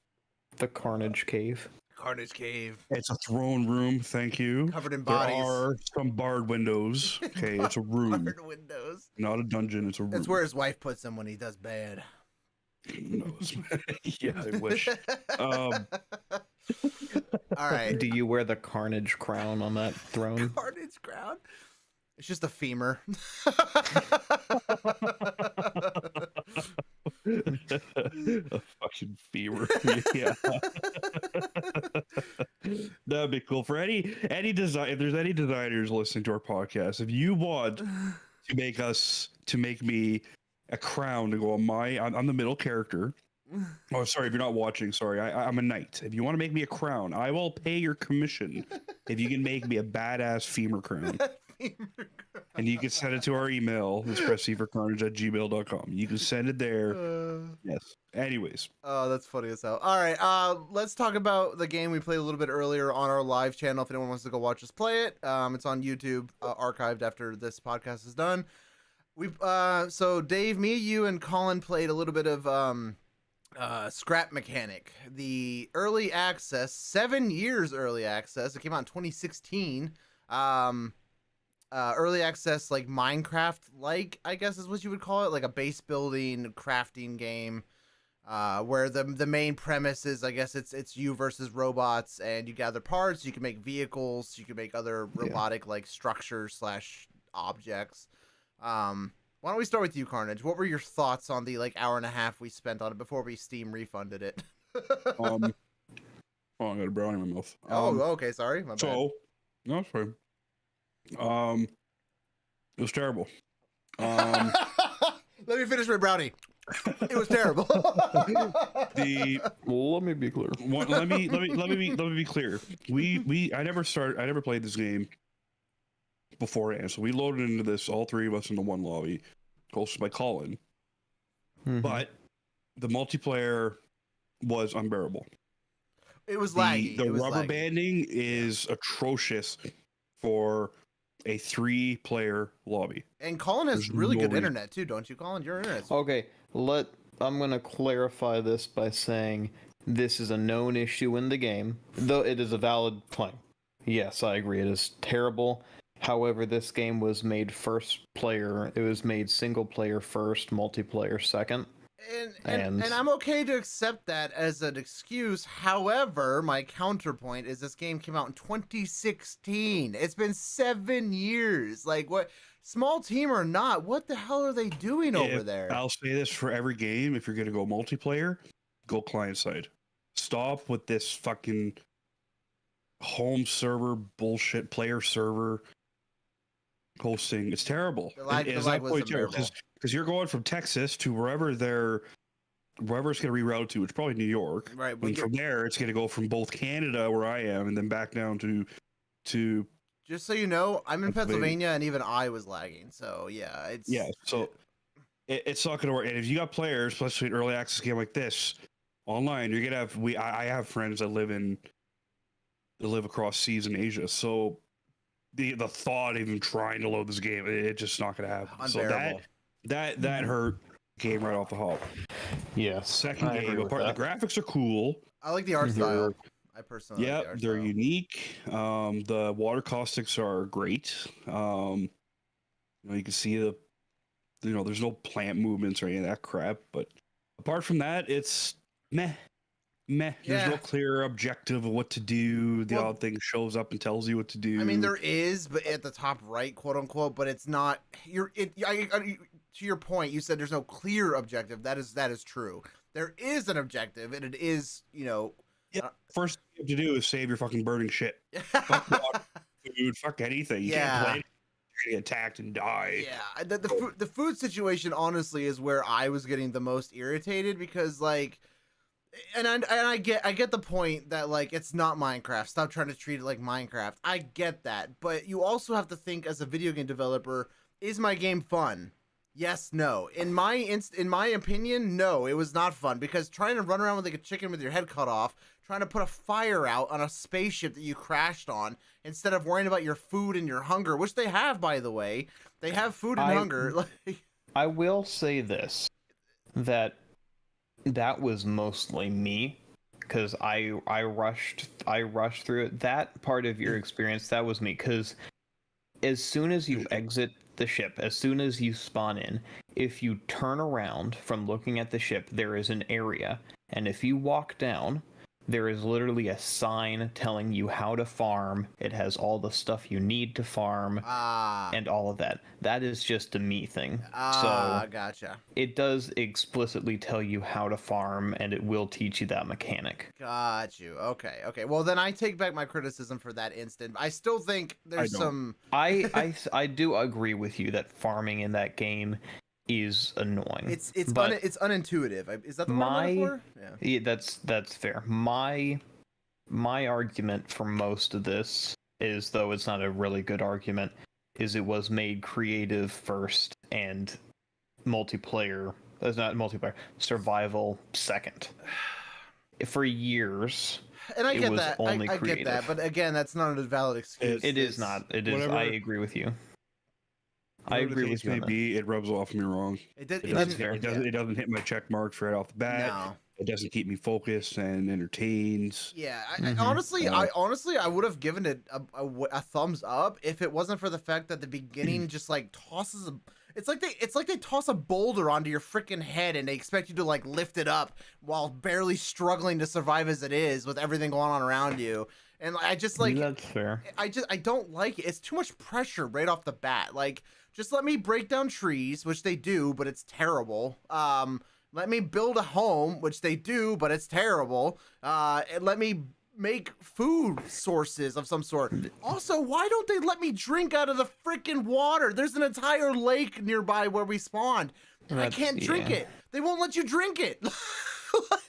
The Carnage Cave. Carnage Cave. It's a throne room, thank you. Covered in There bodies. are some barred windows. Okay, it's a room, Barred windows. not a dungeon. It's a room. That's where his wife puts him when he does bad. Who knows? Yeah, I wish. All right. Do you wear the Carnage crown on that throne? Carnage crown? It's just a femur. A fucking fever. Yeah. That'd be cool for any design. If there's any designers listening to our podcast, if you want to make me a crown to go on I'm the middle character. Oh, sorry, if you're not watching, sorry. I'm a knight. If you want to make me a crown, I will pay your commission if you can make me a badass femur crown. And you can send it to our email, expressfevercarnage@gmail.com. You can send it there. Yes. Anyways. Oh, that's funny as hell. All right, let's talk about the game we played a little bit earlier on our live channel. If anyone wants to go watch us play it, it's on YouTube, archived after this podcast is done. So Dave, me, you, and Colin played a little bit of Scrap Mechanic, the early access, 7 years early access. It came out in 2016. Early access, like Minecraft, like I guess is what you would call it, like a base building crafting game, where the main premise is, I guess it's you versus robots, and you gather parts. You can make vehicles. You can make other robotic like structures / objects. Why don't we start with you, Carnage? What were your thoughts on the like hour and a half we spent on it before we Steam refunded it? Oh, I got a brownie in my mouth. Okay, sorry. My bad. So, no, it's fine. It was terrible. Let me finish my brownie. It was terrible. Well, let me be clear. Let me be clear. I never played this game beforehand, so we loaded into this, all 3 of us into one lobby, hosted by Colin. Mm-hmm. But the multiplayer was unbearable. It was laggy. The rubber banding is atrocious for a 3-player lobby. And Colin has There's really no good reason. internet too, don't you, Colin? Your internet's Okay, I'm gonna clarify this by saying this is a known issue in the game, though it is a valid claim. Yes, I agree, it is terrible. However, this game was made it was made single player first, multiplayer second. And I'm okay to accept that as an excuse. However, my counterpoint is this game came out in 2016. It's been 7 years. Like, what, small team or not, what the hell are they doing over there? I'll say this for every game: if you're gonna go multiplayer, go client side. Stop with this fucking home server bullshit, player server. hosting. It's terrible. The lag was unbearable. Because you're going from Texas to wherever it's going to reroute to. It's probably New York. Right. And from there, it's going to go from both Canada, where I am, and then back down to. Just so you know, I'm in Pennsylvania, and even I was lagging. So yeah, it's not going to work. And if you got players, especially an early access game like this, online, you're gonna have. I have friends that live across seas in Asia, so. The thought of even trying to load this game, it's just not going to happen. Unbearable. So that hurt game right off the hop. Yeah. Second game, the graphics are cool. I like the art style. I personally like the art they're style. unique. The water caustics are great. You can see there's no plant movements or any of that crap. But apart from that, it's meh. There's no clear objective of what to do. The odd thing shows up and tells you what to do. I mean, there is, but at the top right, quote unquote. But it's not. To your point, you said there's no clear objective. That is true. There is an objective, and it is, first thing you have to do is save your fucking burning shit. Fuck water, food, fuck anything. You can't play. You're gonna get attacked and die. Yeah, the food situation honestly is where I was getting the most irritated because And I get the point that it's not Minecraft. Stop trying to treat it like Minecraft. I get that, but you also have to think as a video game developer: is my game fun? Yes, no. In my opinion, no. It was not fun because trying to run around with like a chicken with your head cut off, trying to put a fire out on a spaceship that you crashed on, instead of worrying about your food and your hunger, which they have, by the way. They have food and hunger. I will say this: that was mostly me, because I rushed through it. That part of your experience, that was me, because as soon as you exit the ship, as soon as you spawn in, if you turn around from looking at the ship, there is an area, and if you walk down, there is literally a sign telling you how to farm. It has all the stuff you need to farm and all of that. That is just a me thing. So gotcha. It does explicitly tell you how to farm, and it will teach you that mechanic. Got you. Okay. Well, then I take back my criticism for that instant. I still think there's some... I do agree with you that farming in that game is annoying. It's unintuitive. Is that the word for? Yeah, that's fair. My argument for most of this is, though it's not a really good argument, is it was made creative first and multiplayer. That's not multiplayer. Survival second. For years. And I get that. I get that, but again, that's not a valid excuse. It is not. It is. Whatever. I agree with you. I Whatever agree the with case you. may be, it rubs off me wrong. It doesn't hit my check marks right off the bat. No. It doesn't keep me focused and entertains. Yeah, I would have given it a thumbs up if it wasn't for the fact that the beginning just tosses it's like they toss a boulder onto your freaking head and they expect you to lift it up while barely struggling to survive as it is with everything going on around you. And I just that's fair. I don't like it. It's too much pressure right off the bat. Just let me break down trees, which they do, but it's terrible. Let me build a home, which they do, but it's terrible. And let me make food sources of some sort. Also, why don't they let me drink out of the freaking water? There's an entire lake nearby where we spawned. I can't drink it. They won't let you drink it.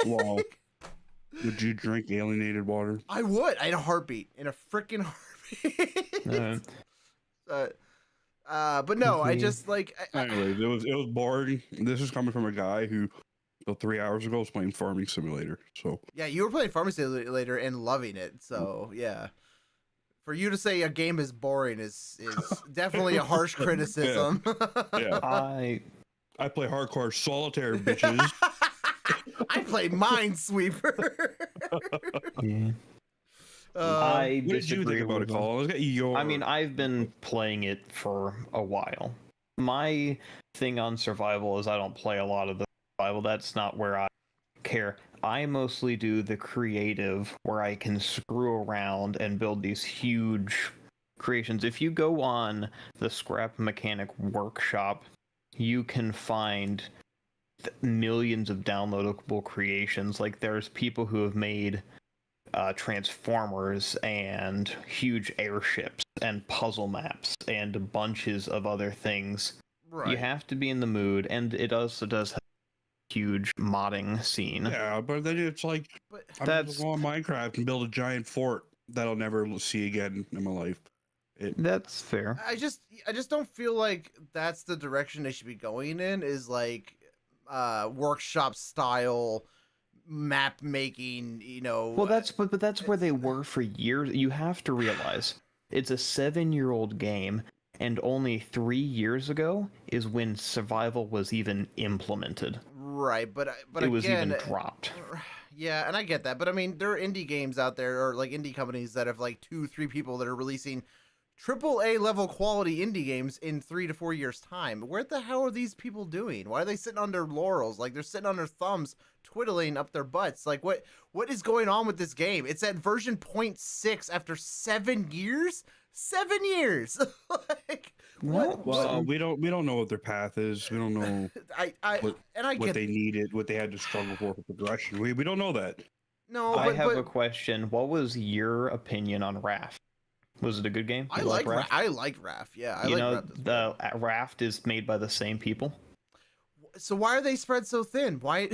Wow. Would you drink alienated water? I would. I had a heartbeat. In a freaking heartbeat. But no, I just Anyways, it was boring. This is coming from a guy who 3 hours ago was playing Farming Simulator. So yeah, you were playing Farming Simulator and loving it. So yeah, for you to say a game is boring is definitely a harsh criticism. Yeah. I play hardcore solitaire, bitches. I play Minesweeper. Yeah. I what did you think about it, Colin? Let's get your... I mean, I've been playing it for a while. My thing on survival is I don't play a lot of the survival. That's not where I care. I mostly do the creative, where I can screw around and build these huge creations. If you go on the Scrap Mechanic Workshop, you can find millions of downloadable creations. There's people who have made Transformers and huge airships and puzzle maps and bunches of other things. Right. You have to be in the mood, and it also does have a huge modding scene. Yeah, but then it's like, I'm going to go on Minecraft and build a giant fort that I'll never see again in my life. That's fair. I just don't feel like that's the direction they should be going in, is like workshop style map making, you know. Well, that's where they were for years. You have to realize it's a 7-year-old game, and only 3 years ago is when survival was even implemented. Right, but it was again, even dropped. Yeah, and I get that, but I mean, there are indie games out there, or like indie companies that have like 2-3 people that are releasing AAA level quality indie games in 3 to 4 years time. Where the hell are these people doing? Why are they sitting on their laurels? Like, they're sitting on their thumbs, twiddling up their butts. Like, what is going on with this game? It's at version 0.6 after 7 years. 7 years. Like, what? Well, we don't know what their path is. We don't know. What they needed, what they had to struggle for progression. We don't know that. No, I have a question. What was your opinion on Raft? Was it a good game? I like Raft. I like Raft. Yeah, I you like know, Raft. The Raft is made by the same people. So why are they spread so thin? Why?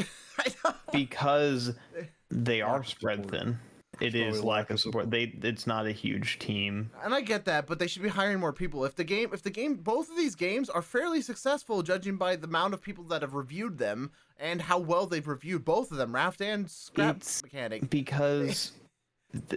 Because they are spread thin. It is lack of support. It's not a huge team. And I get that, but they should be hiring more people. If the game, both of these games are fairly successful, judging by the amount of people that have reviewed them and how well they've reviewed both of them, Raft and Scrap Mechanic. Because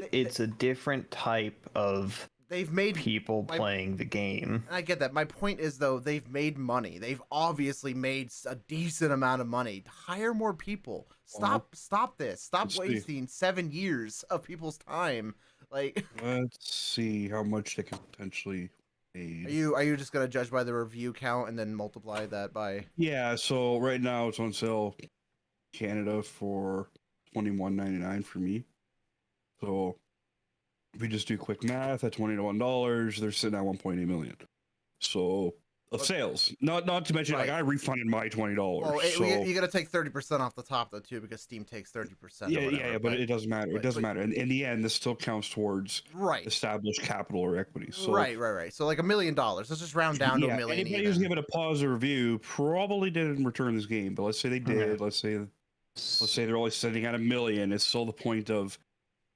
it's a different type of they've made people playing the game. And I get that. My point is, though, they've made money. They've obviously made a decent amount of money. Hire more people. Stop this. Stop wasting 7 years of people's time. Like, let's see how much they can potentially pay. Are you just gonna judge by the review count and then multiply that by? Yeah. So right now it's on sale, Canada, for $21.99 for me. So if we just do quick math, at $21, they're sitting at 1.8 million. So of sales, not to mention, like, I refunded my $20. Oh, so you gotta take 30% off the top though too, because Steam takes 30%. Yeah, but it doesn't matter. It doesn't matter. And in the end, this still counts towards established capital or equity. So right. So like $1 million. Let's just round down to $1 million. Anybody who's given a positive review probably didn't return this game, but let's say they did. Let's say they're only sitting at $1 million. It's still the point of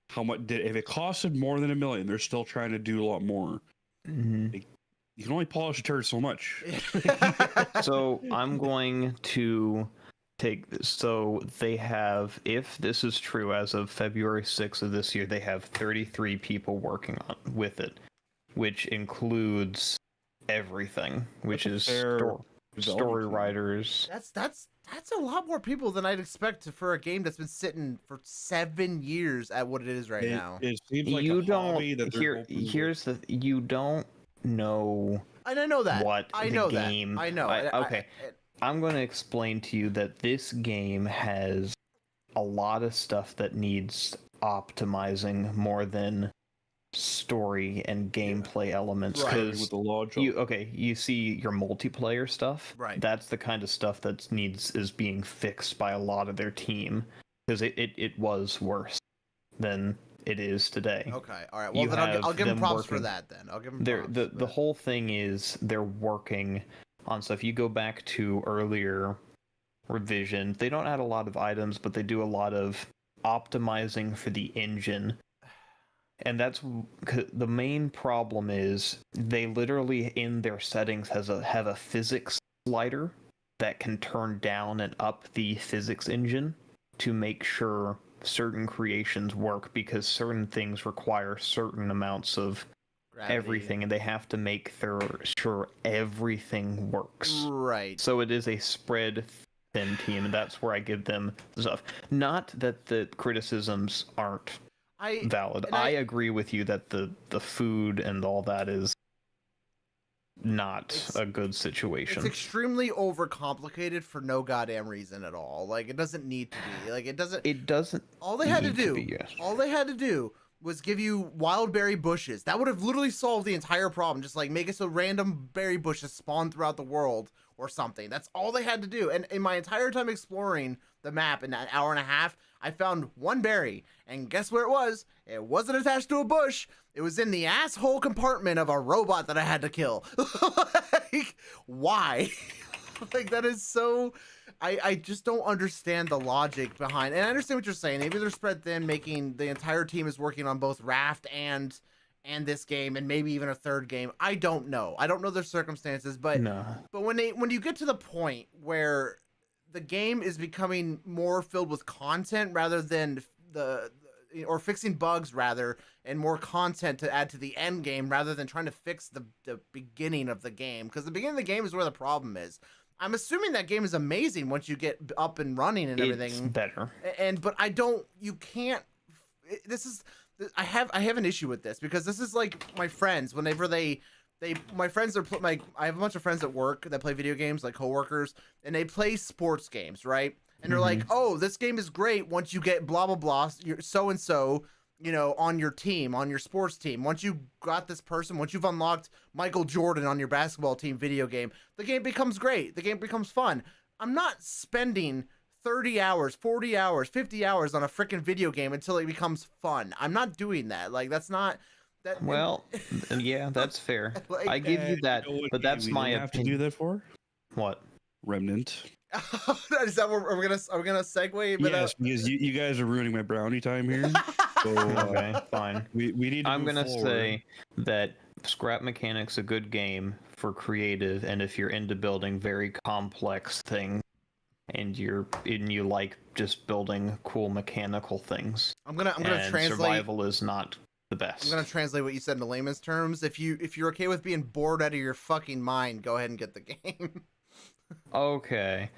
how much if it costed more than $1 million, they're still trying to do a lot more. Mm-hmm. You can only polish a turd so much. So I'm going to take this. So they have, if this is true, as of February 6th of this year, they have 33 people working with it, which includes everything, which is story writers. That's a lot more people than I'd expect for a game that's been sitting for 7 years at what it is right now. It seems like you don't know. And I know that. What I the know game? That. I know. I'm going to explain to you that this game has a lot of stuff that needs optimizing more than story and gameplay elements. Because you see your multiplayer stuff. Right. That's the kind of stuff that is being fixed by a lot of their team, because it was worse than it is today. Okay, all right. Well, then I'll give them props for that. Then I'll give them props. The whole thing is they're working on stuff. You go back to earlier revision. They don't add a lot of items, but they do a lot of optimizing for the engine. And that's the main problem is they literally in their settings have a physics slider that can turn down and up the physics engine to make sure certain creations work, because certain things require certain amounts of everything, and they have to make sure everything works. Right. So it is a spread thin team, and that's where I give them stuff. Not that the criticisms aren't valid. I agree with you that the food and all that is not a good situation. It's extremely overcomplicated for no goddamn reason at all. Like, it doesn't need to be. Like, it doesn't. All they had to do. All they had to do was give you wild berry bushes. That would have literally solved the entire problem. Just like make it so random berry bushes spawn throughout the world or something. That's all they had to do. And in my entire time exploring the map in that hour and a half, I found one berry, and guess where it was? It wasn't attached to a bush. It was in the asshole compartment of a robot that I had to kill. Like, why? Like, that is so... I just don't understand the logic behind... And I understand what you're saying. Maybe they're spread thin, making the entire team is working on both Raft and this game, and maybe even a third game. I don't know. I don't know their circumstances, but but when you get to the point where the game is becoming more filled with content rather than or fixing bugs rather, and more content to add to the end game rather than trying to fix the beginning of the game, because the beginning of the game is where the problem is. I'm assuming that game is amazing once you get up and running and everything. It's better. But you can't. I have an issue with this, because this is like my friends whenever I have a bunch of friends at work that play video games, like coworkers, and they play sports games, right? And they're like, "Oh, this game is great once you get blah blah blah, so and so, on your team, on your sports team. Once you got this person, once you've unlocked Michael Jordan on your basketball team video game, the game becomes great. The game becomes fun." I'm not spending 30 hours, 40 hours, 50 hours on a freaking video game until it becomes fun. I'm not doing that. Like, that's not that. Well, yeah, that's fair. Like, I give you that, but that's my opinion. Have to do that for what? Remnant. Is that what are we gonna segue? But, yes, because you guys are ruining my brownie time here. So, okay, fine. We need to I'm move gonna forward. say that Scrap Mechanic's a good game for creative, and if you're into building very complex things, and you like just building cool mechanical things. I'm gonna translate. Survival is not the best. I'm gonna translate what you said into layman's terms. If you're okay with being bored out of your fucking mind, go ahead and get the game. Okay,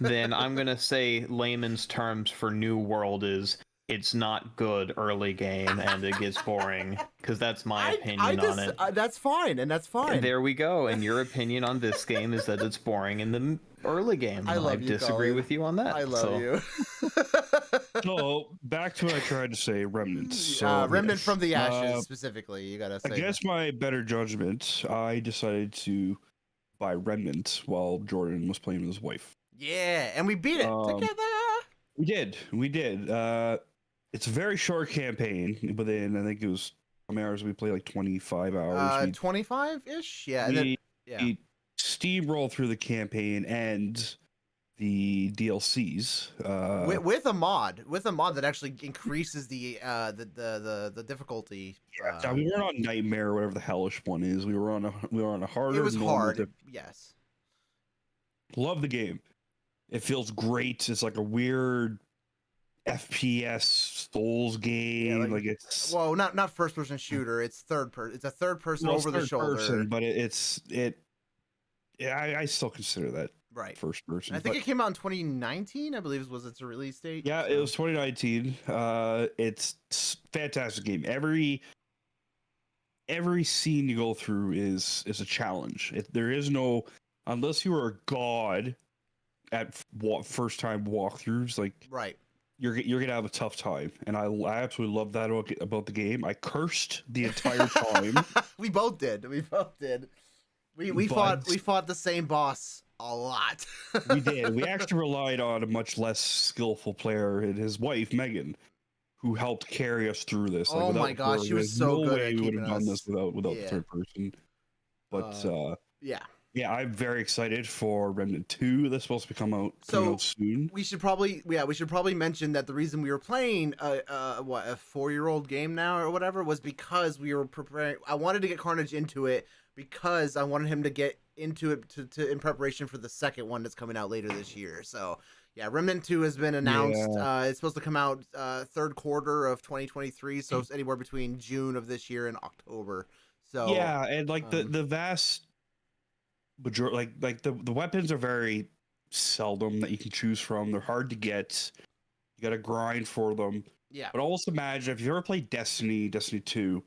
then I'm gonna say layman's terms for New World is it's not good early game and it gets boring, because that's my opinion on it. That's fine, and that's fine. And there we go. And your opinion on this game is that it's boring in the early game. I disagree with you on that. I love you. So back to what I tried to say, Remnant. So, Remnant from the Ashes, specifically. You gotta say. Against my better judgment, I decided to buy Remnant while Jordan was playing with his wife. Yeah, and we beat it together. We did. It's a very short campaign, but then I think it was how many hours we played? Like 25 hours. 25-ish. Yeah. We steamrolled through the campaign and the DLCs with a mod that actually increases the difficulty. Yeah, we weren't on Nightmare or whatever the hellish one is. We were on a harder. It was hard. Yes. Love the game. It feels great. It's like a weird FPS Souls game. Yeah, like it's not first person shooter. It's third person. It's a third person over the shoulder. Person, but I still consider that right first person. I think it came out in 2019. I believe was its release date. Yeah, it was 2019. It's fantastic game. Every scene you go through is a challenge. There is no, unless you are a god at first time walkthroughs, like right. You're gonna have a tough time, and I absolutely love that about the game. I cursed the entire time. We both did. We fought the same boss a lot. We did. We actually relied on a much less skillful player and his wife Megan, who helped carry us through this. Like, oh my gosh, she was so good. We would have done this without the third person. But yeah, I'm very excited for Remnant 2. That's supposed to come out soon. We should probably mention that the reason we were playing a 4-year-old game now or whatever was because we were preparing. I wanted to get Carnage into it because I wanted him to get into it to in preparation for the second one that's coming out later this year. So yeah, Remnant 2 has been announced. Yeah. It's supposed to come out third quarter of 2023. So it's anywhere between June of this year and October. So yeah, and like the vast majority, like the weapons are very seldom that you can choose from. They're hard to get. You got to grind for them. Yeah. But almost imagine if you ever played Destiny 2,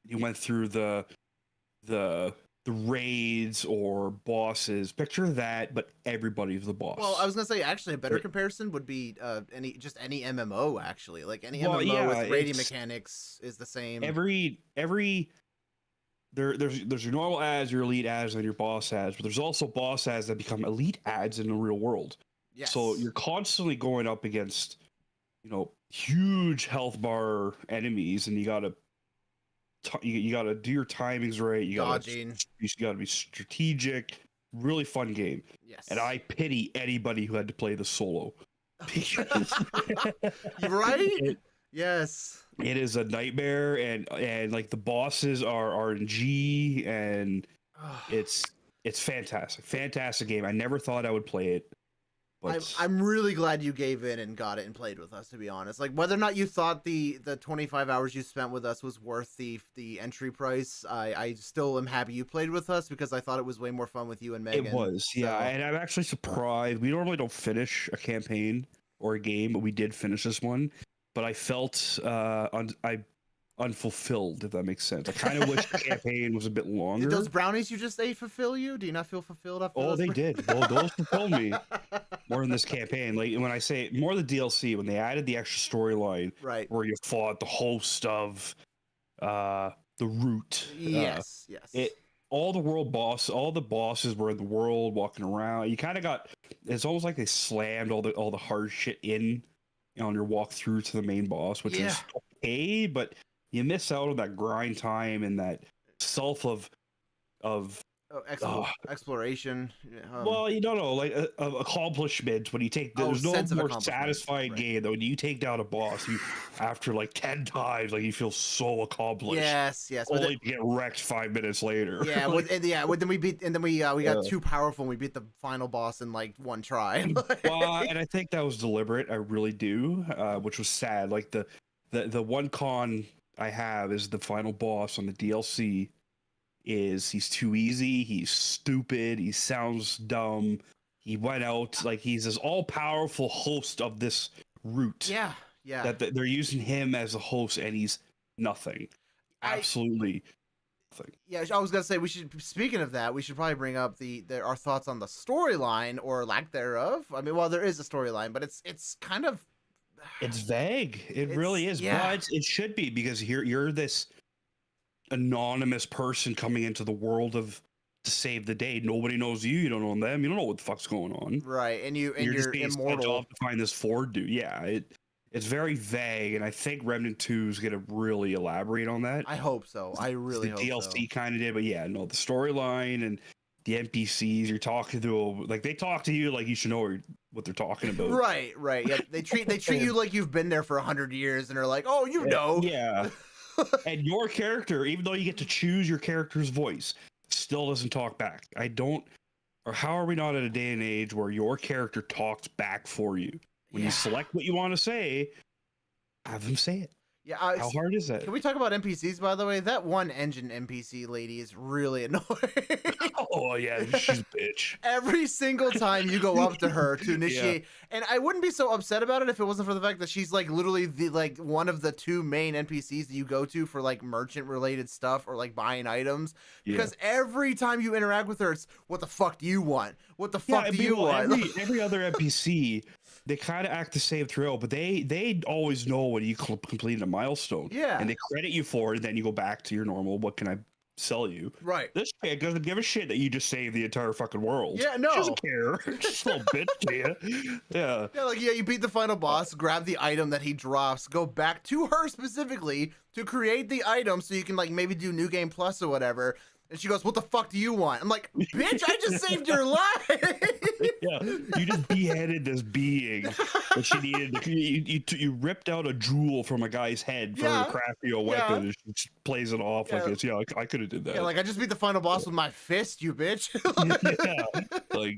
you went through the raids or bosses. Picture that, but everybody's the boss. Well, I was gonna say actually a better comparison would be any MMO actually. Like any MMO with raiding mechanics is the same. There's your normal ads, your elite ads, and your boss ads, but there's also boss ads that become elite ads in the real world. Yes. So you're constantly going up against huge health bar enemies, and you gotta do your timings right. You gotta be strategic. Really fun game. Yes. And I pity anybody who had to play the solo. You're right. Yes. It is a nightmare, and like the bosses are RNG, and it's fantastic game. I never thought I would play it. But I'm really glad you gave in and got it and played with us, to be honest. Like, whether or not you thought the 25 hours you spent with us was worth the entry price, I still am happy you played with us, because I thought it was way more fun with you and Megan. It was, yeah. And I'm actually surprised. We normally don't finish a campaign or a game, but we did finish this one. But I felt unfulfilled, if that makes sense. I kind of wish the campaign was a bit longer. Did those brownies you just ate fulfill you? Do you not feel fulfilled after? Oh, they did. Well, those fulfilled me more in this campaign. Like, when I say more the DLC, when they added the extra storyline, right, where you fought the host of the Root. Yes. All the bosses were in the world walking around. You kind of got. It's almost like they slammed all the hard shit in on your walk through to the main boss, which is okay, but you miss out on that grind time and that self of exploration. Well, you don't know, like accomplishments. When you take, there's no more satisfying game though. When you take down a boss, you after like 10 times, like you feel so accomplished. Yes. Only to get wrecked 5 minutes later. Yeah, then we got too powerful and we beat the final boss in like one try. Well, and I think that was deliberate. I really do, which was sad. Like the one con I have is the final boss on the DLC. He's too easy, he's stupid, he sounds dumb, he went out, like he's this all-powerful host of this Root. Yeah. That they're using him as a host, and he's nothing. Absolutely nothing. Yeah, I was gonna say, speaking of that, we should probably bring up our thoughts on the storyline, or lack thereof. I mean, well, there is a storyline, but it's kind of... It's vague. It really is. Yeah. But it should be, because you're this anonymous person coming into the world to save the day. Nobody knows you. You don't know them. You don't know what the fuck's going on. Right, and you're just being immortal. Off to find this Ford dude. Yeah, it's very vague, and I think Remnant 2 is gonna really elaborate on that. I hope so. I really hope so. The DLC kind of did, but yeah, no, the storyline and the NPCs you're talking to, like they talk to you like you should know what they're talking about. Right. Yeah, they treat you like you've been there for 100 years, and are like, oh, you know. Yeah. And your character, even though you get to choose your character's voice, still doesn't talk back. How are we not at a day and age where your character talks back for you? When you select what you want to say, have them say it. Yeah. How hard is that? Can we talk about NPCs, by the way? That one engine NPC lady is really annoying. Oh, yeah, she's a bitch. Every single time you go up to her to initiate, and I wouldn't be so upset about it if it wasn't for the fact that she's like literally one of the two main NPCs that you go to for like merchant related stuff or like buying items. Because every time you interact with her, it's what the fuck do you want? What the fuck do you want? Every other NPC, they kind of act the same throughout, but they always know when you completed a milestone. Yeah. And they credit you for it, and then you go back to your normal, what can I sell you? Right. This chick doesn't give a shit that you just saved the entire fucking world. Yeah, no. She doesn't care. Just a little bitch to you. Yeah. Yeah, you beat the final boss, grab the item that he drops, go back to her specifically to create the item so you can like maybe do New Game Plus or whatever. And she goes, what the fuck do you want? I'm like, bitch, I just saved your life. Yeah, you just beheaded this being that she needed. You ripped out a jewel from a guy's head for her to craft you a weapon, and she just plays it off like it's, I could have did that. Yeah, like, I just beat the final boss with my fist, you bitch. But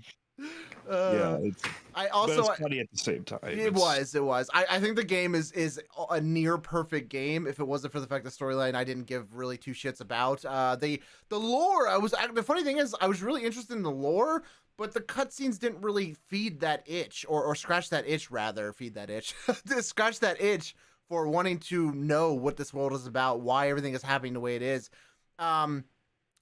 it's funny at the same time. It was. I think the game is a near perfect game. If it wasn't for the fact the storyline I didn't give really two shits about. The lore, the funny thing is I was really interested in the lore, but the cutscenes didn't really feed that itch or scratch that itch rather. Feed that itch. Scratch that itch for wanting to know what this world is about, why everything is happening the way it is.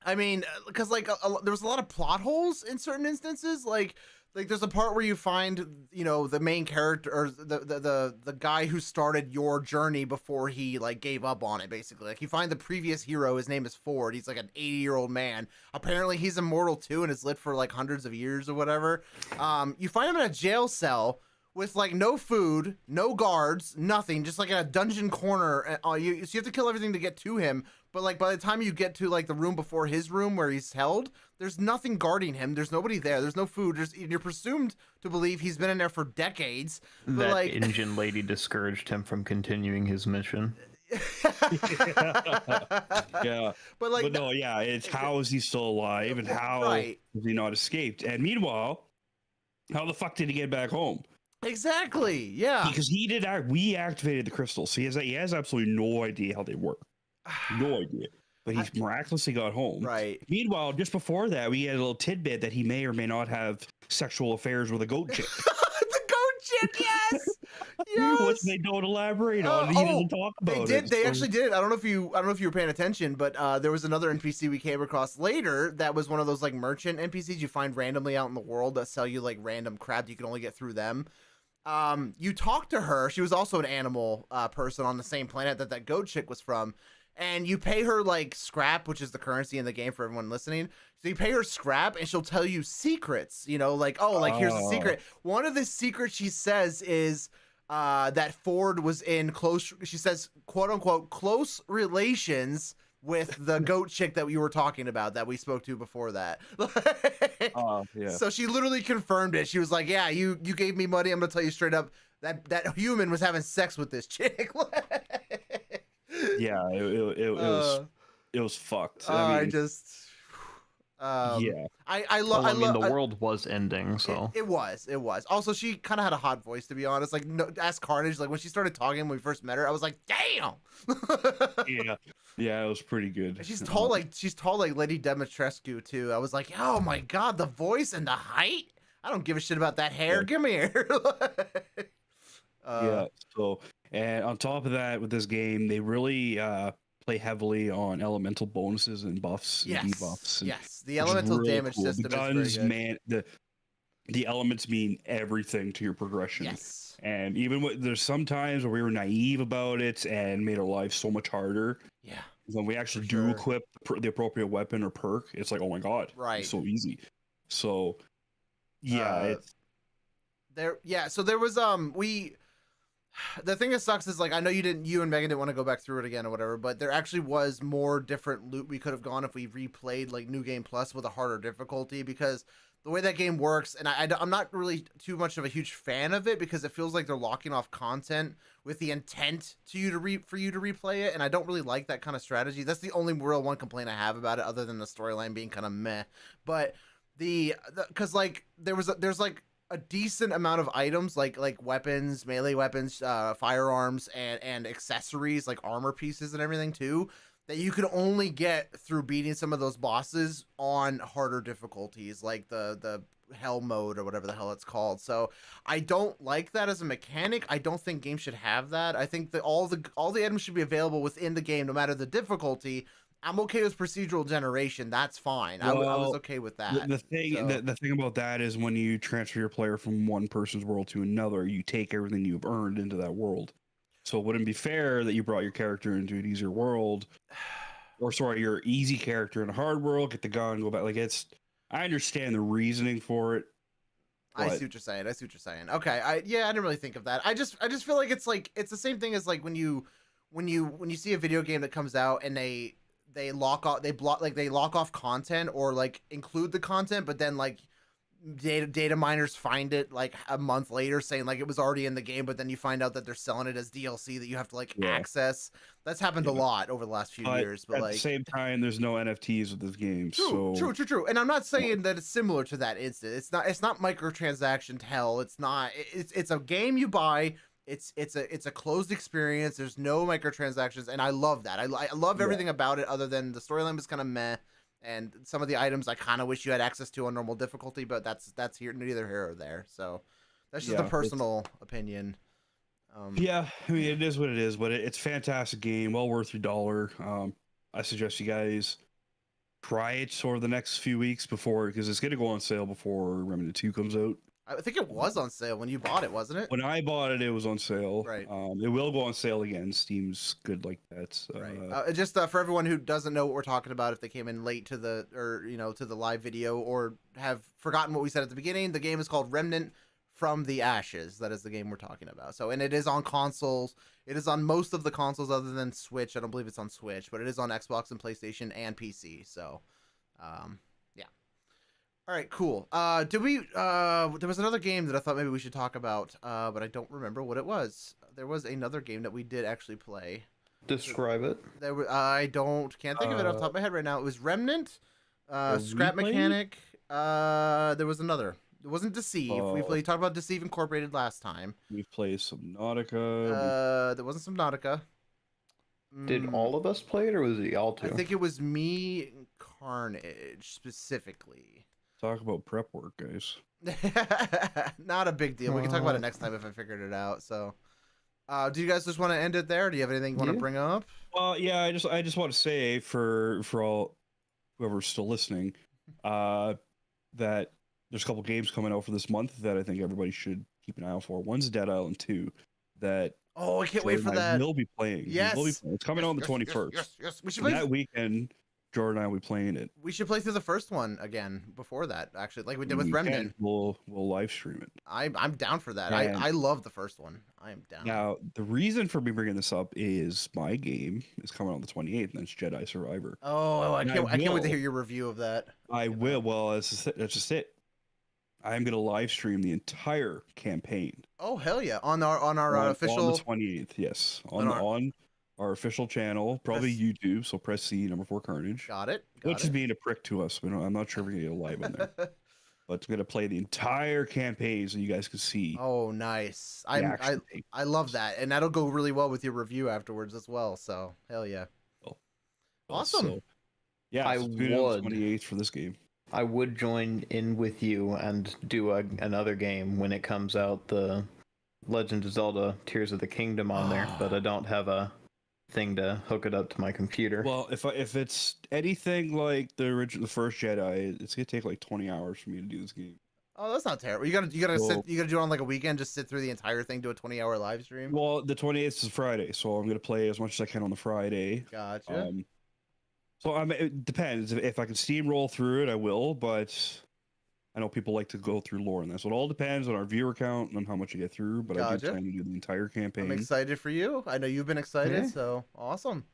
I mean, because like there was a lot of plot holes in certain instances, like there's a part where you find, the main character or the guy who started your journey before he like gave up on it, basically. Like you find the previous hero, his name is Ford. He's like an 80-year-old man. Apparently he's immortal too and is lit for like hundreds of years or whatever. You find him in a jail cell with like no food, no guards, nothing, just like in a dungeon corner. So you have to kill everything to get to him. But like by the time you get to like the room before his room where he's held, there's nothing guarding him. There's nobody there. There's no food. You're presumed to believe he's been in there for decades. But that like, engine lady discouraged him from continuing his mission. Yeah, but like, no, yeah, it's how is he still alive and how has he not escaped? And meanwhile, how the fuck did he get back home? Exactly. Yeah, because we activated the crystals. So he has absolutely no idea how they work. No idea. But he's miraculously got home. Right. Meanwhile, just before that, we had a little tidbit that he may or may not have sexual affairs with a goat chick. The goat chick, yes. Yes. Which they don't elaborate on. He doesn't talk about it. They actually did. I don't know if you were paying attention, but there was another NPC we came across later that was one of those like merchant NPCs you find randomly out in the world that sell you like random crap. You can only get through them. You talk to her. She was also an animal person on the same planet that goat chick was from. And you pay her like scrap, which is the currency in the game for everyone listening. So you pay her scrap and she'll tell you secrets, you know, like, here's a secret. One of the secrets she says is that Ford was in she says, quote unquote, close relations with the goat chick that we were talking about that we spoke to before that. Yeah. So she literally confirmed it. She was like, yeah, you gave me money. I'm going to tell you straight up that human was having sex with this chick. Yeah, it was fucked. I mean, yeah. I mean, the world was ending, so it was. Also, she kind of had a hot voice, to be honest. Like, no, ask Carnage. Like when she started talking when we first met her, I was like, damn. Yeah, it was pretty good. She's tall like Lady Dimitrescu too. I was like, oh my god, the voice and the height. I don't give a shit about that hair. Yeah. Give me hair. Yeah. So, and on top of that, with this game, they really play heavily on elemental bonuses and buffs and debuffs. And the elemental really damage cool. system The guns, is very good. the elements mean everything to your progression. Yes. And even there's some times where we were naive about it and made our lives so much harder. Yeah. When we actually do equip the appropriate weapon or perk, it's like, oh my god, it's so easy. So, yeah, So there was the thing that sucks is like I know you and Megan didn't want to go back through it again or whatever, but there actually was more different loot we could have gone if we replayed like New Game Plus with a harder difficulty, because the way that game works, and I'm not really too much of a huge fan of it because it feels like they're locking off content with the intent for you to replay it, and I don't really like that kind of strategy. That's the only real one complaint I have about it, other than the storyline being kind of meh. But because like there's like a decent amount of items like weapons, melee weapons, firearms, and accessories like armor pieces and everything too, that you could only get through beating some of those bosses on harder difficulties, like the hell mode or whatever the hell it's called. So I don't like that as a mechanic. I don't think games should have that. I think that all the items should be available within the game, no matter the difficulty. I'm okay with procedural generation. That's fine. I was okay with that. The thing about that is when you transfer your player from one person's world to another, you take everything you've earned into that world. So it wouldn't be fair that you brought your character into an easier world, or your easy character in a hard world, get the gun, go back. Like I understand the reasoning for it. I see what you're saying. Okay, I didn't really think of that. I just feel like it's the same thing as like when you see a video game that comes out and they lock off content or like include the content, but then like data miners find it like a month later saying like it was already in the game, but then you find out that they're selling it as DLC that you have to access. That's happened a lot over the last few years. But at the same time, there's no NFTs with this game. True. And I'm not saying that it's similar to that instant. It's not microtransaction hell. It's a game you buy. It's a closed experience. There's no microtransactions, and I love that. I love everything about it, other than the storyline was kind of meh, and some of the items I kind of wish you had access to on normal difficulty. But that's neither here or there. So that's just a personal opinion. I mean, it is what it is, but it's a fantastic game, well worth your dollar. I suggest you guys try it over the next few weeks because it's going to go on sale before Remnant 2 comes out. I think it was on sale when you bought it, wasn't it? When I bought it, it was on sale. Right. It will go on sale again. Steam's good like that. Right. Just for everyone who doesn't know what we're talking about, if they came in late to the live video or have forgotten what we said at the beginning, the game is called Remnant from the ashes. That is the game we're talking about. So, and it is on consoles. It is on most of the consoles other than Switch. I don't believe it's on Switch, but it is on Xbox and PlayStation and PC. So, yeah. All right, cool. Did we? There was another game that I thought maybe we should talk about, but I don't remember what it was. There was another game that we did actually play. Describe it. There were, can't think of it off the top of my head right now. It was Remnant, Scrap Replay? Mechanic. There was another. It wasn't Deceive. We talked about Deceive Incorporated last time. We played Subnautica. There wasn't Subnautica. Did all of us play it, or was it y'all two? I think it was me and Carnage specifically. Talk about prep work, guys. Not a big deal. We can talk about it next time if I figured it out. So, do you guys just want to end it there? Do you have anything you want to bring up? Well, yeah, I just want to say for all whoever's still listening, that there's a couple games coming out for this month that I think everybody should keep an eye out for. One's Dead Island 2 that I can't wait for that. We'll be playing. Yes. It's coming out on the 21st. Yes. We should play that weekend. Jordan and I will be playing it. We should play through the first one again before that, actually, like we did with Remnant. We'll live stream it. I'm down for that. I love the first one. I am down. Now, the reason for me bringing this up is my game is coming out on the 28th, and that's Jedi Survivor. Oh, I can't wait to hear your review of that. I will. Well, that's just it. I'm going to live stream the entire campaign. Oh, hell yeah. On our official... On the 28th, yes. On our official channel, probably YouTube, so press C, number 4 Carnage. Got it. Which is being a prick to us. I'm not sure we're going to get a live on there. But it's going to play the entire campaign so you guys can see. Oh, nice. I love that. And that'll go really well with your review afterwards as well. So, hell yeah. Awesome. So, yeah, I would 28th for this game. I would join in with you and do another game when it comes out, the Legend of Zelda Tears of the Kingdom on there, but I don't have a thing to hook it up to my computer. Well, if it's anything like the first Jedi, it's gonna take like 20 hours for me to do this game. Oh, that's not terrible. You gotta do it on like a weekend, just sit through the entire thing, do a 20-hour live stream. Well, the 28th is Friday, so I'm gonna play as much as I can on the Friday. Gotcha. So it depends. If I can steamroll through it, I will. But I know people like to go through lore and that. So it all depends on our viewer count and on how much you get through. But I do plan to do the entire campaign. I'm excited for you. I know you've been excited, so awesome.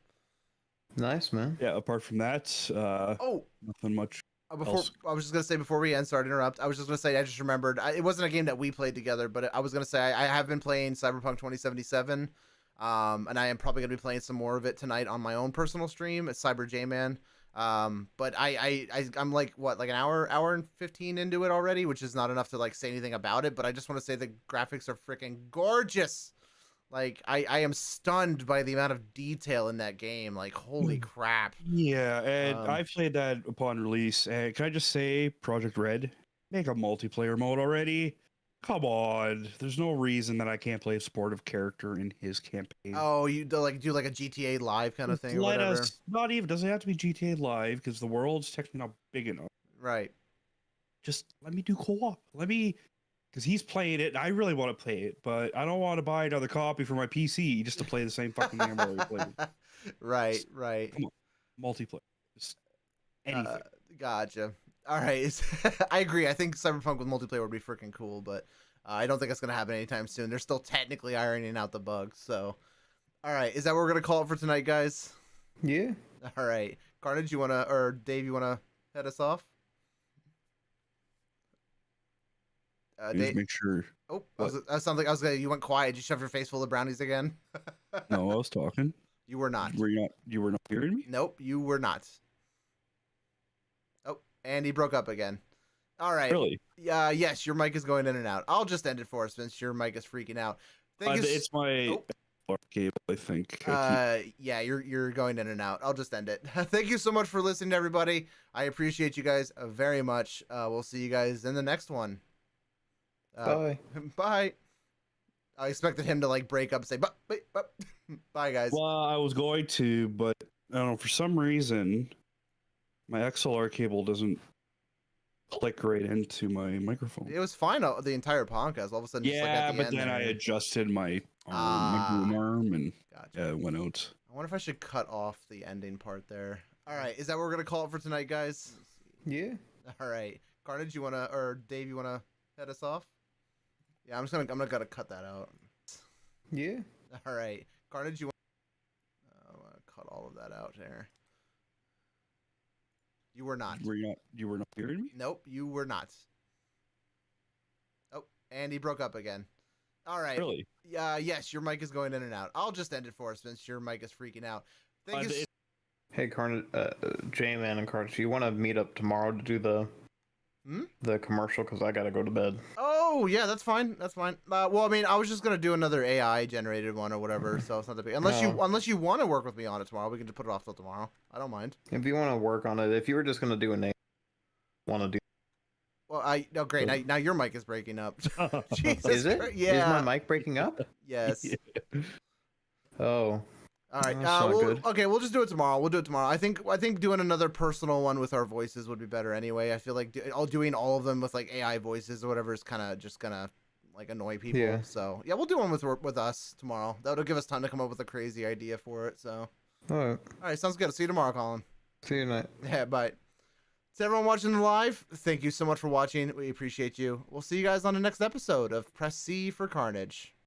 Nice, man. Yeah. Apart from that, nothing much. Else. I was just gonna say before we end, sorry to interrupt. I was just gonna say I just remembered it wasn't a game that we played together, but I was gonna say I have been playing Cyberpunk 2077. And I am probably gonna be playing some more of it tonight on my own personal stream at Cyber J-Man. But I'm like an hour and 15 into it already, which is not enough to like say anything about it. But I just want to say the graphics are freaking gorgeous. Like I am stunned by the amount of detail in that game. Like holy crap. Yeah, and I played that upon release. And can I just say, Project Red, make a multiplayer mode already. Come on, there's no reason that I can't play a supportive character in his campaign. Oh, you do like a GTA Live kind of thing, or whatever. Not even doesn't have to be GTA Live because the world's technically not big enough. Right. Just let me do co-op. Because he's playing it, and I really want to play it, but I don't want to buy another copy for my PC just to play the same fucking game I already played. Right. Come on, multiplayer. Just anything. Gotcha. All right, I agree. I think Cyberpunk with multiplayer would be freaking cool, but I don't think it's going to happen anytime soon. They're still technically ironing out the bugs. So, all right, is that what we're going to call it for tonight, guys? Yeah. All right, Carnage, or Dave, you want to head us off? Dave, make sure. Oh, you went quiet. Did you shove your face full of brownies again? No, I was talking. You were not. You were not hearing me? Nope, you were not. And he broke up again. All right. Really? Yes, your mic is going in and out. I'll just end it for us since your mic is freaking out. It's my cable, I think. Yeah, you're going in and out. I'll just end it. Thank you so much for listening, everybody. I appreciate you guys very much. We'll see you guys in the next one. Bye. Bye. I expected him to like break up and say bye. Bye, guys. Well, I was going to, but I don't know, for some reason my XLR cable doesn't click right into my microphone. It was fine the entire podcast. All of a sudden, just like at the end then I adjusted my boom arm and it went out. I wonder if I should cut off the ending part there. All right, is that what we're gonna call it for tonight, guys? Yeah. All right, Carnage, or Dave, you wanna head us off? Yeah, I'm gonna gotta cut that out. Yeah. All right, Carnage, you want? I'm gonna cut all of that out there. You were not. You were not hearing me? Nope, you were not. Oh, and he broke up again. All right. Really? Yes, your mic is going in and out. I'll just end it for us since your mic is freaking out. Thank you. Hey, Carnage, J-Man and Carnage, do you want to meet up tomorrow to do the commercial? Because I gotta go to bed. Oh, yeah, that's fine. That's fine. Well, I mean, I was just gonna do another AI generated one or whatever, so it's not that big. Unless you want to work with me on it tomorrow, we can just put it off till tomorrow. I don't mind. If you want to work on it, if you were just gonna do a name, want to do. Well, no, great. Now your mic is breaking up. Jesus Is it? Christ. Yeah. Is my mic breaking up? Yes. Yeah. Oh. All right. That's not good. Okay, we'll just do it tomorrow. We'll do it tomorrow. I think doing another personal one with our voices would be better anyway. I feel like doing all of them with like AI voices or whatever is kind of just gonna like annoy people. Yeah. So yeah, we'll do one with us tomorrow. That'll give us time to come up with a crazy idea for it. So. All right. All right. Sounds good. See you tomorrow, Colin. See you tonight. Yeah. Bye. To everyone watching the live, thank you so much for watching. We appreciate you. We'll see you guys on the next episode of Press C for Carnage.